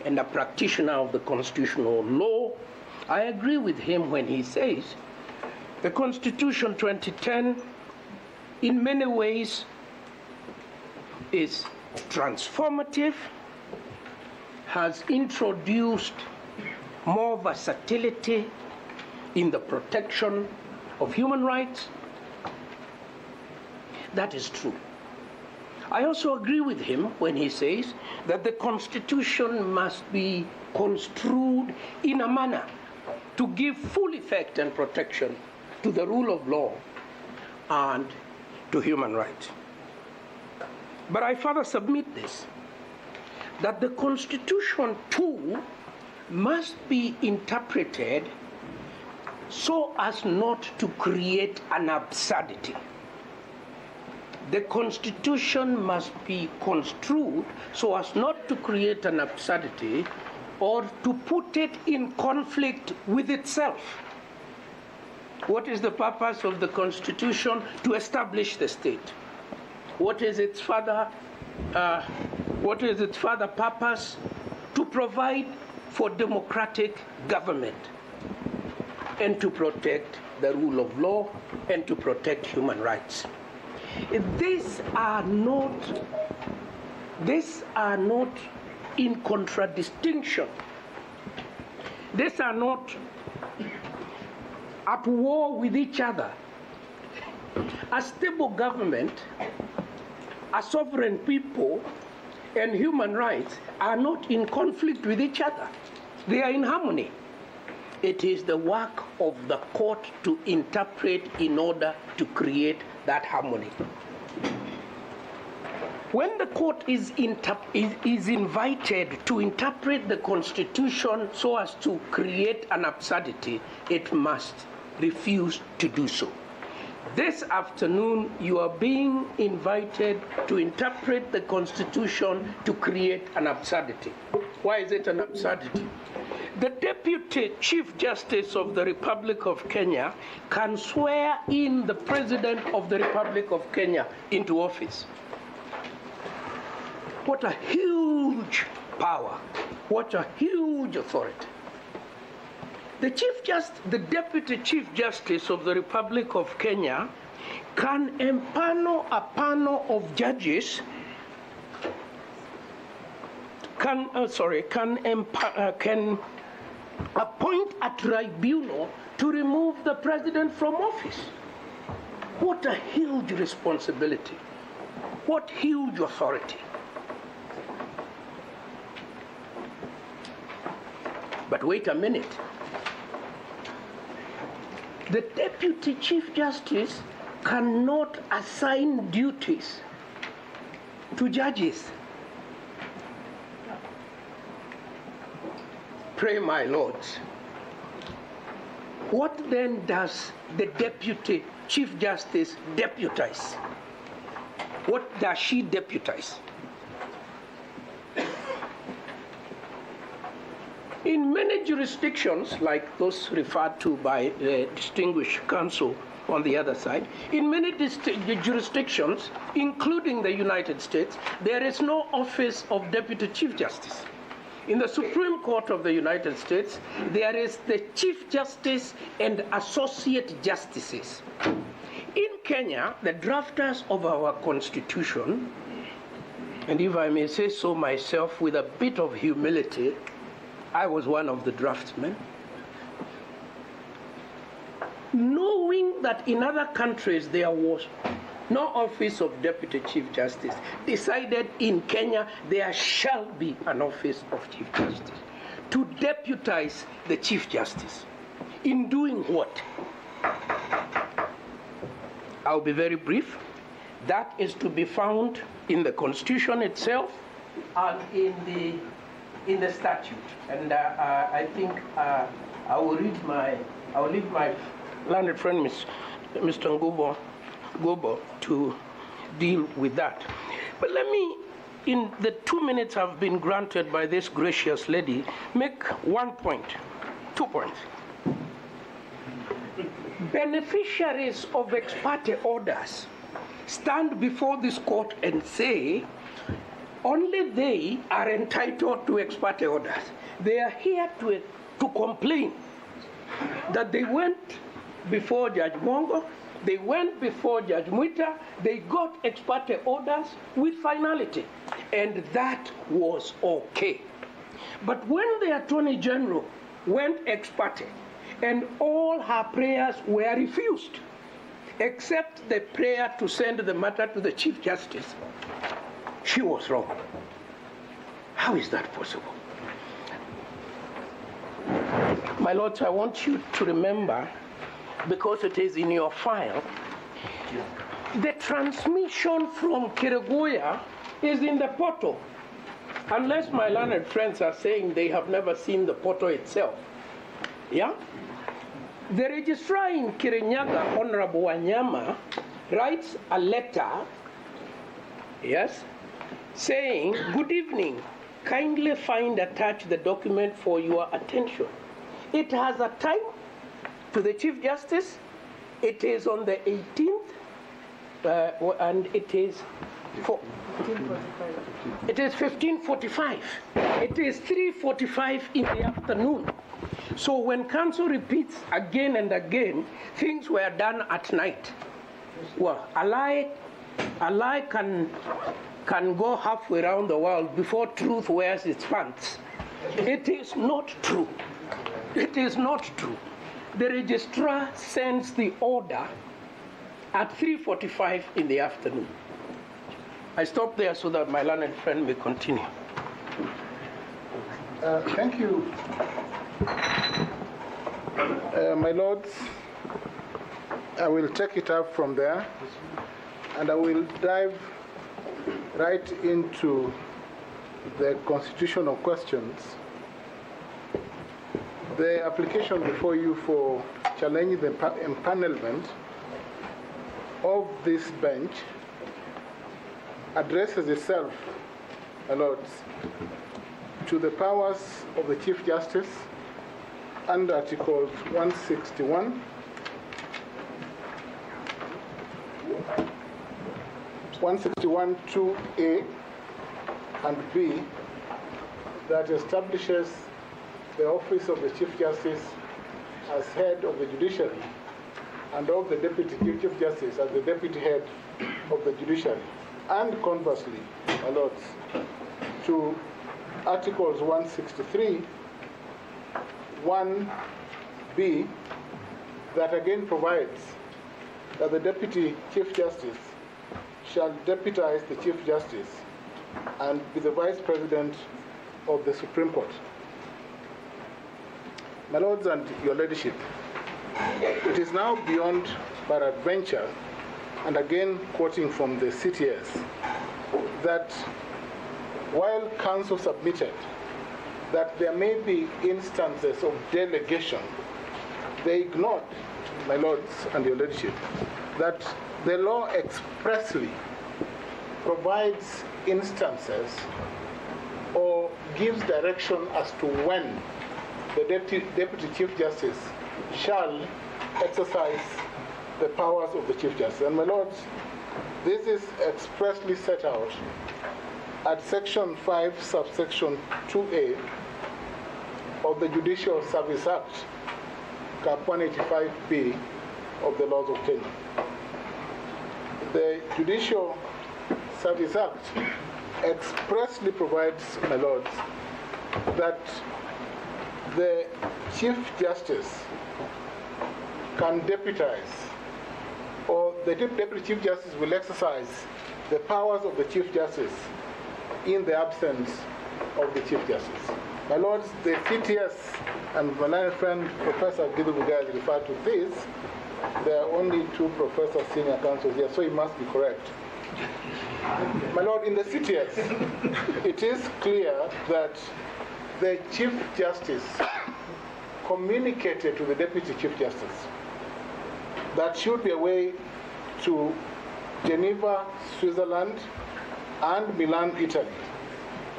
and a practitioner of the constitutional law. I agree with him when he says the Constitution 2010 in many ways is transformative, has introduced more versatility in the protection of human rights. That is true. I also agree with him when he says that the Constitution must be construed in a manner to give full effect and protection to the rule of law and to human rights. But I further submit this, that the Constitution too must be interpreted so as not to create an absurdity. The Constitution must be construed so as not to create an absurdity or to put it in conflict with itself. What is the purpose of the Constitution? To establish the state. What is its further purpose? To provide for democratic government and to protect the rule of law and to protect human rights. These are not in contradistinction. These are not at war with each other. A stable government, a sovereign people, and human rights are not in conflict with each other. They are in harmony. It is the work of the court to interpret in order to create that harmony. When the court is invited to interpret the Constitution so as to create an absurdity, it must refuse to do so. This afternoon, you are being invited to interpret the Constitution to create an absurdity. Why is it an absurdity? The Deputy Chief Justice of the Republic of Kenya can swear in the President of the Republic of Kenya into office. What a huge power. What a huge authority. The Deputy Chief Justice of the Republic of Kenya can empanel a panel of judges, can appoint a tribunal to remove the president from office. What a huge responsibility. What huge authority. But wait a minute. The Deputy Chief Justice cannot assign duties to judges. Pray, my lords. What then does the Deputy Chief Justice deputize? What does she deputize? In many jurisdictions, like those referred to by the distinguished counsel on the other side, in many jurisdictions, including the United States, there is no office of Deputy Chief Justice. In the Supreme Court of the United States, there is the Chief Justice and Associate Justices. In Kenya, the drafters of our Constitution, and if I may say so myself with a bit of humility, I was one of the draftsmen. Knowing that in other countries there was no office of Deputy Chief Justice, decided in Kenya there shall be an office of Chief Justice to deputize the Chief Justice. In doing what? I'll be very brief. That is to be found in the Constitution itself and in the statute. And I think I will leave my learned friend, Mr. Ngobo, to deal with that. But let me, in the 2 minutes I've been granted by this gracious lady, make 1 point, 2 points. Beneficiaries of ex parte orders stand before this court and say only they are entitled to ex parte orders. They are here to complain that they went before Judge Mongo, they went before Judge Mwita, they got ex parte orders with finality, and that was okay. But when the Attorney General went ex parte, and all her prayers were refused, except the prayer to send the matter to the Chief Justice, she was wrong. How is that possible? My lords, I want you to remember, because it is in your file, the transmission from Kirigoya is in the portal. Unless my learned friends are saying they have never seen the portal itself. Yeah? The registrar in Kirinyaga, Honorable Wanyama, writes a letter, yes, saying, "Good evening, kindly find attached the document for your attention." It has a time to the Chief Justice. It is on the 18th, and it is 15:45. It is 3:45 in the afternoon. So when counsel repeats again and again, things were done at night. Well, a lie can go halfway around the world before truth wears its pants. It is not true. It is not true. The registrar sends the order at 3:45 in the afternoon. I stop there so that my learned friend may continue. Thank you. My lords, I will take it up from there, and I will dive right into the constitutional questions. The application before you for challenging the empanelment of this bench addresses itself, my lords, to the powers of the Chief Justice under Articles 161, 2A and B, that establishes the office of the Chief Justice as head of the judiciary and of the Deputy Chief Justice as the deputy head of the judiciary. And conversely, my lords, to Articles 163, 1B, that again provides that the Deputy Chief Justice shall deputize the Chief Justice and be the Vice President of the Supreme Court. My lords and your ladyship, it is now beyond peradventure, and again quoting from the CTS, that while counsel submitted that there may be instances of delegation, they ignored, my lords and your ladyship, that the law expressly provides instances or gives direction as to when the Deputy Chief Justice shall exercise the powers of the Chief Justice. And my lords, this is expressly set out at Section 5, subsection 2A of the Judicial Service Act, Cap 185B of the laws of Kenya. The Judicial Service Act expressly provides, my lords, that the Chief Justice can deputize, or the Deputy Chief Justice will exercise the powers of the Chief Justice in the absence of the Chief Justice. My lords, the CTS and my learned friend Professor Gidu Bugai referred to this. There are only 2 professors, senior counsels here, so he must be correct. My lord, in the CTS, it is clear that the Chief Justice communicated to the Deputy Chief Justice that should be away to Geneva, Switzerland, and Milan, Italy,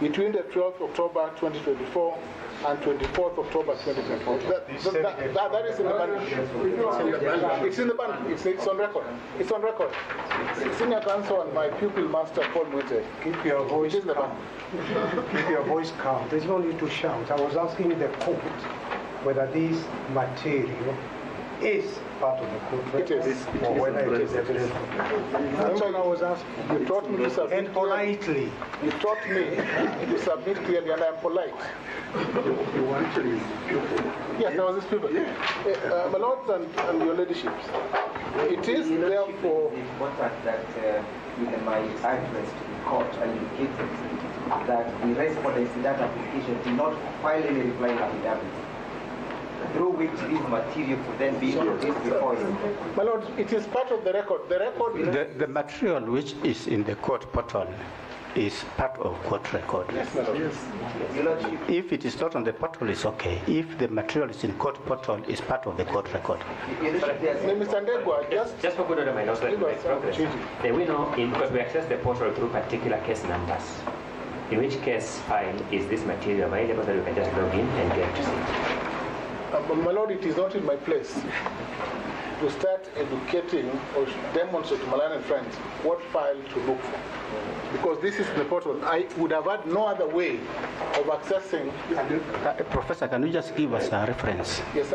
between the 12th of October 2024 and 24th October 2024. That is in the bundle. It's in the bundle. It's on record. It's on record. Senior counsel and my pupil master, Paul Mwite. Keep your voice in the bundle. Keep your voice calm. There's no need to shout. I was asking the court whether this material is part of the court record, it is. or whether it is evidence. That's all I was asking. You taught me to submit and politely. You taught me to submit clearly, and I am polite. You want to be Yes, I was his pupil. My lords and your ladyships, it is therefore important that in my address to the court I indicated that the respondents in that application did not file any replying affidavit, through which this material could then be introduced before you. My lord, it is part of the record. The material which is in the court portal is part of court record. Yes, my lord. Yes. If it is not on the portal, it's okay. If the material is in court portal, it's part of the court record. Mr. Ndegwa, just for good order, my lord, we know because we access the portal through particular case numbers. In which case file is this material available that we can just log in and get to see? My lord, it is not in my place to start educating or demonstrate to my learned friends what file to look for. Because this is the portal. I would have had no other way of accessing. Professor, can you just give us a reference? Yes,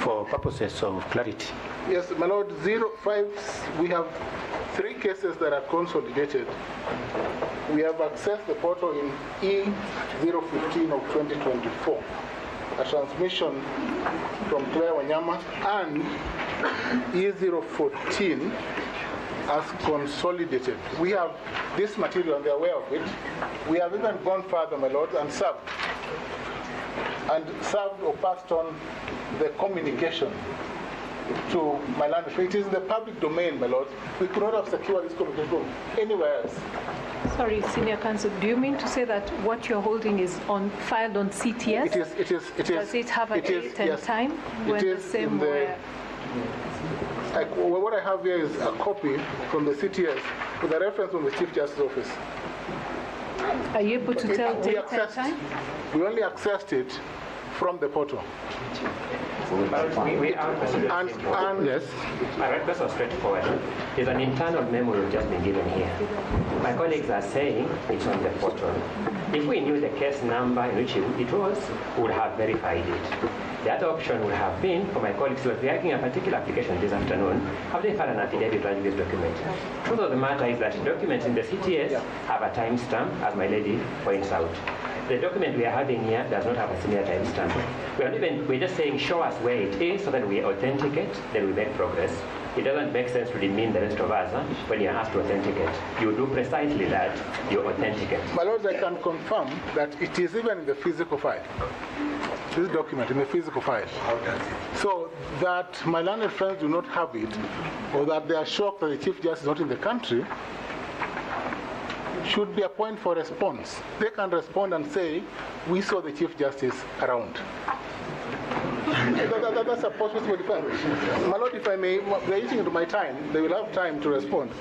for purposes of clarity. Yes, my lord, 05, we have 3 cases that are consolidated. We have accessed the portal in E015 of 2024. A transmission from Claire Wanyama, and E014 as consolidated. We have this material and they're aware of it. We have even gone further, my lord, and served or passed on the communication to my land. It is in the public domain, my lord. We could not have secured this communication anywhere else. Sorry, Senior Counsel, do you mean to say that what you're holding is filed on CTS? It is. Does it have a date and time? When the same were... What I have here is a copy from the CTS with a reference from the Chief Justice's office. Are you able to tell date and time? We only accessed it from the portal. Yes. My request was straightforward. There's an internal memo we've just been given here. My colleagues are saying it's on the portal. If we knew the case number in which it was, we would have verified it. The other option would have been for my colleagues who are reacting a particular application this afternoon, have they filed an affidavit running this document? Truth of the matter is that documents in the CTS have a timestamp, as my lady points out. The document we are having here does not have a similar timestamp. We're just saying, show us where it is so that we authenticate, then we make progress. It doesn't make sense to demean the rest of us when you're asked to authenticate. You do precisely that, you authenticate. My lords, I can confirm that it is even in the physical file. This document in the physical file. So that my learned friends do not have it, or that they are shocked that the Chief Justice is not in the country, should be a point for response. They can respond and say, we saw the Chief Justice around. That's a possible defense. My Lord, if I may, they're using into my time. They will have time to respond.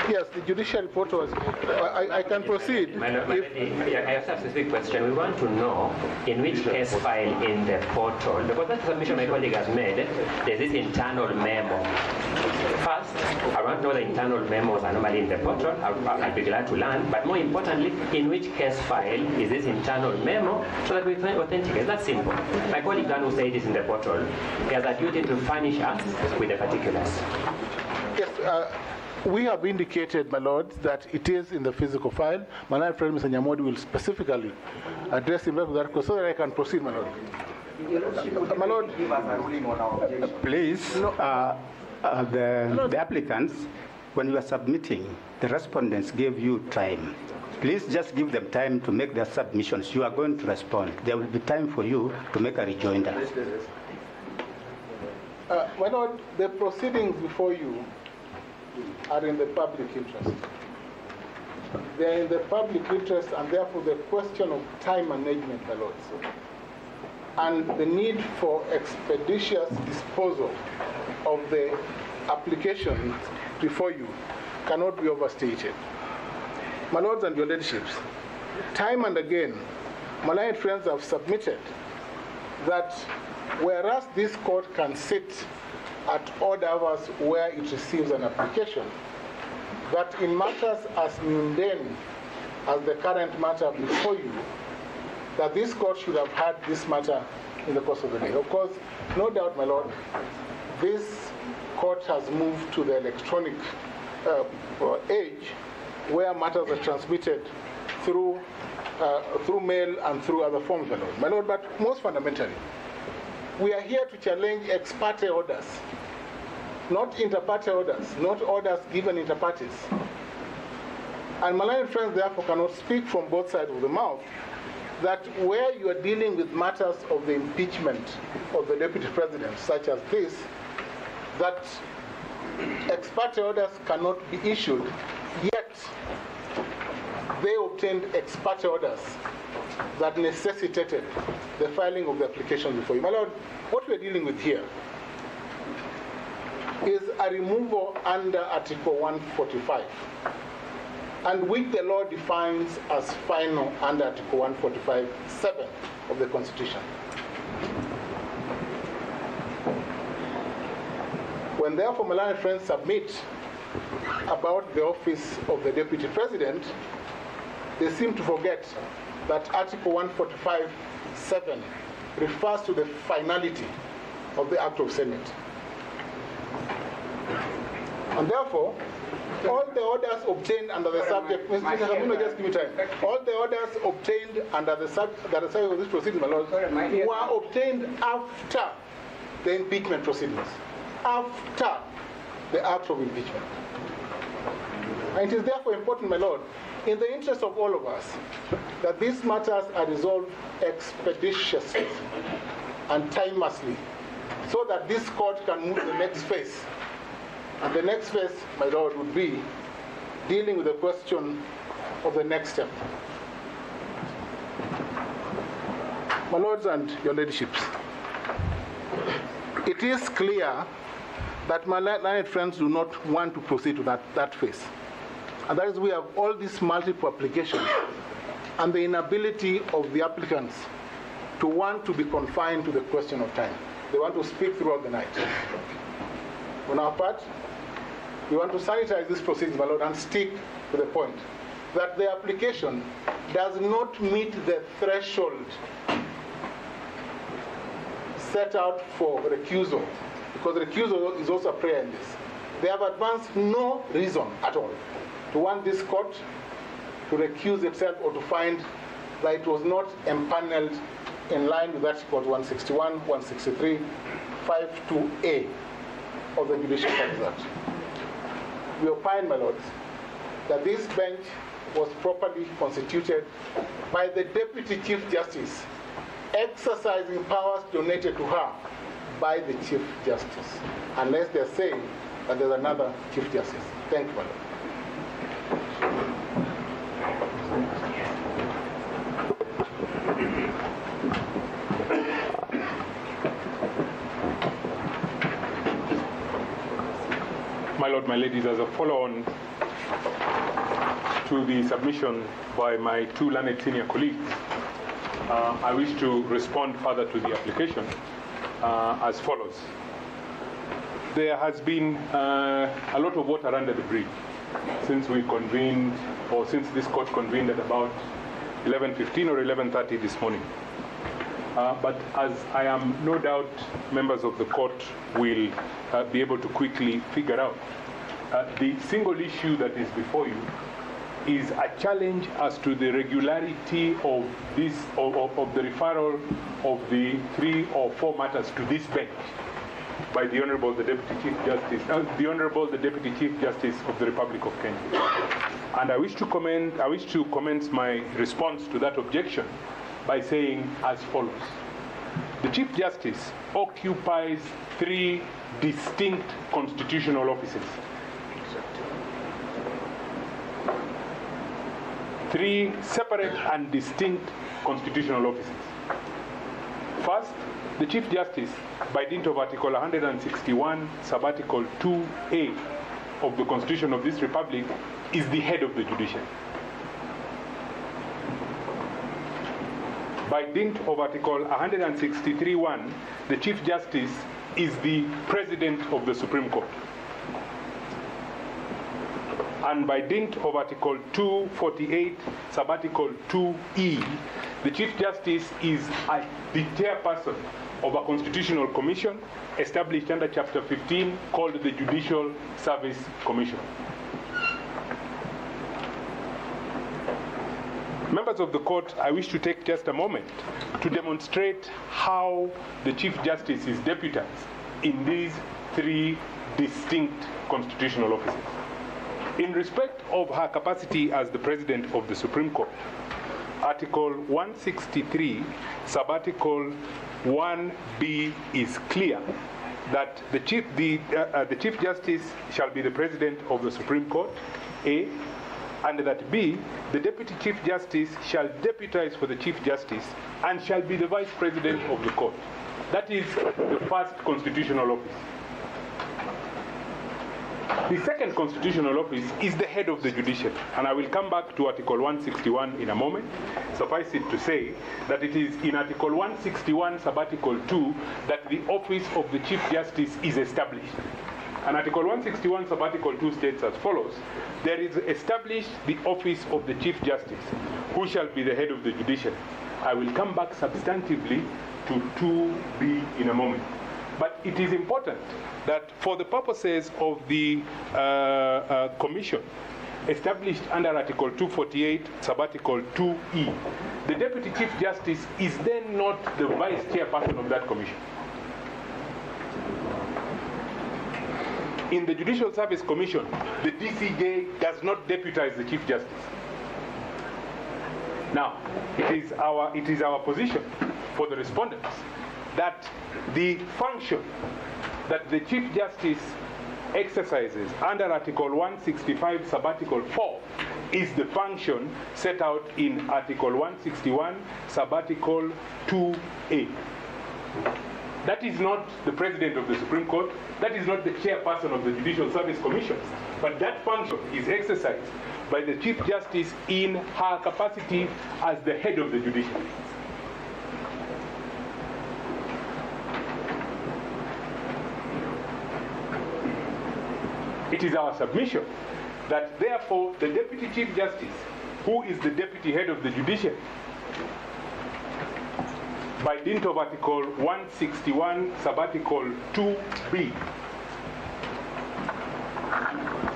Yes, the judicial report was. I can proceed. My Lord, I have a specific question. We want to know in which case file in the portal, because that's the submission my colleague has made, there's this internal memo. First, I want to know the internal memos are normally in the portal. I'll be glad to learn. But more importantly, in which case file is this internal memo so that we can authenticate? That's simple. My colleague Dan will say this in the portal. He has a duty to furnish us with the particulars. Yes, we have indicated, my Lord, that it is in the physical file. My Lord, friend Mr. Nyamodi will specifically address him with that so that I can proceed, my Lord. My Lord, please, the applicants, when you are submitting, the respondents gave you time. Please just give them time to make their submissions. You are going to respond. There will be time for you to make a rejoinder. My Lord, the proceedings before you are in the public interest. They are in the public interest, and therefore the question of time management, my Lord, and the need for expeditious disposal of the applications before you cannot be overstated. My Lords and your Ladyship, time and again, my learned friends have submitted that whereas this court can sit at odd hours where it receives an application, that in matters as mundane as the current matter before you, that this court should have had this matter in the course of the day. Of course, no doubt, my Lord, this court has moved to the electronic age where matters are transmitted through mail and through other forms, my Lord. My Lord, but most fundamentally, we are here to challenge ex parte orders, not inter parte orders, not orders given inter partes. And my learned friends therefore cannot speak from both sides of the mouth that where you are dealing with matters of the impeachment of the Deputy President, such as this, that ex parte orders cannot be issued, yet they obtained ex parte orders that necessitated the filing of the application before you. My Lord, what we are dealing with here is a removal under Article 145, and which the law defines as final under Article 145(7) of the Constitution. When therefore my learned friends submit about the office of the Deputy President, they seem to forget that Article 145(7) refers to the finality of the Act of Senate. And therefore, all the orders obtained under the subject, Mr. Hamino, just give me time. All the orders obtained under the subject of this proceeding, my Lord, were obtained after the impeachment proceedings, after the act of impeachment. And it is therefore important, my Lord, in the interest of all of us, that these matters are resolved expeditiously and timelessly, so that this court can move to the next phase. And the next phase, my Lord, would be dealing with the question of the next step. My Lords and your Ladyships, it is clear that my learned friends do not want to proceed to that phase. And that is, we have all these multiple applications and the inability of the applicants to want to be confined to the question of time. They want to speak throughout the night. On our part, we want to sanitize this proceedings, my Lord, and stick to the point that the application does not meet the threshold set out for recusal, because recusal is also a prayer in this. They have advanced no reason at all to want this court to recuse itself or to find that it was not empaneled in line with Article 161, 163, 52A of the Judicial Act. We opine, my Lords, that this bench was properly constituted by the Deputy Chief Justice, exercising powers donated to her by the Chief Justice, unless they're saying that there's another Chief Justice. Thank you, my Lord. Lord, my ladies, as a follow-on to the submission by my two learned senior colleagues, I wish to respond further to the application as follows. There has been a lot of water under the bridge since we convened, or since this court convened at about 11:15 or 11:30 this morning. But as I am no doubt members of the court will be able to quickly figure out, the single issue that is before you is a challenge as to the regularity of this, of the referral of the 3 or 4 matters to this bench by the Honorable the Deputy Chief Justice, the Deputy Chief Justice of the Republic of Kenya. And I wish to commence my response to that objection by saying as follows. The Chief Justice occupies 3 distinct constitutional offices. 3 separate and distinct constitutional offices. First, the Chief Justice, by dint of Article 161, Subarticle 2A of the Constitution of this Republic, is the head of the judiciary. By dint of Article 163(1), the Chief Justice is the President of the Supreme Court. And by dint of Article 248, Subarticle 2E, the Chief Justice is the chairperson of a constitutional commission established under Chapter 15 called the Judicial Service Commission. Members of the court, I wish to take just a moment to demonstrate how the Chief Justice is deputized in these 3 distinct constitutional offices. In respect of her capacity as the President of the Supreme Court, Article 163, Subarticle 1B is clear that the Chief Justice shall be the President of the Supreme Court, A, and that B, the Deputy Chief Justice shall deputize for the Chief Justice and shall be the Vice President of the Court. That is the first constitutional office. The second constitutional office is the head of the judiciary, and I will come back to Article 161 in a moment. Suffice it to say that it is in Article 161, Subarticle 2, that the office of the Chief Justice is established. And Article 161, Subarticle 2 states as follows: there is established the office of the Chief Justice, who shall be the head of the judiciary. I will come back substantively to 2B in a moment. But it is important that for the purposes of the commission established under Article 248, Subarticle 2E, the Deputy Chief Justice is then not the Vice Chairperson of that commission. In the Judicial Service Commission, the DCJ does not deputize the Chief Justice. Now, it is our position for the respondents that the function that the Chief Justice exercises under Article 165, Subarticle 4 is the function set out in Article 161, Subarticle 2A. That is not the President of the Supreme Court, that is not the chairperson of the Judicial Service Commission, but that function is exercised by the Chief Justice in her capacity as the head of the judiciary. It is our submission that therefore the Deputy Chief Justice, who is the Deputy Head of the Judiciary, by dint of Article 161, Subarticle 2B,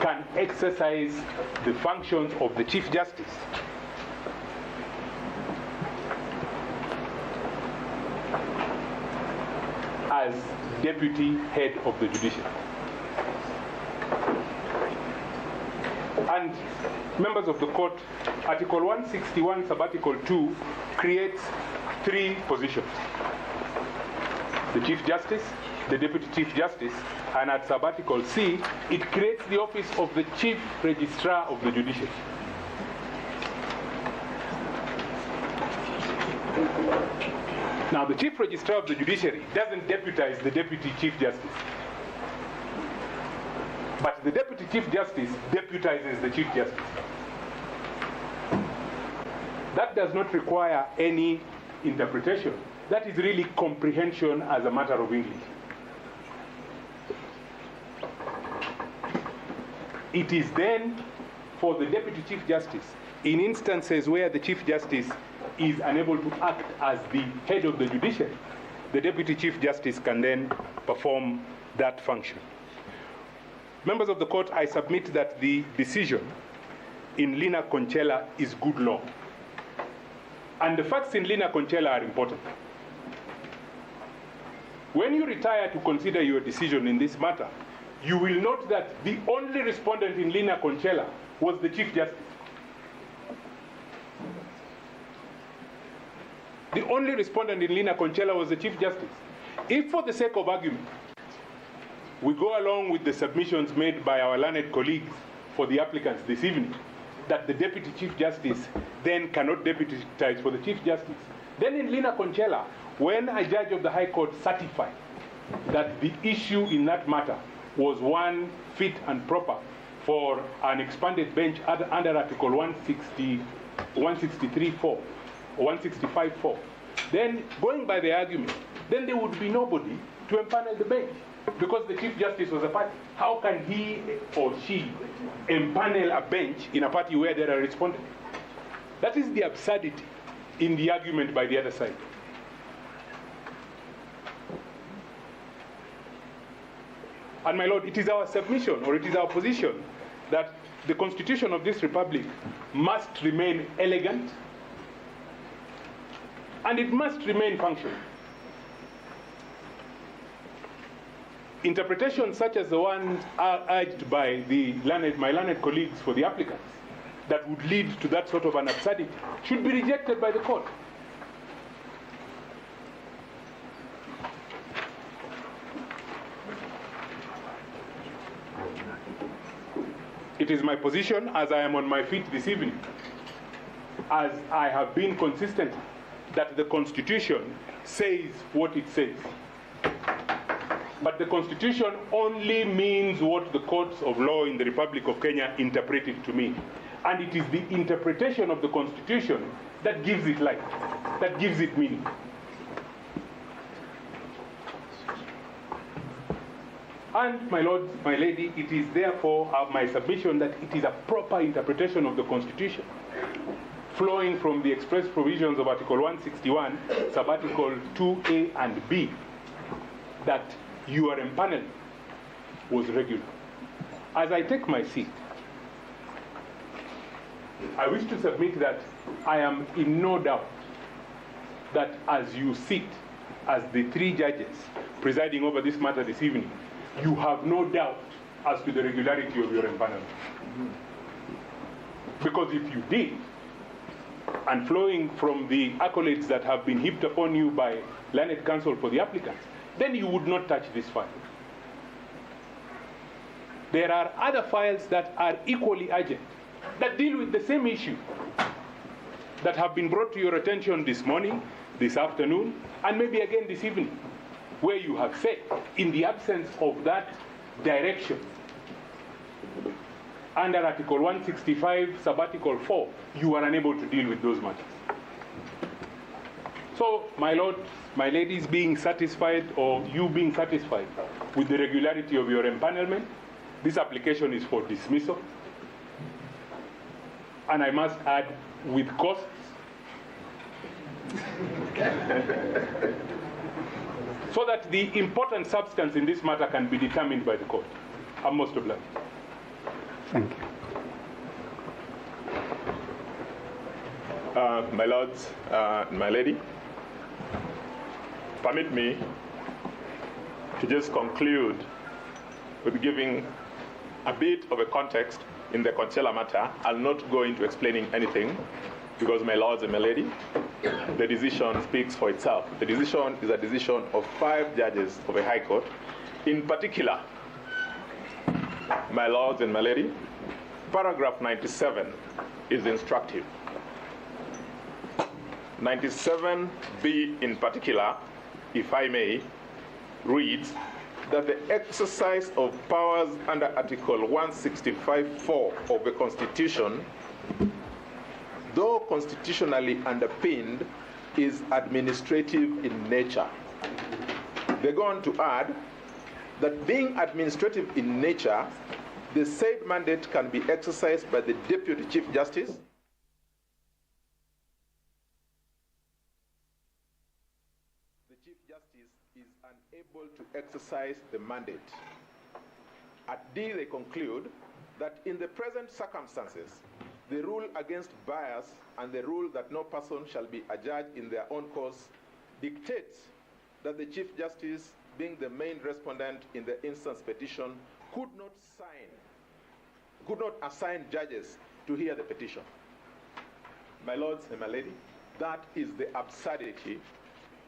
can exercise the functions of the Chief Justice as Deputy Head of the Judiciary. And members of the court, Article 161, Subarticle 2 creates 3 positions: the Chief Justice, the Deputy Chief Justice, and at Subarticle C, it creates the office of the Chief Registrar of the Judiciary. Now, the Chief Registrar of the Judiciary doesn't deputize the Deputy Chief Justice, but But the Deputy Chief Justice deputizes the Chief Justice. That does not require any interpretation. That is really comprehension as a matter of English. It is then for the Deputy Chief Justice, in instances where the Chief Justice is unable to act as the head of the judiciary, the Deputy Chief Justice can then perform that function. Members of the court, I submit that the decision in Lina Conchela is good law. And the facts in Lina Conchela are important. When you retire to consider your decision in this matter, you will note that the only respondent in Lina Conchela was the Chief Justice. The only respondent in Lina Conchela was the Chief Justice. If, for the sake of argument, we go along with the submissions made by our learned colleagues for the applicants this evening, that the Deputy Chief Justice then cannot deputize for the Chief Justice, then in Lina Conchela, when a judge of the High Court certified that the issue in that matter was one fit and proper for an expanded bench under Article 163.4 or 165.4, then going by the argument, then there would be nobody to empanel the bench because the Chief Justice was a party. How can he or she empanel a bench in a party where there are respondents? That is the absurdity in the argument by the other side. And my Lord, it is our submission, or it is our position, that the Constitution of this Republic must remain elegant and it must remain functional. Interpretations such as the ones urged by my learned colleagues for the applicants that would lead to that sort of an absurdity should be rejected by the court. It is my position, as I am on my feet this evening, as I have been consistent, that the Constitution says what it says. But the Constitution only means what the courts of law in the Republic of Kenya interpret it to mean. And it is the interpretation of the Constitution that gives it life, that gives it meaning. And, my Lord, my Lady, it is therefore my submission that it is a proper interpretation of the Constitution, flowing from the express provisions of Article 161, sub-article 2A and B, that your empanelment was regular. As I take my seat, I wish to submit that I am in no doubt that as you sit as the three judges presiding over this matter this evening, you have no doubt as to the regularity of your empanelment. Because if you did, and flowing from the accolades that have been heaped upon you by learned counsel for the applicants, then you would not touch this file. There are other files that are equally urgent, that deal with the same issue, that have been brought to your attention this morning, this afternoon, and maybe again this evening, where you have said, in the absence of that direction, under Article 165, sub-article 4, you are unable to deal with those matters. So, my Lord, my ladies being satisfied, or you being satisfied with the regularity of your empanelment, this application is for dismissal. And I must add, with costs. So that the important substance in this matter can be determined by the court. I'm most obliged. Thank you. My lords, my lady, permit me to just conclude with giving a bit of a context in the Conchela matter. I'll not go into explaining anything because, my lords and my lady, the decision speaks for itself. The decision is a decision of 5 judges of a high court. In particular, my lords and my lady, paragraph 97 is instructive. 97B in particular, if I may, reads that the exercise of powers under Article 165(4) of the Constitution, though constitutionally underpinned, is administrative in nature. They go on to add that being administrative in nature, the said mandate can be exercised by the Deputy Chief Justice, the Chief Justice is unable to exercise the mandate. At D, they conclude that in the present circumstances, the rule against bias and the rule that no person shall be adjudged in their own cause dictates that the Chief Justice, being the main respondent in the instance petition, could not assign judges to hear the petition. My lords and my lady, that is the absurdity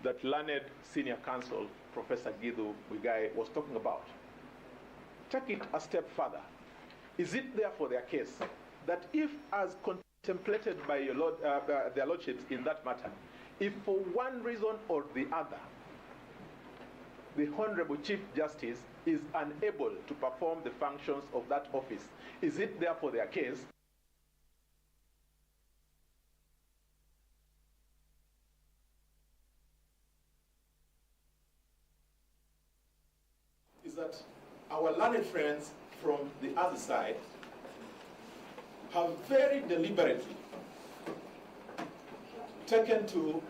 that learned senior counsel, Professor Githu Muigai, was talking about. Take it a step further. Is it therefore their case that if, as contemplated by your Lord, their lordships in that matter, if for one reason or the other, the Honorable Chief Justice is unable to perform the functions of that office, is it therefore their case is that our learned friends from the other side have very deliberately taken to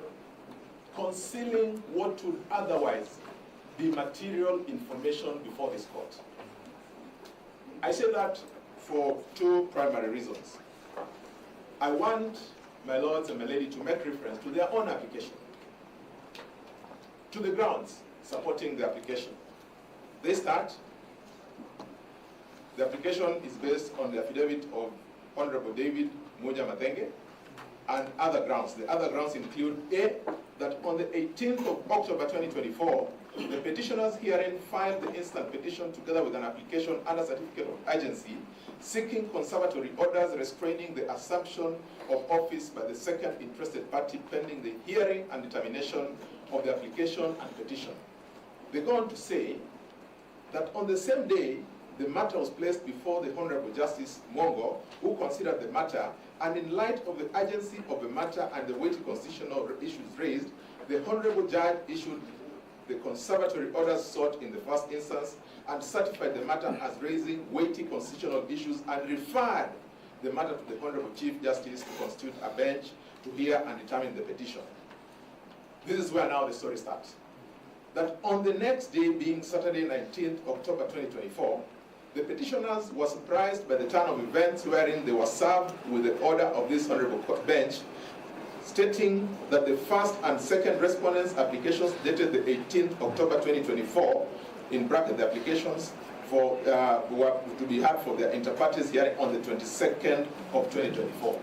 concealing what would otherwise be material information before this court. I say that for two primary reasons. I want my lords and my lady to make reference to their own application, to the grounds supporting the application. They start, the application is based on the affidavit of Honorable David Muja Matenge and other grounds. The other grounds include A, that on the 18th of October 2024, the petitioners herein filed the instant petition together with an application under certificate of urgency seeking conservatory orders restraining the assumption of office by the second interested party pending the hearing and determination of the application and petition. They go on to say that on the same day, the matter was placed before the Honorable Justice Mongo, who considered the matter, and in light of the urgency of the matter and the weighty constitutional issues raised, the Honorable Judge issued the conservatory orders sought in the first instance and certified the matter as raising weighty constitutional issues and referred the matter to the Honorable Chief Justice to constitute a bench to hear and determine the petition. This is where now the story starts. That on the next day, being Saturday 19th October 2024, the petitioners were surprised by the turn of events wherein they were served with the order of this Honorable Bench stating that the first and second respondents' applications dated the 18th October 2024, in bracket the applications for were to be had for their inter-parties hearing on the 22nd of 2024.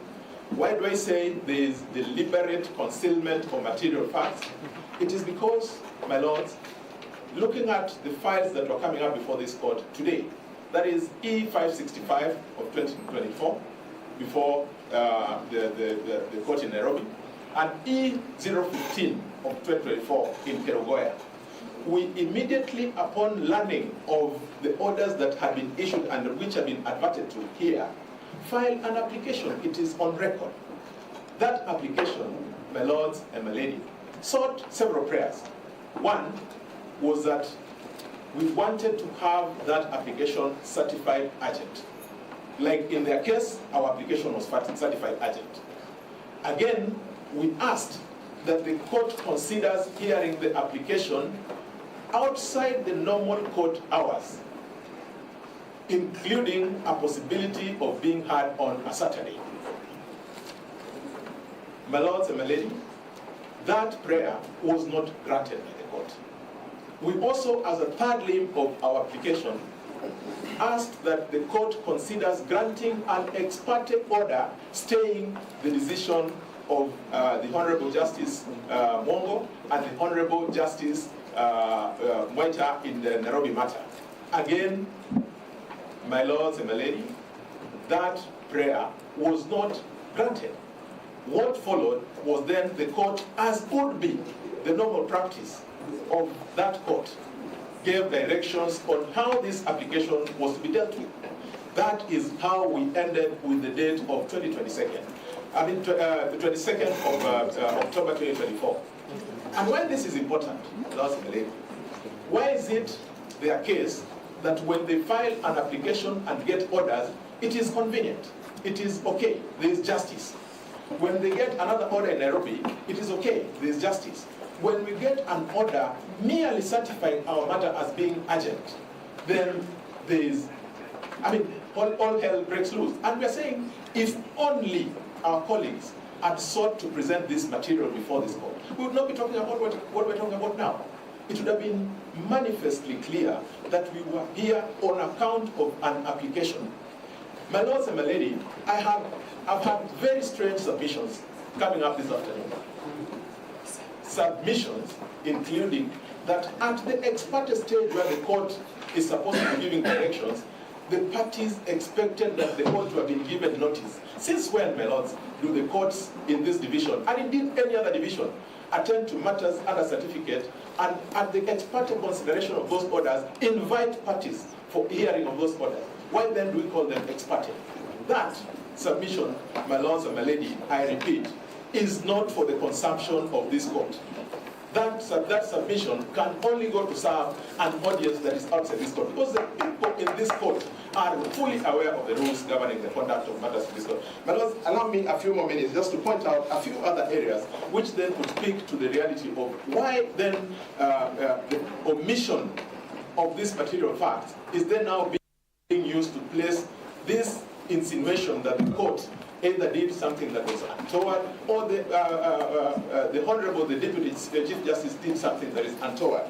Why do I say there is deliberate concealment of material facts? It is because, my lords, looking at the files that were coming up before this court today, that is E565 of 2024, before the court in Nairobi, and E015 of 2024 in Kerugoya. We immediately, upon learning of the orders that had been issued and which had been adverted to here, filed an application. It is on record. That application, my lords and my lady, sought several prayers. One was that we wanted to have that application certified urgent. Like in their case, our application was certified urgent. Again, we asked that the court considers hearing the application outside the normal court hours, including a possibility of being heard on a Saturday. My lords and my lady, that prayer was not granted by the court. We also, as a third limb of our application, asked that the court considers granting an ex parte order staying the decision of the Honorable Justice Mongo and the Honorable Justice Mwaita in the Nairobi matter. Again, my lords and my lady, that prayer was not granted. What followed was then the court, as would be the normal practice of that court, gave directions on how this application was to be dealt with. That is how we ended with the date of the 22nd of October 2024. And why this is important, why is it their case that when they file an application and get orders, it is convenient, it is okay, there is justice. When they get another order in Nairobi, it is okay, there is justice. When we get an order merely certifying our matter as being urgent, then there is, all hell breaks loose. And we are saying, if only our colleagues had sought to present this material before this court, we would not be talking about what we're talking about now. It would have been manifestly clear that we were here on account of an application. My lords and my lady, I've had very strange submissions coming up this afternoon. Submissions including that at the ex parte stage where the court is supposed to be giving directions, the parties expected that they ought to have been given notice. Since when, my lords, do the courts in this division, and indeed any other division, attend to matters under certificate, and at the ex parte consideration of those orders, invite parties for hearing of those orders? Why then do we call them ex parte? That submission, my lords and my lady, I repeat, is not for the consumption of this court. That submission can only go to serve an audience that is outside this court, because the people in this court are fully aware of the rules governing the conduct of matters in this court. But allow me a few more minutes just to point out a few other areas which then would speak to the reality of why then the omission of this material fact is then now being used to place this insinuation that the court either did something that was untoward, or the Honorable, the Deputy Chief Justice did something that is untoward.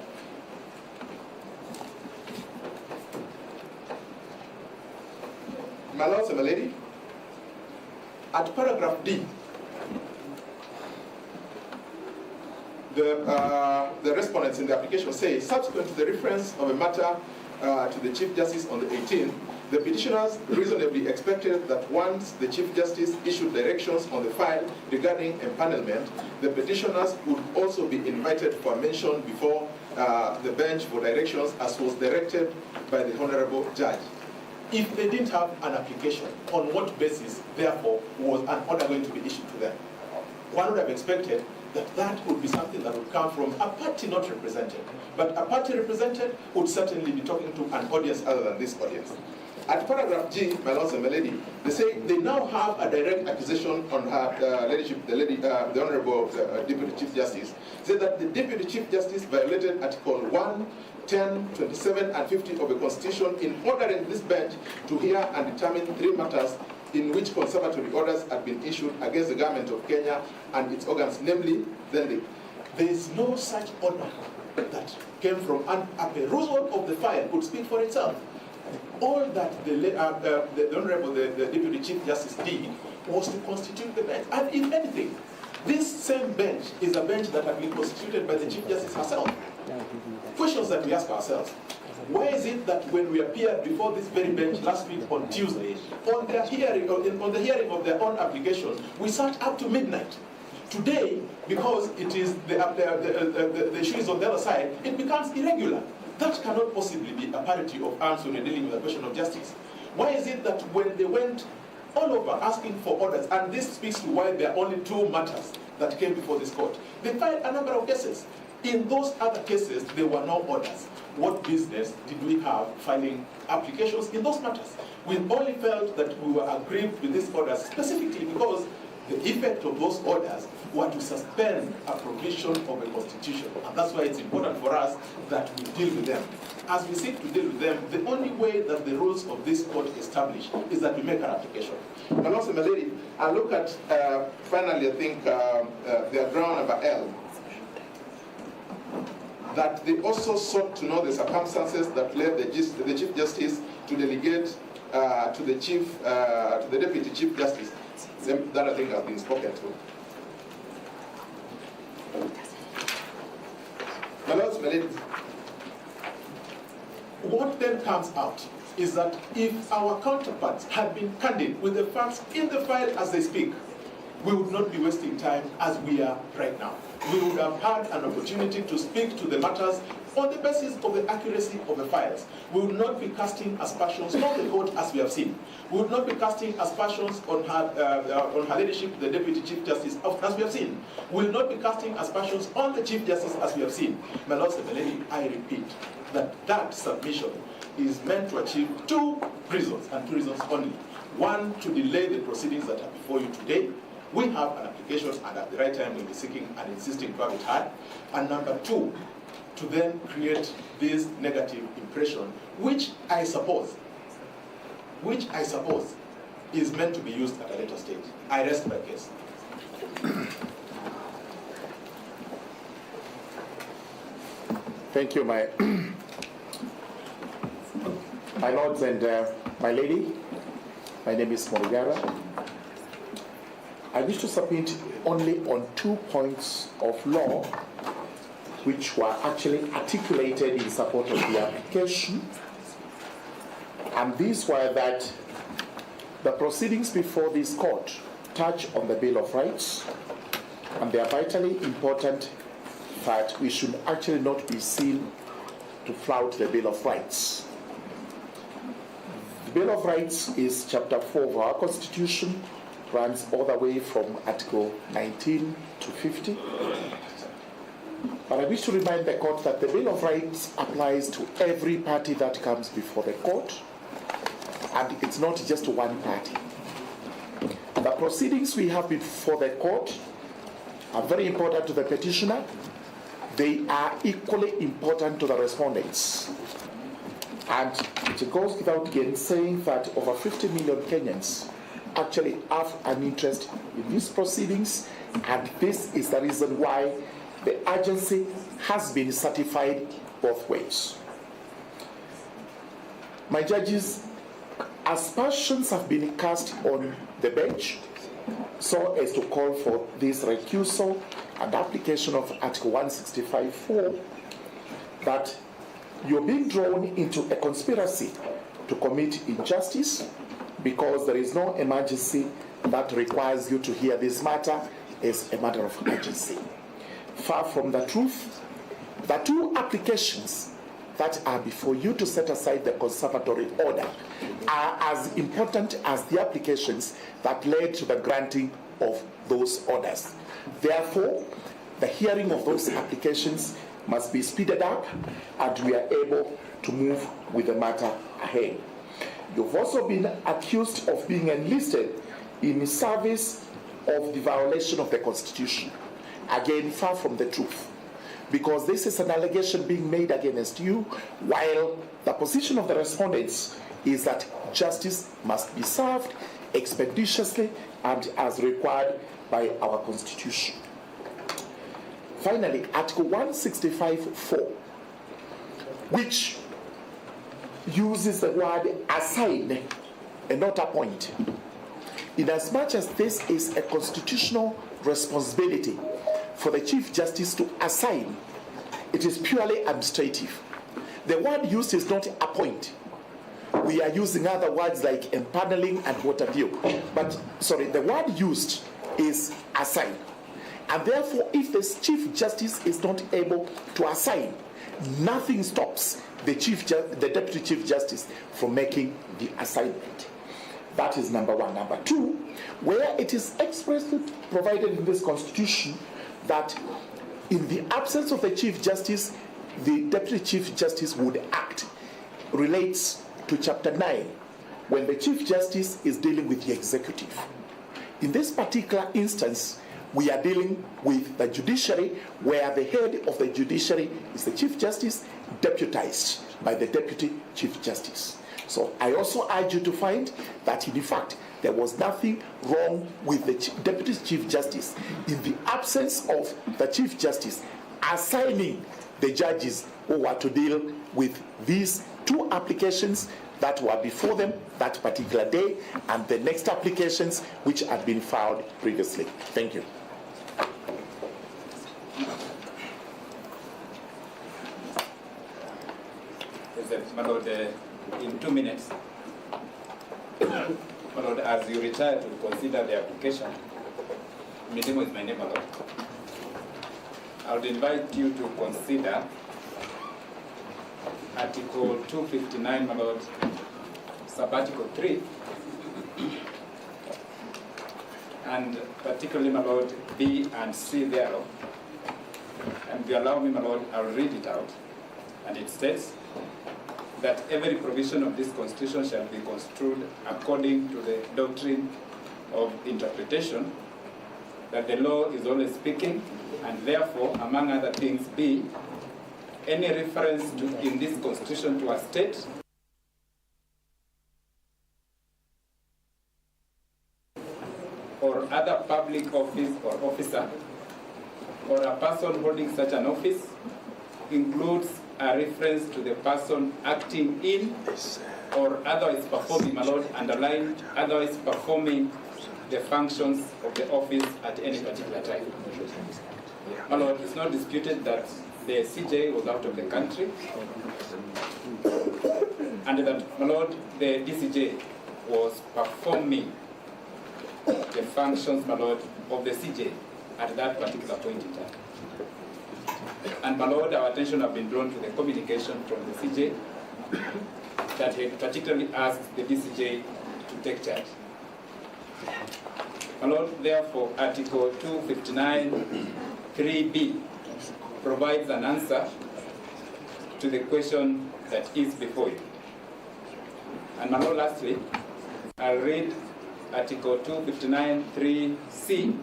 My lords and my lady, at paragraph D, the respondents in the application say, subsequent to the reference of a matter to the Chief Justice on the 18th, the petitioners reasonably expected that once the Chief Justice issued directions on the file regarding empanelment, the petitioners would also be invited for mention before the bench for directions as was directed by the Honorable Judge. If they didn't have an application, on what basis, therefore, was an order going to be issued to them? One would have expected that that would be something that would come from a party not represented. But a party represented would certainly be talking to an audience other than this audience. At paragraph G, my lords and my lady, they say they now have a direct accusation on her ladyship, the Honorable Deputy Chief Justice, say that the Deputy Chief Justice violated Article 1, 10, 27, and 50 of the Constitution in ordering this bench to hear and determine 3 matters in which conservatory orders had been issued against the government of Kenya and its organs, namely, there is no such order that came from a perusal of the file could speak for itself. All that the Honorable, the Deputy Chief Justice did was to constitute the bench. And if anything, this same bench is a bench that had been constituted by the Chief Justice herself. Questions that we ask ourselves. Why is it that when we appeared before this very bench last week on Tuesday, on the hearing of their own application, we sat up to midnight? Today, because it is the issue is on the other side, it becomes irregular. That cannot possibly be a parity of arms when you're dealing with a question of justice. Why is it that when they went all over asking for orders, and this speaks to why there are only 2 matters that came before this court, they filed a number of cases. In those other cases, there were no orders. What business did we have filing applications in those matters? We only felt that we were aggrieved with these orders specifically because the effect of those orders were to suspend a provision of a constitution. And that's why it's important for us that we deal with them. As we seek to deal with them, the only way that the rules of this court establish is that we make an application. And also, my lady, I look at, finally, I think, their ground number L, that they also sought to know the circumstances that led the Chief Justice to delegate to the Deputy Chief Justice. That I think has been spoken to. My lords, my ladies, what then comes out is that if our counterparts had been candid with the facts in the file as they speak, we would not be wasting time as we are right now. We would have had an opportunity to speak to the matters on the basis of the accuracy of the files. We would not be casting aspersions on the court as we have seen. We would not be casting aspersions on her leadership, the Deputy Chief Justice, as we have seen. We will not be casting aspersions on the Chief Justice as we have seen. My Lord Sebeleni, I repeat that submission is meant to achieve two reasons, and two reasons only. One, to delay the proceedings that are before you today. We have an application, and at the right time we'll be seeking and insisting to have it heard. And number two, to then create this negative impression, which I suppose is meant to be used at a later stage. I rest my case. Thank you, my lords and my lady. My name is Morigara. I wish to submit only on 2 points of law which were actually articulated in support of the application. And these were that the proceedings before this court touch on the Bill of Rights, and they are vitally important that we should actually not be seen to flout the Bill of Rights. The Bill of Rights is Chapter 4 of our Constitution, runs all the way from Article 19 to 50. But I wish to remind the court that the Bill of Rights applies to every party that comes before the court, and it's not just one party. The proceedings we have before the court are very important to the petitioner. They are equally important to the respondents. And it goes without saying that over 50 million Kenyans actually have an interest in these proceedings, and this is the reason why the agency has been certified both ways. My judges, aspersions have been cast on the bench so as to call for this recusal and application of Article 165(4), that you're being drawn into a conspiracy to commit injustice because there is no emergency that requires you to hear this matter as a matter of urgency. Far from the truth, the two applications that are before you to set aside the conservatory order are as important as the applications that led to the granting of those orders. Therefore, the hearing of those applications must be speeded up, and we are able to move with the matter ahead. You've also been accused of being enlisted in service of the violation of the Constitution. Again, far from the truth, because this is an allegation being made against you, while the position of the respondents is that justice must be served expeditiously and as required by our Constitution. Finally, Article 165(4), which uses the word assign and not appoint. Inasmuch as this is a constitutional responsibility for the Chief Justice to assign, it is purely administrative. The word used is not appoint. We are using other words like empaneling and what have you. But, the word used is assign. And therefore, if the Chief Justice is not able to assign, nothing stops the Deputy Chief Justice from making the assignment. That is number one. Number two, where it is expressly provided in this Constitution that in the absence of the Chief Justice, the Deputy Chief Justice would act, relates to Chapter 9, when the Chief Justice is dealing with the executive. In this particular instance, we are dealing with the judiciary, where the head of the judiciary is the Chief Justice, deputized by the Deputy Chief Justice. So I also urge you to find that, in fact, there was nothing wrong with the Deputy Chief Justice in the absence of the Chief Justice assigning the judges who were to deal with these two applications that were before them that particular day, and the next applications which had been filed previously. Thank you. My Lord, in 2 minutes, my Lord, as you retire to consider the application, Midimo is my name, my Lord. I would invite you to consider Article 259, my Lord, Sub-Article 3, and particularly, my Lord, B and C thereof. And if you allow me, my Lord, I'll read it out. And it states that every provision of this Constitution shall be construed according to the doctrine of interpretation, that the law is always speaking, and therefore, among other things, B, any reference in this Constitution to a state or other public office or officer or a person holding such an office includes a reference to the person acting in or otherwise performing, my Lord, underline, otherwise performing the functions of the office at any particular time. My Lord, it's not disputed that the CJ was out of the country, and that, my Lord, the DCJ was performing the functions, my Lord, of the CJ at that particular point in time. And, my Lord, our attention have been drawn to the communication from the CJ that he particularly asked the DCJ to take charge. My Lord, therefore, Article 259 3B provides an answer to the question that is before you. And, my Lord, lastly, I'll read Article 259 3C,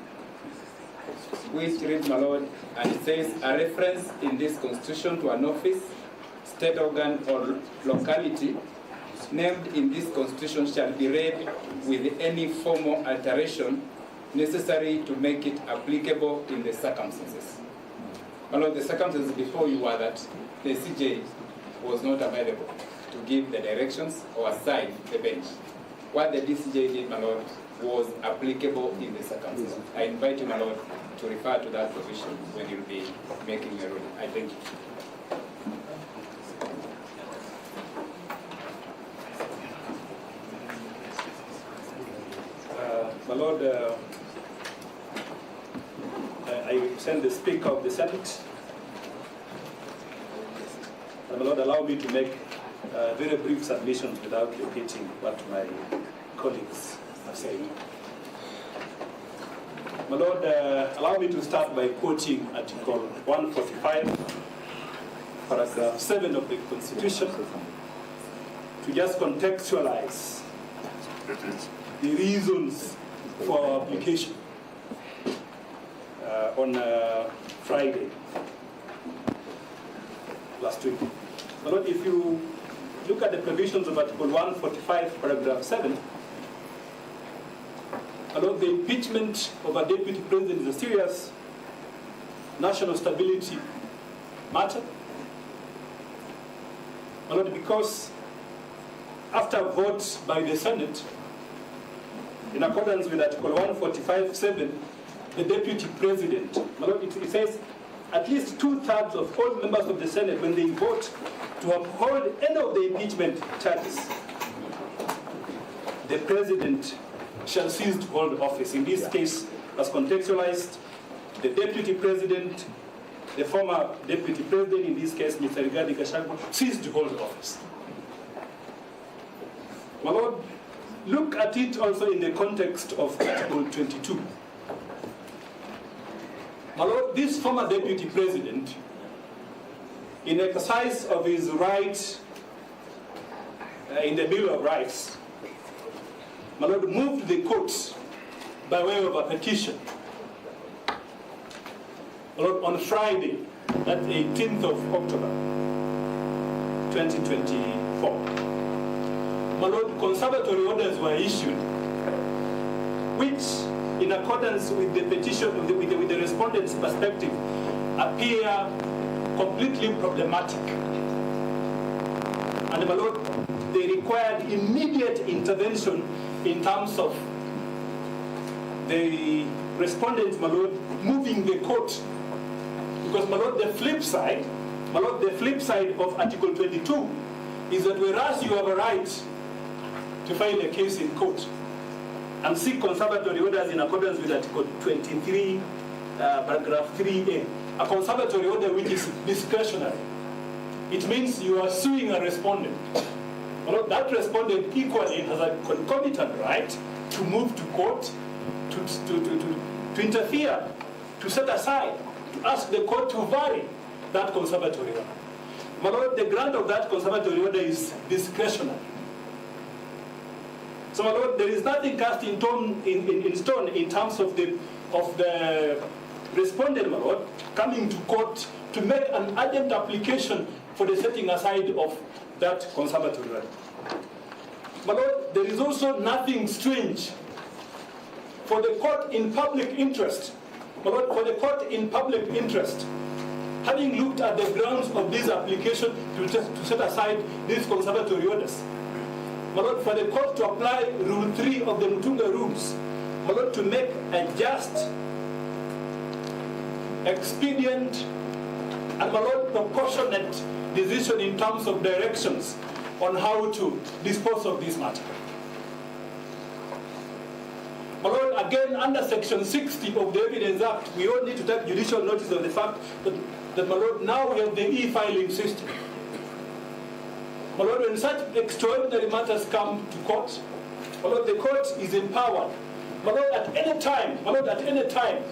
which reads, my Lord, and it says, a reference in this Constitution to an office, state organ, or locality named in this Constitution shall be read with any formal alteration necessary to make it applicable in the circumstances. My Lord, the circumstances before you were that the CJ was not available to give the directions or assign the bench. What the DCJ did, my Lord, was applicable in the circumstances. I invite you, my Lord, to refer to that provision when you'll be making your ruling. I thank you. My Lord, I send the Speaker of the Senate. And my Lord, allow me to make very brief submissions without repeating what my colleagues have said. My Lord, allow me to start by quoting Article 145, paragraph 7 of the Constitution, to just contextualize the reasons for our application on Friday last week. My Lord, if you look at the provisions of Article 145, paragraph 7, my Lord, the impeachment of a deputy president is a serious national stability matter. My Lord, because after a vote by the Senate, in accordance with Article 145(7), the deputy president, my Lord, it says at least 2/3 of all members of the Senate, when they vote to uphold any of the impeachment charges, the president shall cease to hold office. In this case, as contextualized, the deputy president, the former deputy president, in this case, Mr. Gachagua, ceased to hold office. My Lord, look at it also in the context of Article 22. My Lord, this former deputy president, in exercise of his right in the Bill of Rights, my Lord, moved the court by way of a petition. My Lord, on Friday, that 18th of October, 2024. My Lord, conservatory orders were issued, which, in accordance with the petition, with the respondent's perspective, appear completely problematic. And my Lord, they required immediate intervention in terms of the respondents, my Lord, moving the court. Because, my Lord, the flip side of Article 22 is that whereas you have a right to file a case in court, and seek conservatory orders in accordance with Article 23, paragraph 3A. A conservatory order which is discretionary. It means you are suing a respondent. Well, that respondent equally has a concomitant right to move to court, to interfere, to set aside, to ask the court to vary that conservatory order. My Lord, the grant of that conservatory order is discretionary. So, my Lord, there is nothing cast in stone in terms of the respondent, my Lord, coming to court to make an urgent application for the setting aside of that conservatory order. My Lord, there is also nothing strange for the court in public interest. My Lord, for the court in public interest, having looked at the grounds of this application to set aside these conservatory orders, my Lord, for the court to apply Rule 3 of the Mutunga Rules, my Lord, to make a just, expedient, and my Lord, proportionate decision in terms of directions on how to dispose of this matter. My Lord, again, under Section 60 of the Evidence Act, we all need to take judicial notice of the fact that my Lord, now we have the e-filing system. My Lord, when such extraordinary matters come to court, my Lord, the court is empowered. My Lord, at any time, my Lord, at any time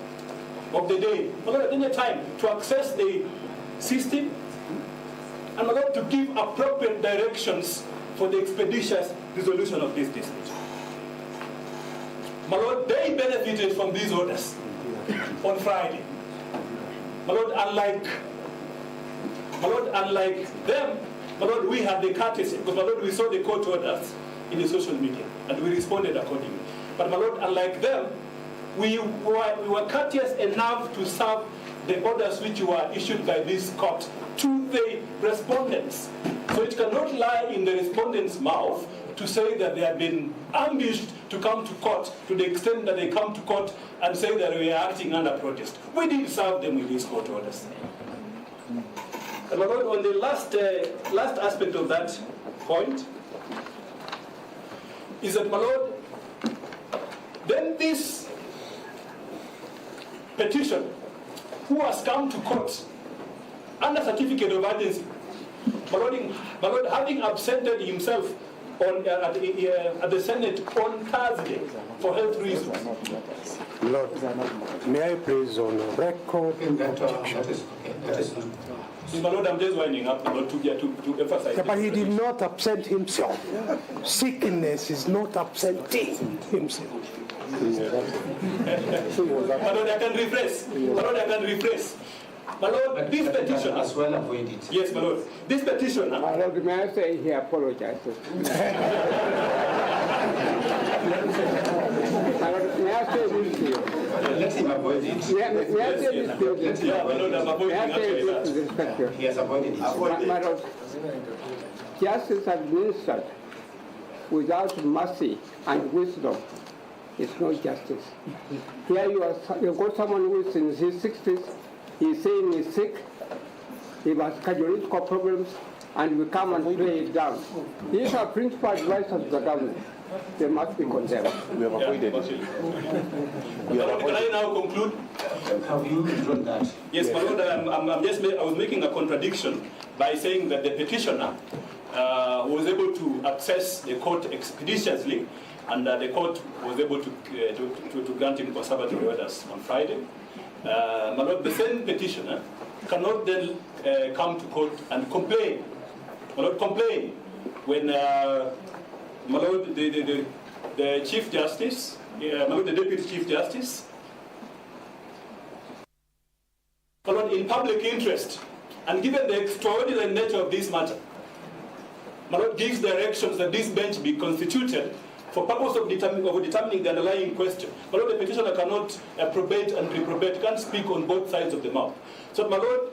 of the day, my Lord, at any time to access the system, and my Lord, to give appropriate directions for the expeditious resolution of this dispute. My Lord, they benefited from these orders on Friday. My Lord, unlike them, my Lord, we had the courtesy, because my Lord, we saw the court orders in the social media, and we responded accordingly. But my Lord, unlike them, we were courteous enough to serve the orders which were issued by this court to the respondents. So it cannot lie in the respondent's mouth to say that they have been ambushed to come to court, to the extent that they come to court and say that we are acting under protest. We did serve them with these court orders. And my Lord, on the last aspect of that point is that, my Lord, then this petitioner who has come to court under certificate of urgency, my Lord, having absented himself at the Senate on Thursday for health reasons. Lord, may I please on record My Lord, I'm just winding up, Lord, to emphasize. Yeah, but he did not absent himself. Sickness is not absenting himself. My Lord, I can rephrase. My Lord, I can rephrase. My Lord, this petition as well avoid it. Yes, my Lord. This petition. My Lord, may I say he apologizes. My Lord, may I say this to you? Let him avoid it. May I say this to you? My Lord, I'm avoiding May I say this to respect you? He has avoided it. My Lord, justice administered without mercy and wisdom is no justice. Here you've got someone who is in his 60s, he's saying he's sick, he has cardiological problems, and we come and play it down. These are principal advisors of the government. They must be condemned. We have avoided it. Can I now conclude? Have you withdrawn that? Yes, my Lord, I was making a contradiction by saying that the petitioner was able to access the court expeditiously, and the court was able to grant him conservative orders on Friday. My Lord, the same petitioner cannot then come to court and complain. My Lord, complain when my Lord, the Chief Justice, my Lord, the Deputy Chief Justice, my Lord, in public interest, and given the extraordinary nature of this matter, my Lord, gives directions that this bench be constituted for purpose of determining the underlying question. My Lord, the petitioner cannot probate and reprobate, can't speak on both sides of the mouth. So, my Lord,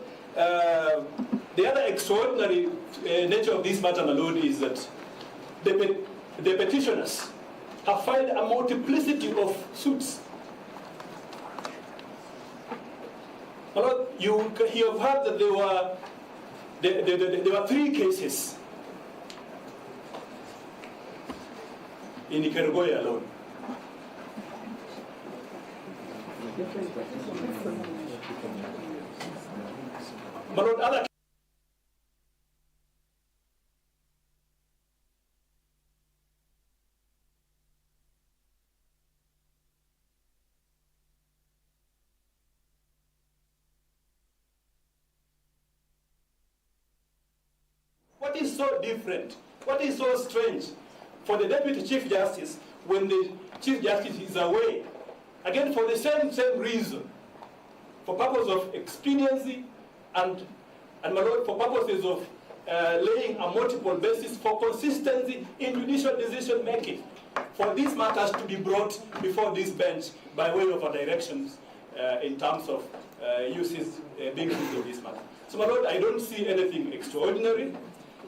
the other extraordinary nature of this matter, my Lord, is that the petitioners have filed a multiplicity of suits. My Lord, you have heard that there were 3 cases in Ikeregoya alone. My Lord, other what is so different? What is so strange for the Deputy Chief Justice when the Chief Justice is away? Again, for the same reason, for purpose of expediency and my Lord, for purposes of laying a multiple basis for consistency in judicial decision making, for these matters to be brought before this bench by way of our directions in terms of uses being used of this matter. So, my Lord, I don't see anything extraordinary.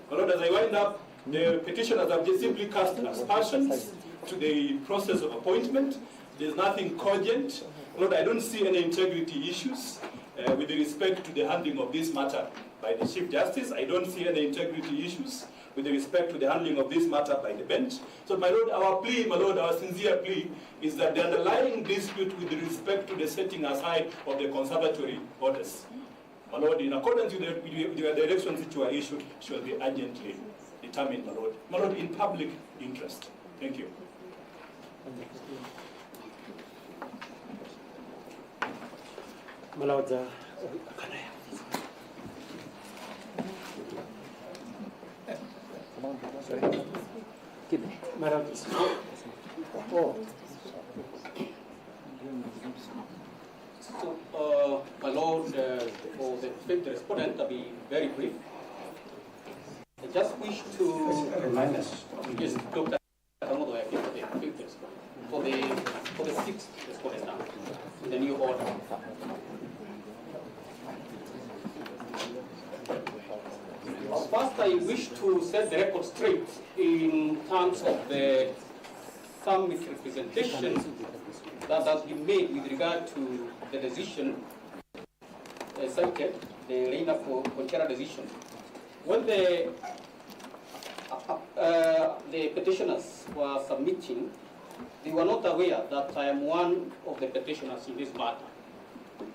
My Lord, as I wind up, the petitioners have just simply cast aspersions to the process of appointment. There's nothing cogent. My Lord, I don't see any integrity issues with respect to the handling of this matter by the Chief Justice. I don't see any integrity issues with respect to the handling of this matter by the bench. So, my Lord, our plea, my Lord, our sincere plea is that the underlying dispute with respect to the setting aside of the conservatory orders, my Lord, in accordance with the directions which were issued, shall be urgently determined, my Lord. My Lord, in public interest. Thank you. My Lord, So, my Lord, for the fifth respondent, I'll be very brief. I just wish to remind us, yes, Dr. Kamodo, I think, for the fifth respondent, for the sixth respondent now, in the new order. First, I wish to set the record straight in terms of some misrepresentation that has been made with regard to the decision cited, the Reina Conchera decision. When the petitioners were submitting, they were not aware that I am one of the petitioners in this matter,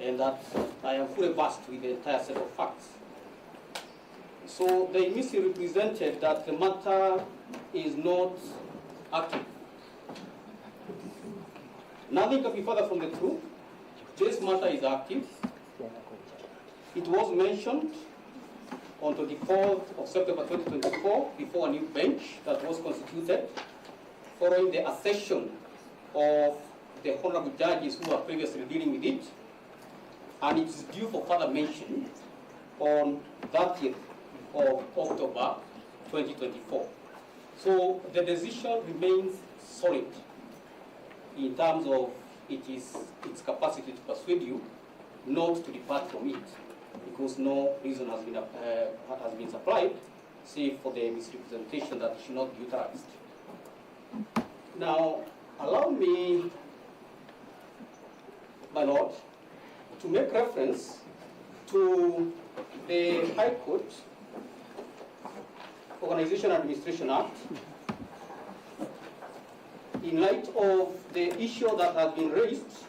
and that I am fully versed with the entire set of facts. So they misrepresented that the matter is not active. Nothing can be further from the truth. This matter is active. It was mentioned on 24th of September 2024 before a new bench that was constituted following the accession of the honorable judges who were previously dealing with it, and it is due for further mention on 30th of October 2024. So the decision remains solid in terms of its capacity to persuade you not to depart from it, because no reason has been supplied, save for the misrepresentation that it should not be utilized. Now, allow me, my Lord, to make reference to the High Court Organization and Administration Act in light of the issue that has been raised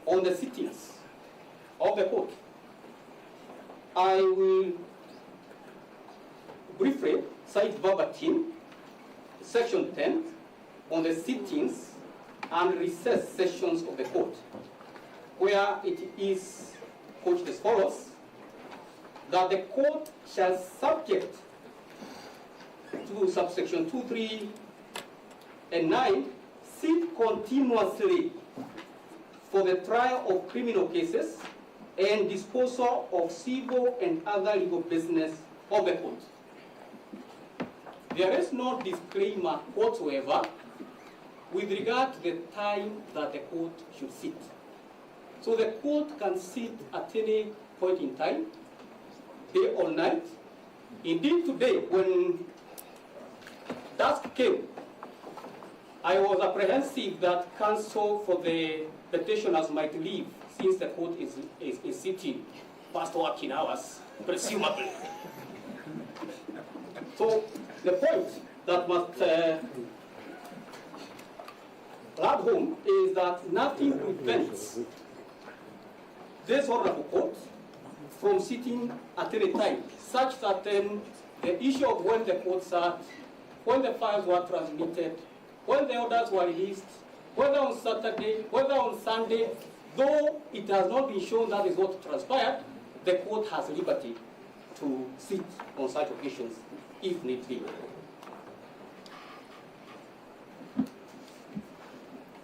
on the sittings of the court. I will briefly cite verbatim Section 10 on the sittings and recess sessions of the court, where it is couched as follows: that the court shall subject to subsection 2, 3, and 9 sit continuously for the trial of criminal cases and disposal of civil and other legal business of the court. There is no disclaimer whatsoever with regard to the time that the court should sit. So the court can sit at any point in time, day or night. Indeed, today, when dusk came, I was apprehensive that counsel for the petitioners might leave, since the court is sitting past working hours, presumably. So the point that must at home is that nothing prevents this honorable court from sitting at any time, such that the issue of when the court sat, when the files were transmitted, when the orders were released, whether on Saturday, whether on Sunday, though it has not been shown that is what transpired, the court has liberty to sit on such occasions if need be.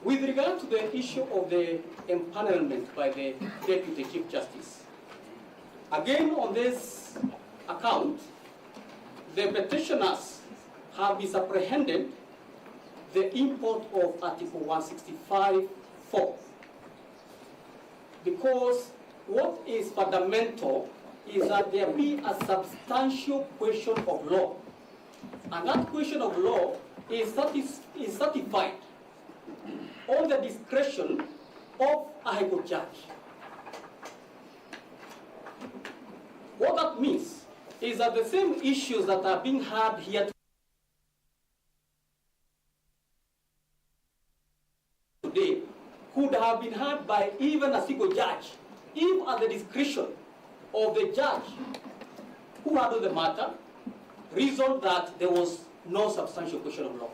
With regard to the issue of the empanelment by the Deputy Chief Justice, again on this account, the petitioners have misapprehended the import of Article 165(4), because what is fundamental is that there be a substantial question of law, and that question of law is certified on the discretion of a High Court judge. What that means is that the same issues that are being had here today could have been had by even a single judge, if at the discretion of the judge who handled the matter reasoned that there was no substantial question of law.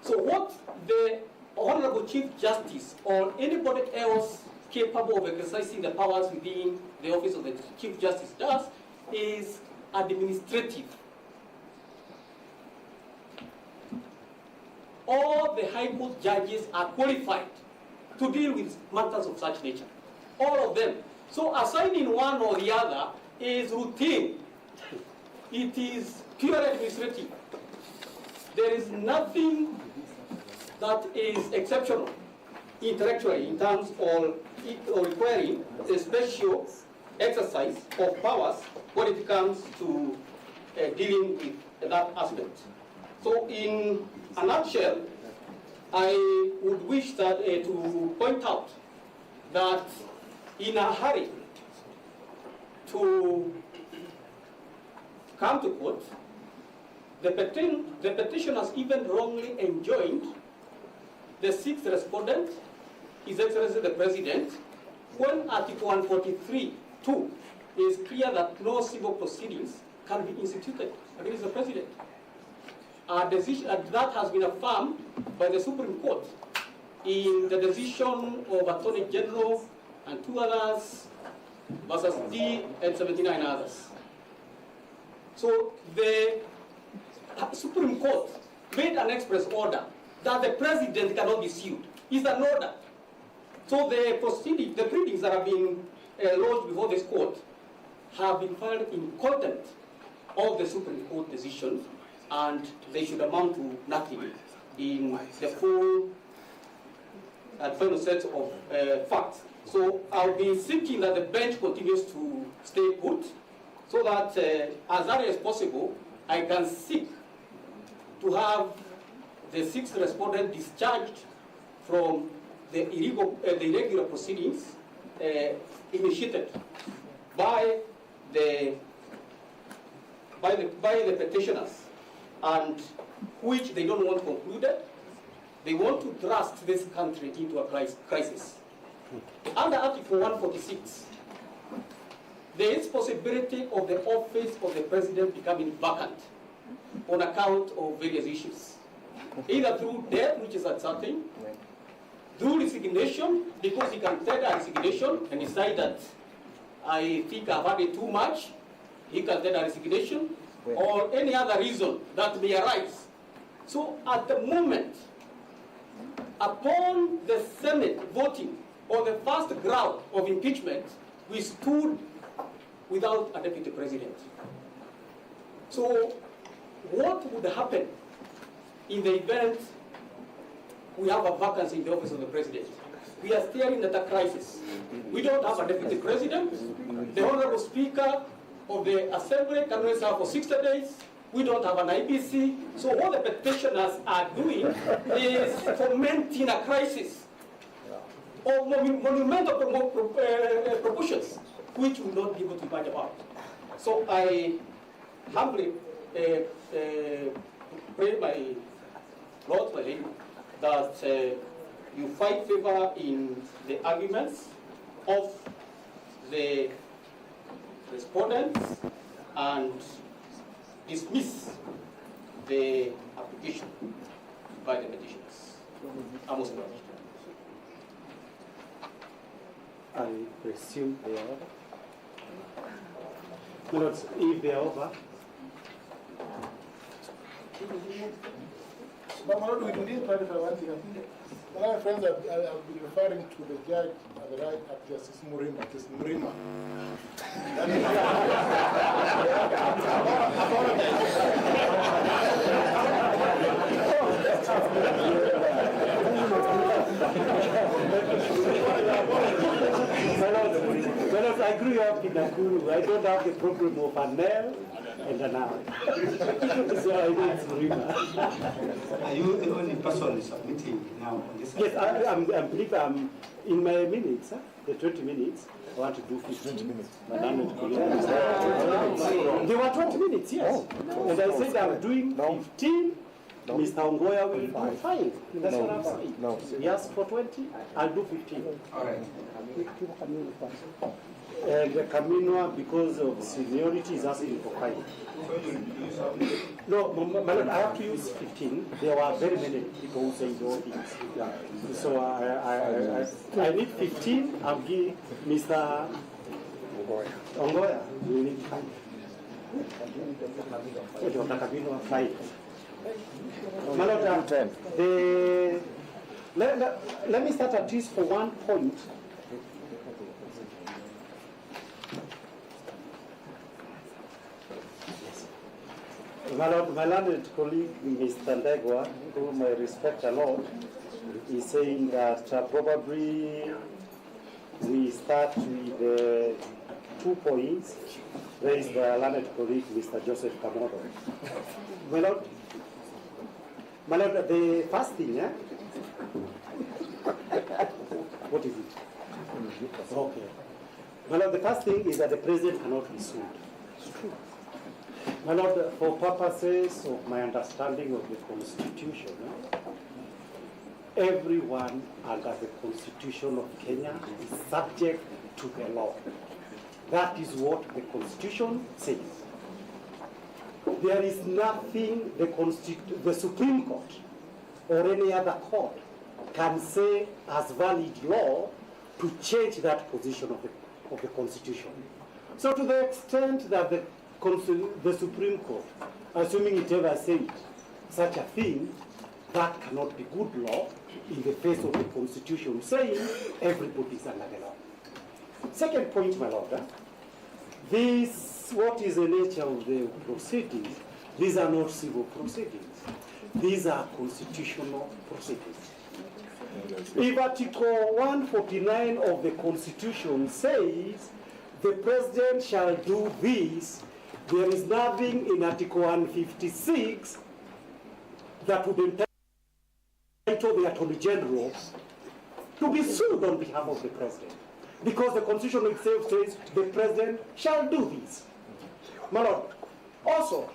So what the Honorable Chief Justice or anybody else capable of exercising the powers within the office of the Chief Justice does is administrative. All the High Court judges are qualified to deal with matters of such nature. All of them. So assigning one or the other is routine. It is purely administrative. There is nothing that is exceptional intellectually in terms of requiring a special exercise of powers when it comes to dealing with that aspect. So in a nutshell, I would wish that, to point out that in a hurry to come to court, the petitioners even wrongly enjoined the sixth respondent, His Excellency the President, when Article 143(2) is clear that no civil proceedings can be instituted against the President. A decision that has been affirmed by the Supreme Court in the decision of Attorney General and two others versus D and 79 others. So the Supreme Court made an express order that the President cannot be sued. It's an order. So the pleadings that have been lodged before this court have been filed in contempt of the Supreme Court decision, and they should amount to nothing in the full and final set of facts. So I'll be seeking that the bench continues to stay put, so that as early as possible, I can seek to have the sixth respondent discharged from the irregular proceedings initiated by the petitioners, and which they don't want concluded. They want to thrust this country into a crisis. Under Article 146, there is possibility of the office of the President becoming vacant on account of various issues, either through death, which is uncertain, through resignation, because he can tender a resignation and decide that I think I've had it too much, he can tender a resignation, or any other reason that may arise. So at the moment, upon the Senate voting on the first ground of impeachment, we stood without a deputy president. So what would happen in the event we have a vacancy in the office of the president? We are staring at a crisis. We don't have a deputy president. The Honorable Speaker of the Assembly can only serve for 60 days. We don't have an IBC. So what the petitioners are doing is fomenting a crisis of monumental proportions, which we will not be able to budge about. So I humbly pray my Lord, my Lady, that you find favor in the arguments of the respondents and dismiss the application by the petitioners. Amos Brown. I presume they are over. My lords, if they are over. But my lord, we need to clarify one thing. I think one of my friends have been referring to the judge at the right of Justice Murima. Justice Murima. Well, I grew up in Nakuru. I don't have the problem of a nail and an eye. So I know it's Murima. Are you the only person submitting now on this? Yes, I believe I'm in my minutes, the 20 minutes. I want to do 15 minutes. They were 20 minutes, yes. And I said I'm doing 15. Mr. Ongoya will do 5. That's what I'm saying. No. He asked for 20, I'll do 15. All right. And the Camino, because of seniority, is asking for 5. No, my lord, I have to use 15. There were very many people who say those things. So I need 15. I'll give Mr. Ongoya. We need 5. Dr. Camino, 5. My lord, let me start at least for one point. My lord, my learned colleague, Mr. Ndegwa, whom I respect a lot, is saying that probably we start with 2 points raised by a learned colleague, Mr. Joseph Kamodo. My lord, the first thing, what is it? Okay. My lord, the first thing is that the president cannot be sued. It's true. My lord, for purposes of my understanding of the Constitution, everyone under the Constitution of Kenya is subject to the law. That is what the Constitution says. There is nothing the Supreme Court or any other court can say as valid law to change that position of the Constitution. So to the extent that the Supreme Court, assuming it ever said such a thing, that cannot be good law in the face of the Constitution saying everybody is under the law. Second point, my lord, what is the nature of the proceedings? These are not civil proceedings. These are constitutional proceedings. If Article 149 of the Constitution says the president shall do this, there is nothing in Article 156 that would entitle the Attorney General to be sued on behalf of the president. Because the Constitution itself says the president shall do this. My lord, also,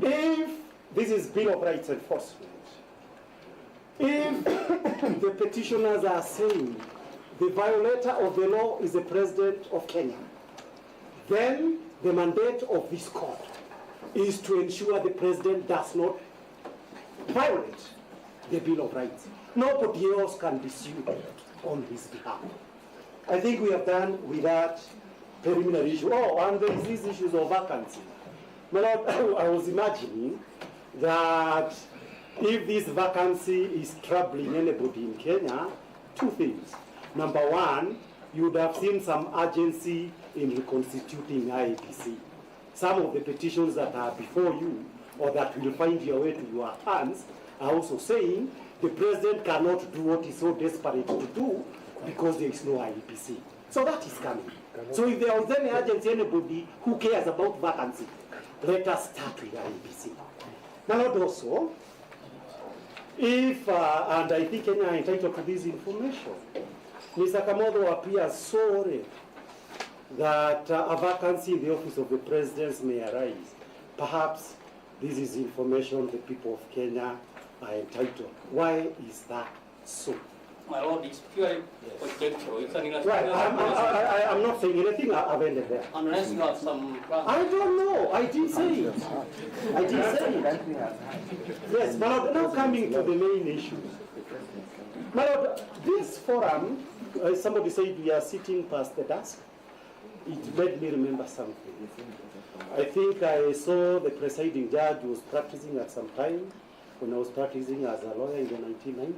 if this is Bill of Rights enforcement, if the petitioners are saying the violator of the law is the president of Kenya, then the mandate of this court is to ensure the president does not violate the Bill of Rights. Nobody else can be sued on his behalf. I think we have done with that preliminary issue. Oh, and there is these issues of vacancy. My lord, I was imagining that if this vacancy is troubling anybody in Kenya, 2 things. Number one, you would have seen some urgency in reconstituting IEBC. Some of the petitions that are before you, or that will find your way to your hands, are also saying the president cannot do what he's so desperate to do because there is no IEBC. So that is coming. So if there is any urgency, anybody who cares about vacancy, let us start with IEBC. Now, also, if, and I think Kenya are entitled to this information, Mr. Kamodo appears so worried that a vacancy in the office of the president may arise. Perhaps this is information the people of Kenya are entitled. Why is that so? My Lord, it's purely conjectural. It's an Right, I'm not saying anything, I've ended there. Unless you have some... I don't know, I didn't say it. I didn't say it. Yes, my Lord, now coming to the main issue. My Lord, this forum, somebody said we are sitting past the dusk. It made me remember something. I think I saw the presiding judge was practicing at some time when I was practicing as a lawyer in the 1990s.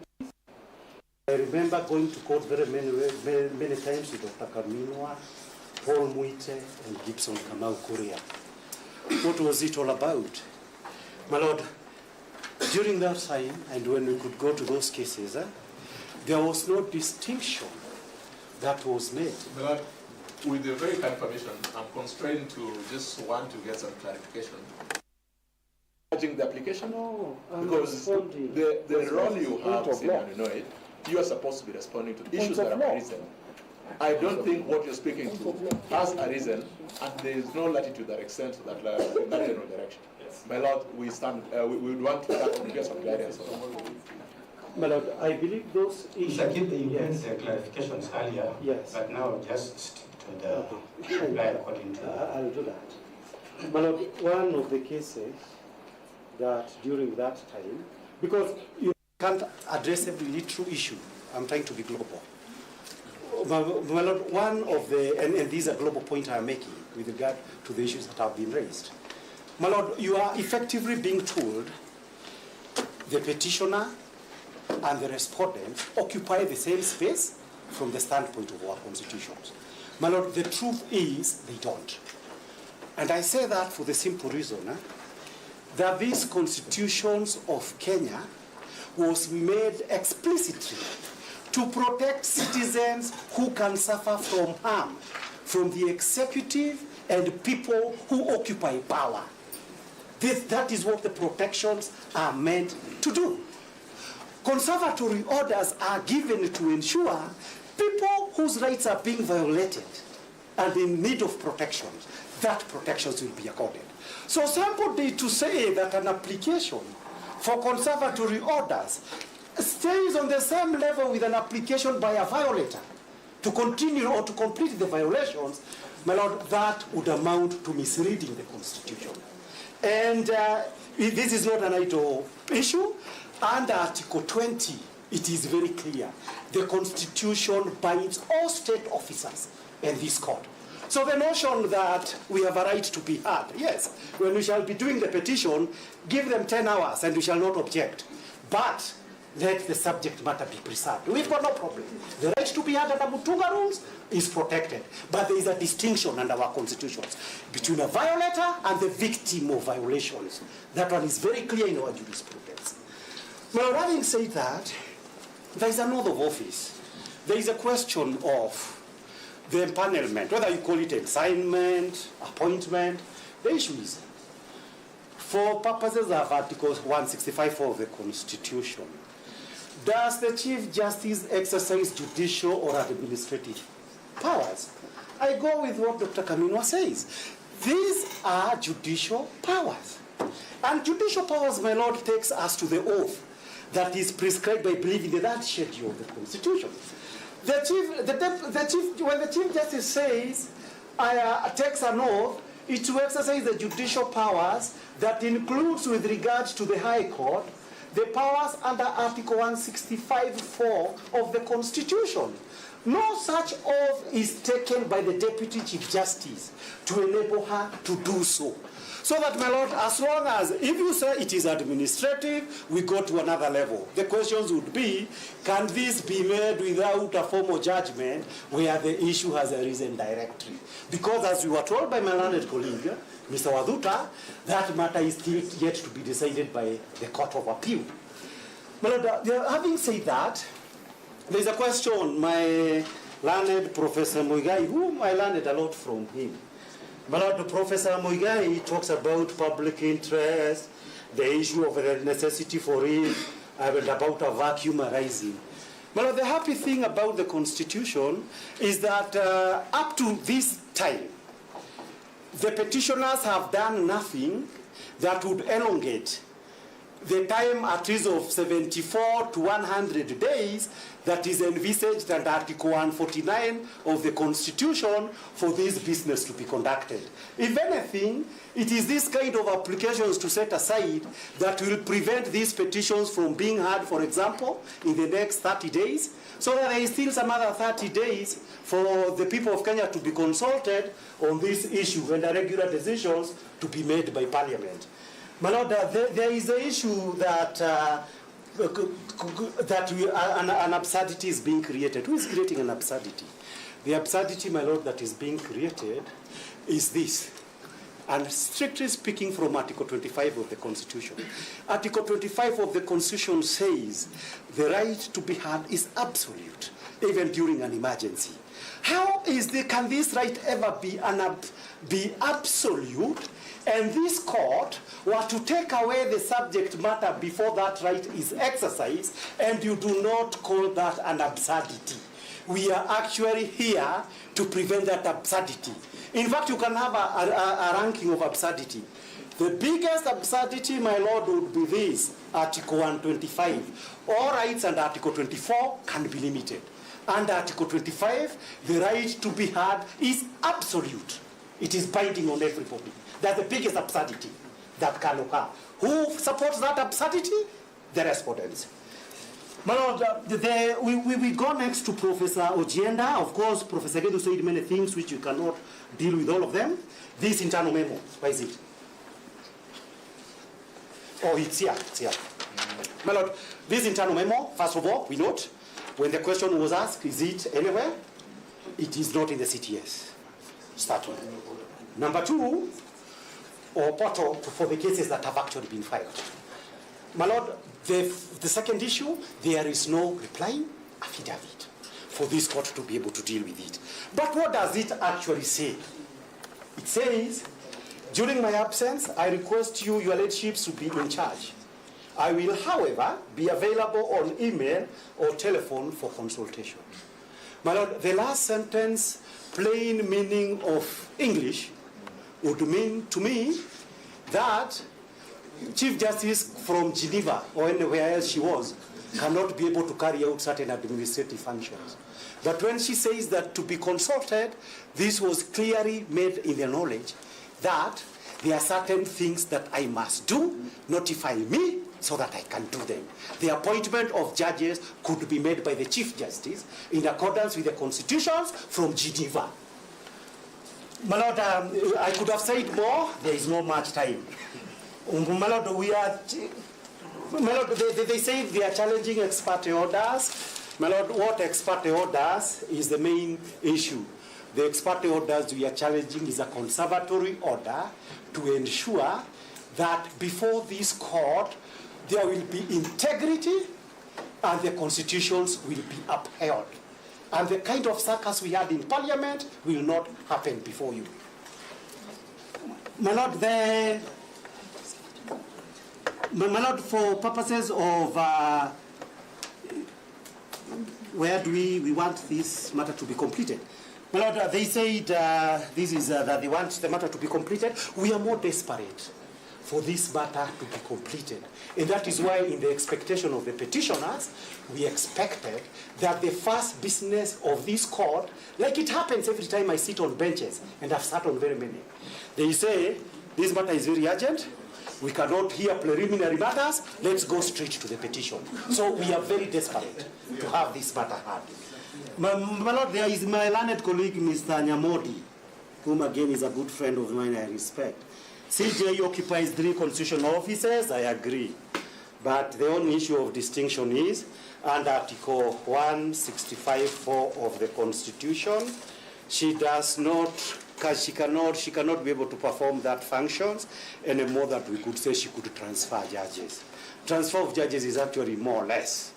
I remember going to court very many times with Dr. Kaminwa, Paul Muite, and Gibson Kamau Kuria. What was it all about? My Lord, during that time, and when we could go to those cases, there was no distinction that was made. My Lord, with your very kind permission, I'm constrained to just want to get some clarification. Judging the application? No, because the role you have, you know it, you are supposed to be responding to issues that have arisen. I don't think what you're speaking to has arisen, and there is no latitude that extends to that in that general direction. Yes. My Lord, we stand. We would want to get some guidance on that. My Lord, I believe those issues. Mr. Kip, you gave the clarifications earlier. Yes. But now just stick to the reply according to. I'll do that. My Lord, one of the cases that during that time, because you can't address every true issue. I'm trying to be global. My Lord, one of the, and these are global point I'm making with regard to the issues that have been raised. My Lord, you are effectively being told the petitioner and the respondent occupy the same space from the standpoint of our constitutions. My Lord, the truth is they don't. And I say that for the simple reason that these constitutions of Kenya was made explicitly to protect citizens who can suffer from harm from the executive and people who occupy power. That is what the protections are meant to do. Conservatory orders are given to ensure people whose rights are being violated and in need of protection, that protections will be accorded. So somebody to say that an application for conservatory orders stays on the same level with an application by a violator to continue or to complete the violations, my Lord, that would amount to misreading the Constitution. And this is not an idle issue. Under Article 20, it is very clear. The Constitution binds all state officers and this court. So the notion that we have a right to be heard, yes, when we shall be doing the petition, give them 10 hours and we shall not object. But let the subject matter be preserved. We've got no problem. The right to be heard under Mutunga rules is protected. But there is a distinction under our constitutions between a violator and the victim of violations. That one is very clear in our jurisprudence. Well, having said that, there is an oath of office. There is a question of the empanelment, whether you call it assignment, appointment. The issue is, for purposes of Article 165 of the Constitution, does the Chief Justice exercise judicial or administrative powers? I go with what Dr. Kaminwa says. These are judicial powers. And judicial powers, my Lord, takes us to the oath that is prescribed by believing the third schedule of the Constitution. When the Chief Justice says, takes an oath, it's to exercise the judicial powers that includes, with regards to the High Court, the powers under Article 165(4) of the Constitution. No such oath is taken by the Deputy Chief Justice to enable her to do so. So that, my Lord, as long as, if you say it is administrative, we go to another level. The questions would be, can this be made without a formal judgment where the issue has arisen directly? Because as we were told by my learned colleague, Mr. Waduta, that matter is still yet to be decided by the Court of Appeal. My Lord, having said that, there is a question, my learned Professor Muigai, whom I learned a lot from him. My Lord, Professor Muigai talks about public interest, the issue of the necessity for it, and about a vacuum arising. My Lord, the happy thing about the Constitution is that up to this time, the petitioners have done nothing that would elongate the time at least of 74 to 100 days that is envisaged under Article 149 of the Constitution for this business to be conducted. If anything, it is this kind of applications to set aside that will prevent these petitions from being heard, for example, in the next 30 days, so that there is still some other 30 days for the people of Kenya to be consulted on this issue and the regular decisions to be made by Parliament. My Lord, there is the issue that an absurdity is being created. Who is creating an absurdity? The absurdity, my Lord, that is being created is this. And strictly speaking from Article 25 of the Constitution. Article 25 of the Constitution says the right to be heard is absolute, even during an emergency. How can this right ever be absolute, and this court were to take away the subject matter before that right is exercised, and you do not call that an absurdity? We are actually here to prevent that absurdity. In fact, you can have a ranking of absurdity. The biggest absurdity, my Lord, would be this, Article 125. All rights under Article 24 can be limited. Under Article 25, the right to be heard is absolute. It is binding on everybody. That's the biggest absurdity that can occur. Who supports that absurdity? The respondents. My Lord, we go next to Professor Ojienda. Of course, Professor Gedu said many things which you cannot deal with all of them. This internal memo, where is it? Oh, it's here. It's here. My Lord, this internal memo, first of all, we note, when the question was asked, is it anywhere? It is not in the CTS. Start one. Number two, or portal for the cases that have actually been filed. My Lord, the second issue, there is no reply affidavit for this court to be able to deal with it. But what does it actually say? It says, during my absence, I request you, your lordships, to be in charge. I will, however, be available on email or telephone for consultation. My Lord, the last sentence, plain meaning of English, would mean to me that Chief Justice from Geneva or anywhere else she was cannot be able to carry out certain administrative functions. But when she says that to be consulted, this was clearly made in the knowledge that there are certain things that I must do, notify me, so that I can do them. The appointment of judges could be made by the Chief Justice in accordance with the constitutions from Geneva. My Lord, I could have said more. There is not much time. My Lord, they say they are challenging ex parte orders. My Lord, what ex parte orders is the main issue. The ex parte orders we are challenging is a conservatory order to ensure that before this court there will be integrity and the constitutions will be upheld. And the kind of circus we had in Parliament will not happen before you. My Lord, for purposes of where do we want this matter to be completed? My Lord, they said that they want the matter to be completed. We are more desperate for this matter to be completed. And that is why in the expectation of the petitioners, we expected that the first business of this court, like it happens every time I sit on benches, and I've sat on very many, they say, this matter is very urgent, we cannot hear preliminary matters, let's go straight to the petition. So we are very desperate to have this matter heard. My Lord, there is my learned colleague, Mr. Nyamodi, whom again is a good friend of mine I respect. CJ occupies 3 constitutional offices, I agree. But the only issue of distinction is, under Article 165(4) of the Constitution, she cannot be able to perform that functions any more than we could say she could transfer judges. Transfer of judges is actually more or less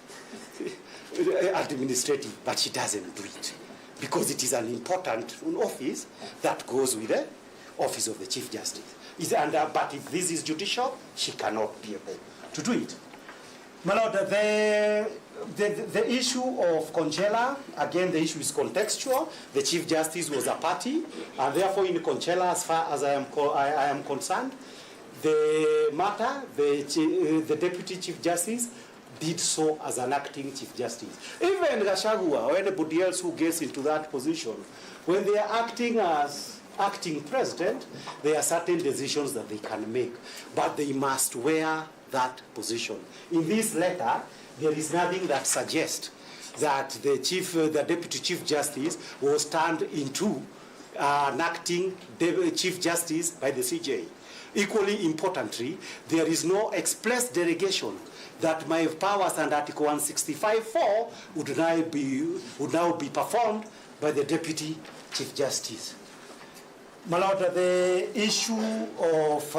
administrative, but she doesn't do it because it is an important office that goes with the office of the Chief Justice. But if this is judicial, she cannot be able to do it. My Lord, the issue of Conchela, again, the issue is contextual. The Chief Justice was a party, and therefore in Conchela, as far as I am concerned, the matter, the Deputy Chief Justice did so as an acting Chief Justice. Even Gachagua or anybody else who gets into that position, when they are acting as acting president, there are certain decisions that they can make, but they must wear that position. In this letter, there is nothing that suggests that the Deputy Chief Justice was turned into an acting Chief Justice by the CJ. Equally importantly, there is no express delegation that my powers under Article 165(4) would now be performed by the Deputy Chief Justice. My Lord, the issue of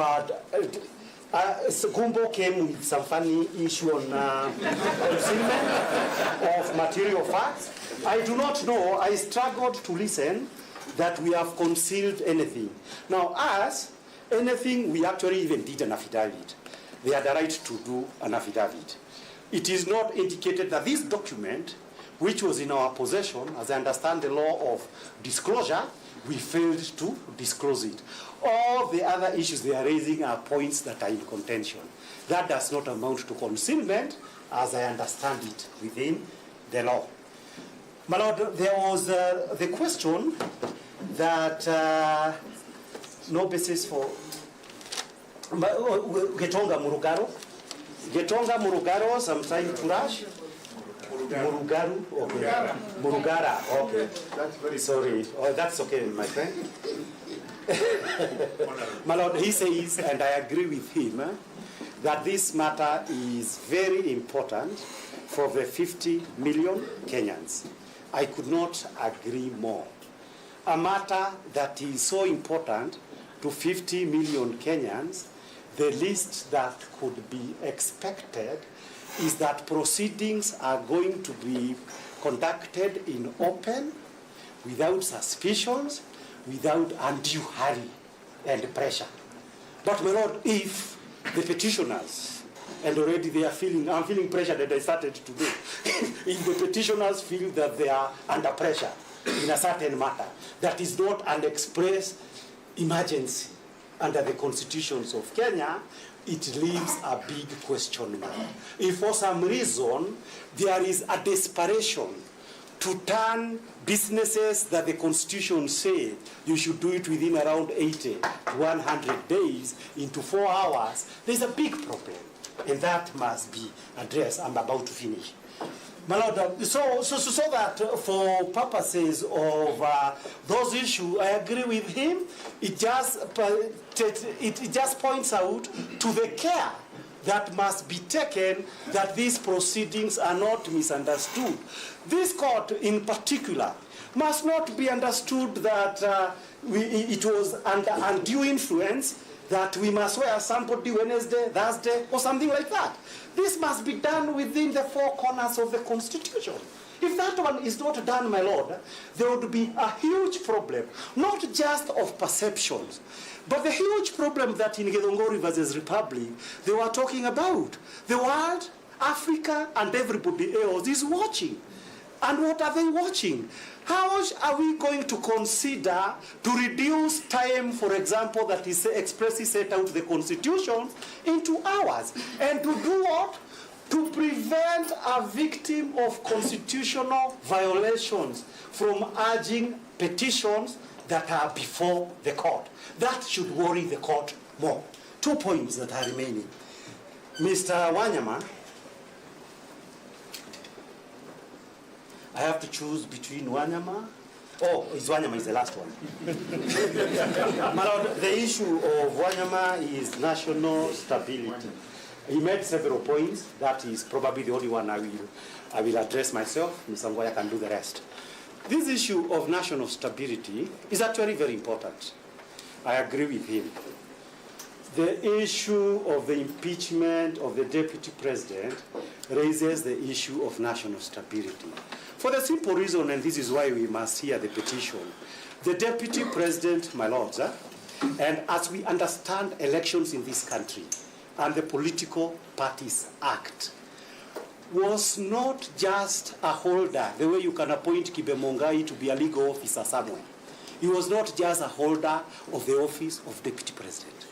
Gumbo came with some funny issue on concealment of material facts. I do not know. I struggled to listen that we have concealed anything. Now, as anything, we actually even did an affidavit. They had the right to do an affidavit. It is not indicated that this document, which was in our possession, as I understand the law of disclosure, we failed to disclose it. All the other issues they are raising are points that are in contention. That does not amount to concealment, as I understand it within the law. My Lord, there was the question that no basis for Getonga Murugaro. Getonga Murugaros, I'm trying to rush. Murugaru? Okay. Murugara, okay. That's very sorry. Oh, that's okay, my friend. My Lord, he says, and I agree with him, that this matter is very important for the 50 million Kenyans. I could not agree more. A matter that is so important to 50 million Kenyans, the least that could be expected is that proceedings are going to be conducted in open, without suspicions, without undue hurry and pressure. But my Lord, if the petitioners, and already they are feeling, I'm feeling pressure that I started today, if the petitioners feel that they are under pressure in a certain matter, that is not an express emergency under the constitutions of Kenya, it leaves a big question mark. If for some reason there is a desperation to turn businesses that the Constitution says you should do it within around 80 to 100 days into 4 hours, there's a big problem, and that must be addressed. I'm about to finish. My Lord, so that for purposes of those issues, I agree with him. It just points out to the care that must be taken that these proceedings are not misunderstood. This court in particular must not be understood that it was under undue influence, that we must wear somebody Wednesday, Thursday, or something like that. This must be done within the 4 corners of the Constitution. If that one is not done, my Lord, there would be a huge problem, not just of perceptions, but the huge problem that in Githongori versus Republic, they were talking about. The world, Africa, and everybody else is watching. And what are they watching? How are we going to consider to reduce time, for example, that is expressly set out the Constitution into hours? And to do what? To prevent a victim of constitutional violations from urging petitions that are before the court. That should worry the court more. 2 points that are remaining. Mr. Wanyama, I have to choose between Wanyama. Oh, Wanyama is the last one. My Lord, the issue of Wanyama is national stability. He made several points. That is probably the only one I will address myself. Mr. Ngoya can do the rest. This issue of national stability is actually very important. I agree with him. The issue of the impeachment of the deputy president raises the issue of national stability. For the simple reason, and this is why we must hear the petition, the deputy president, my lords, and as we understand elections in this country and the Political Parties Act, was not just a holder, the way you can appoint Kibe Mongai to be a legal officer somewhere. He was not just a holder of the office of deputy president.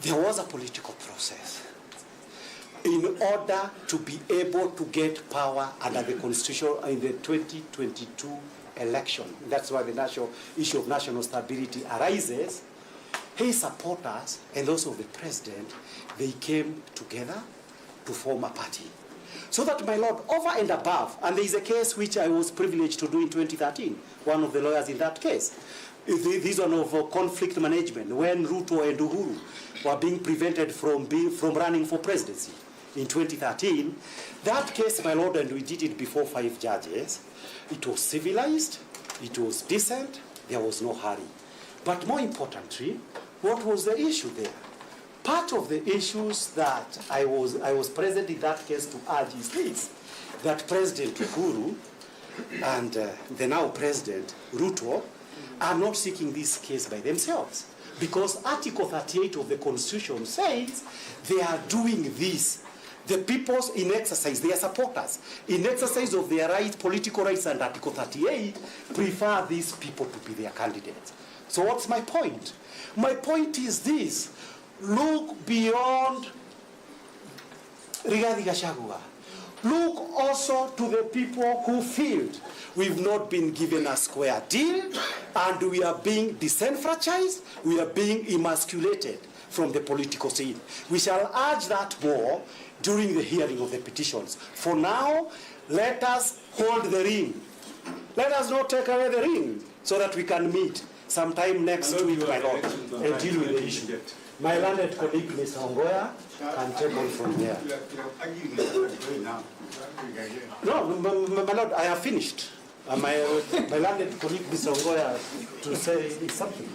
there was a political process in order to be able to get power under the Constitution in the 2022 election. That's why the national issue of national stability arises. His supporters and also the president, they came together to form a party. So that, my lord, over and above, and there is a case which I was privileged to do in 2013, one of the lawyers in that case, this one of conflict management, when Ruto and Uhuru were being prevented from running for presidency in 2013. That case, my lord, and we did it before 5 judges, it was civilized, it was decent, there was no hurry. But more importantly, what was the issue there? Part of the issues that I was present in that case to urge is this, that President Uhuru and the now President Ruto are not seeking this case by themselves, because Article 38 of the Constitution says they are doing this. The peoples in exercise, their supporters, in exercise of their rights, political rights, and Article 38, prefer these people to be their candidates. So what's my point? My point is this: look beyond Rigathi Gachagua. Look also to the people who feel we've not been given a square deal, and we are being disenfranchised, we are being emasculated from the political scene. We shall urge that more during the hearing of the petitions. For now, let us hold the ring. Let us not take away the ring, so that we can meet sometime next week, my lord, and deal with the issue. My learned colleague, Ms. Ongoya, can take on from here. No, my lord, I have finished. My learned colleague, Ms. Ongoya, to say something.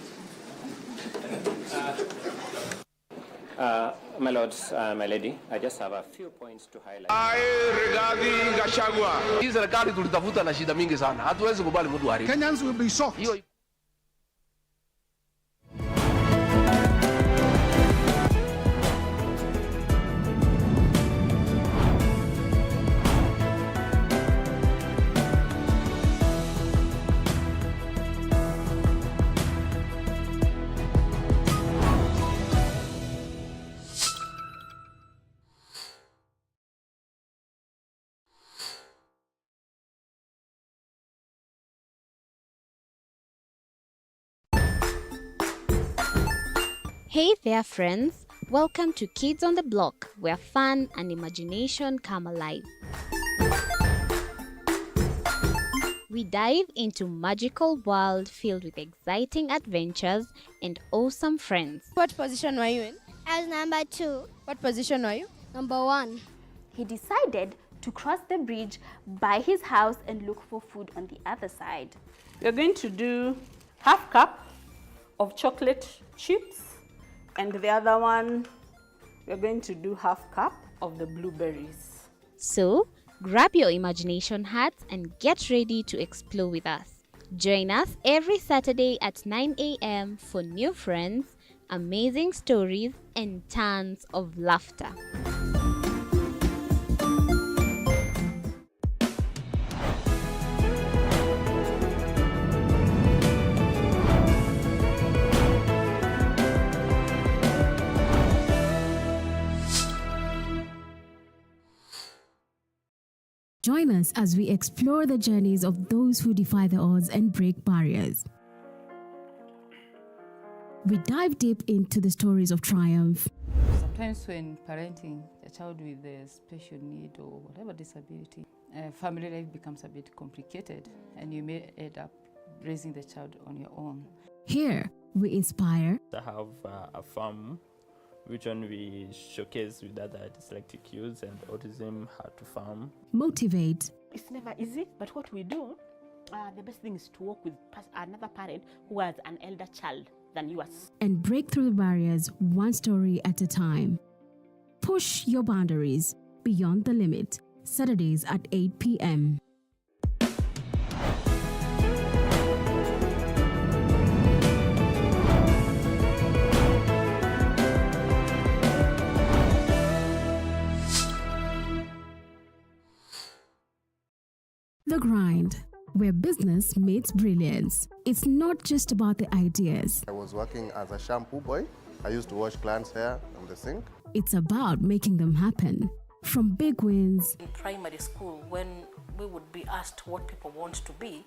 My lords, my lady, I just have a few points to highlight. Rigathi Gachagua. Hii serikali tulitafuta na shida mingi sana. Hatuwezi kubali mtu haribu. Kenyans will be shocked. Hey there, friends! Welcome to Kids on the Block, where fun and imagination come alive. We dive into magical world filled with exciting adventures and awesome friends. What position were you in? I was number 2. What position were you? Number 1. He decided to cross the bridge by his house and look for food on the other side. We're going to do half cup of chocolate chips, and the other one, we're going to do half cup of the blueberries. So, grab your imagination hats and get ready to explore with us. Join us every Saturday at 9 a.m. for new friends, amazing stories, and tons of laughter. Join us as we explore the journeys of those who defy the odds and break barriers. We dive deep into the stories of triumph. Sometimes when parenting a child with a special need or whatever disability, family life becomes a bit complicated and you may end up raising the child on your own. Here, we inspire. I have a farm which one we showcase with other dyslexic youths and autism, how to farm. Motivate. It's never easy, but what we do, the best thing is to work with another parent who has an elder child than yours. And break through the barriers one story at a time. Push your boundaries beyond the limit. Saturdays at 8 p.m. The Grind, where business meets brilliance. It's not just about the ideas. I was working as a shampoo boy I used to wash clients' hair on the sink. It's about making them happen. From big wins. In primary school, when we would be asked what people want to be,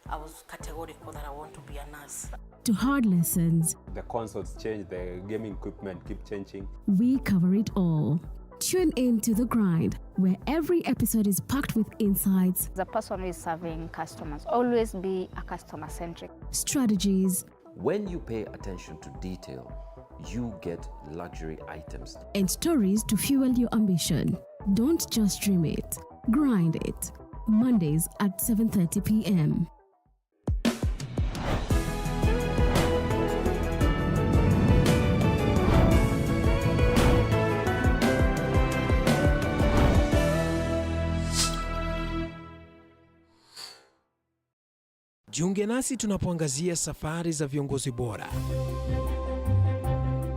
I was categorical that I want to be a nurse. To hard lessons. The consoles change, the gaming equipment keep changing. We cover it all. Tune in to The Grind, where every episode is packed with insights. The person who is serving customers, always be a customer-centric. Strategies. When you pay attention to detail, you get luxury items. And stories to fuel your ambition. Don't just dream it, grind it. Mondays at 7:30 p.m. Jiunge nasi tunapoangazia safari za viongozi bora.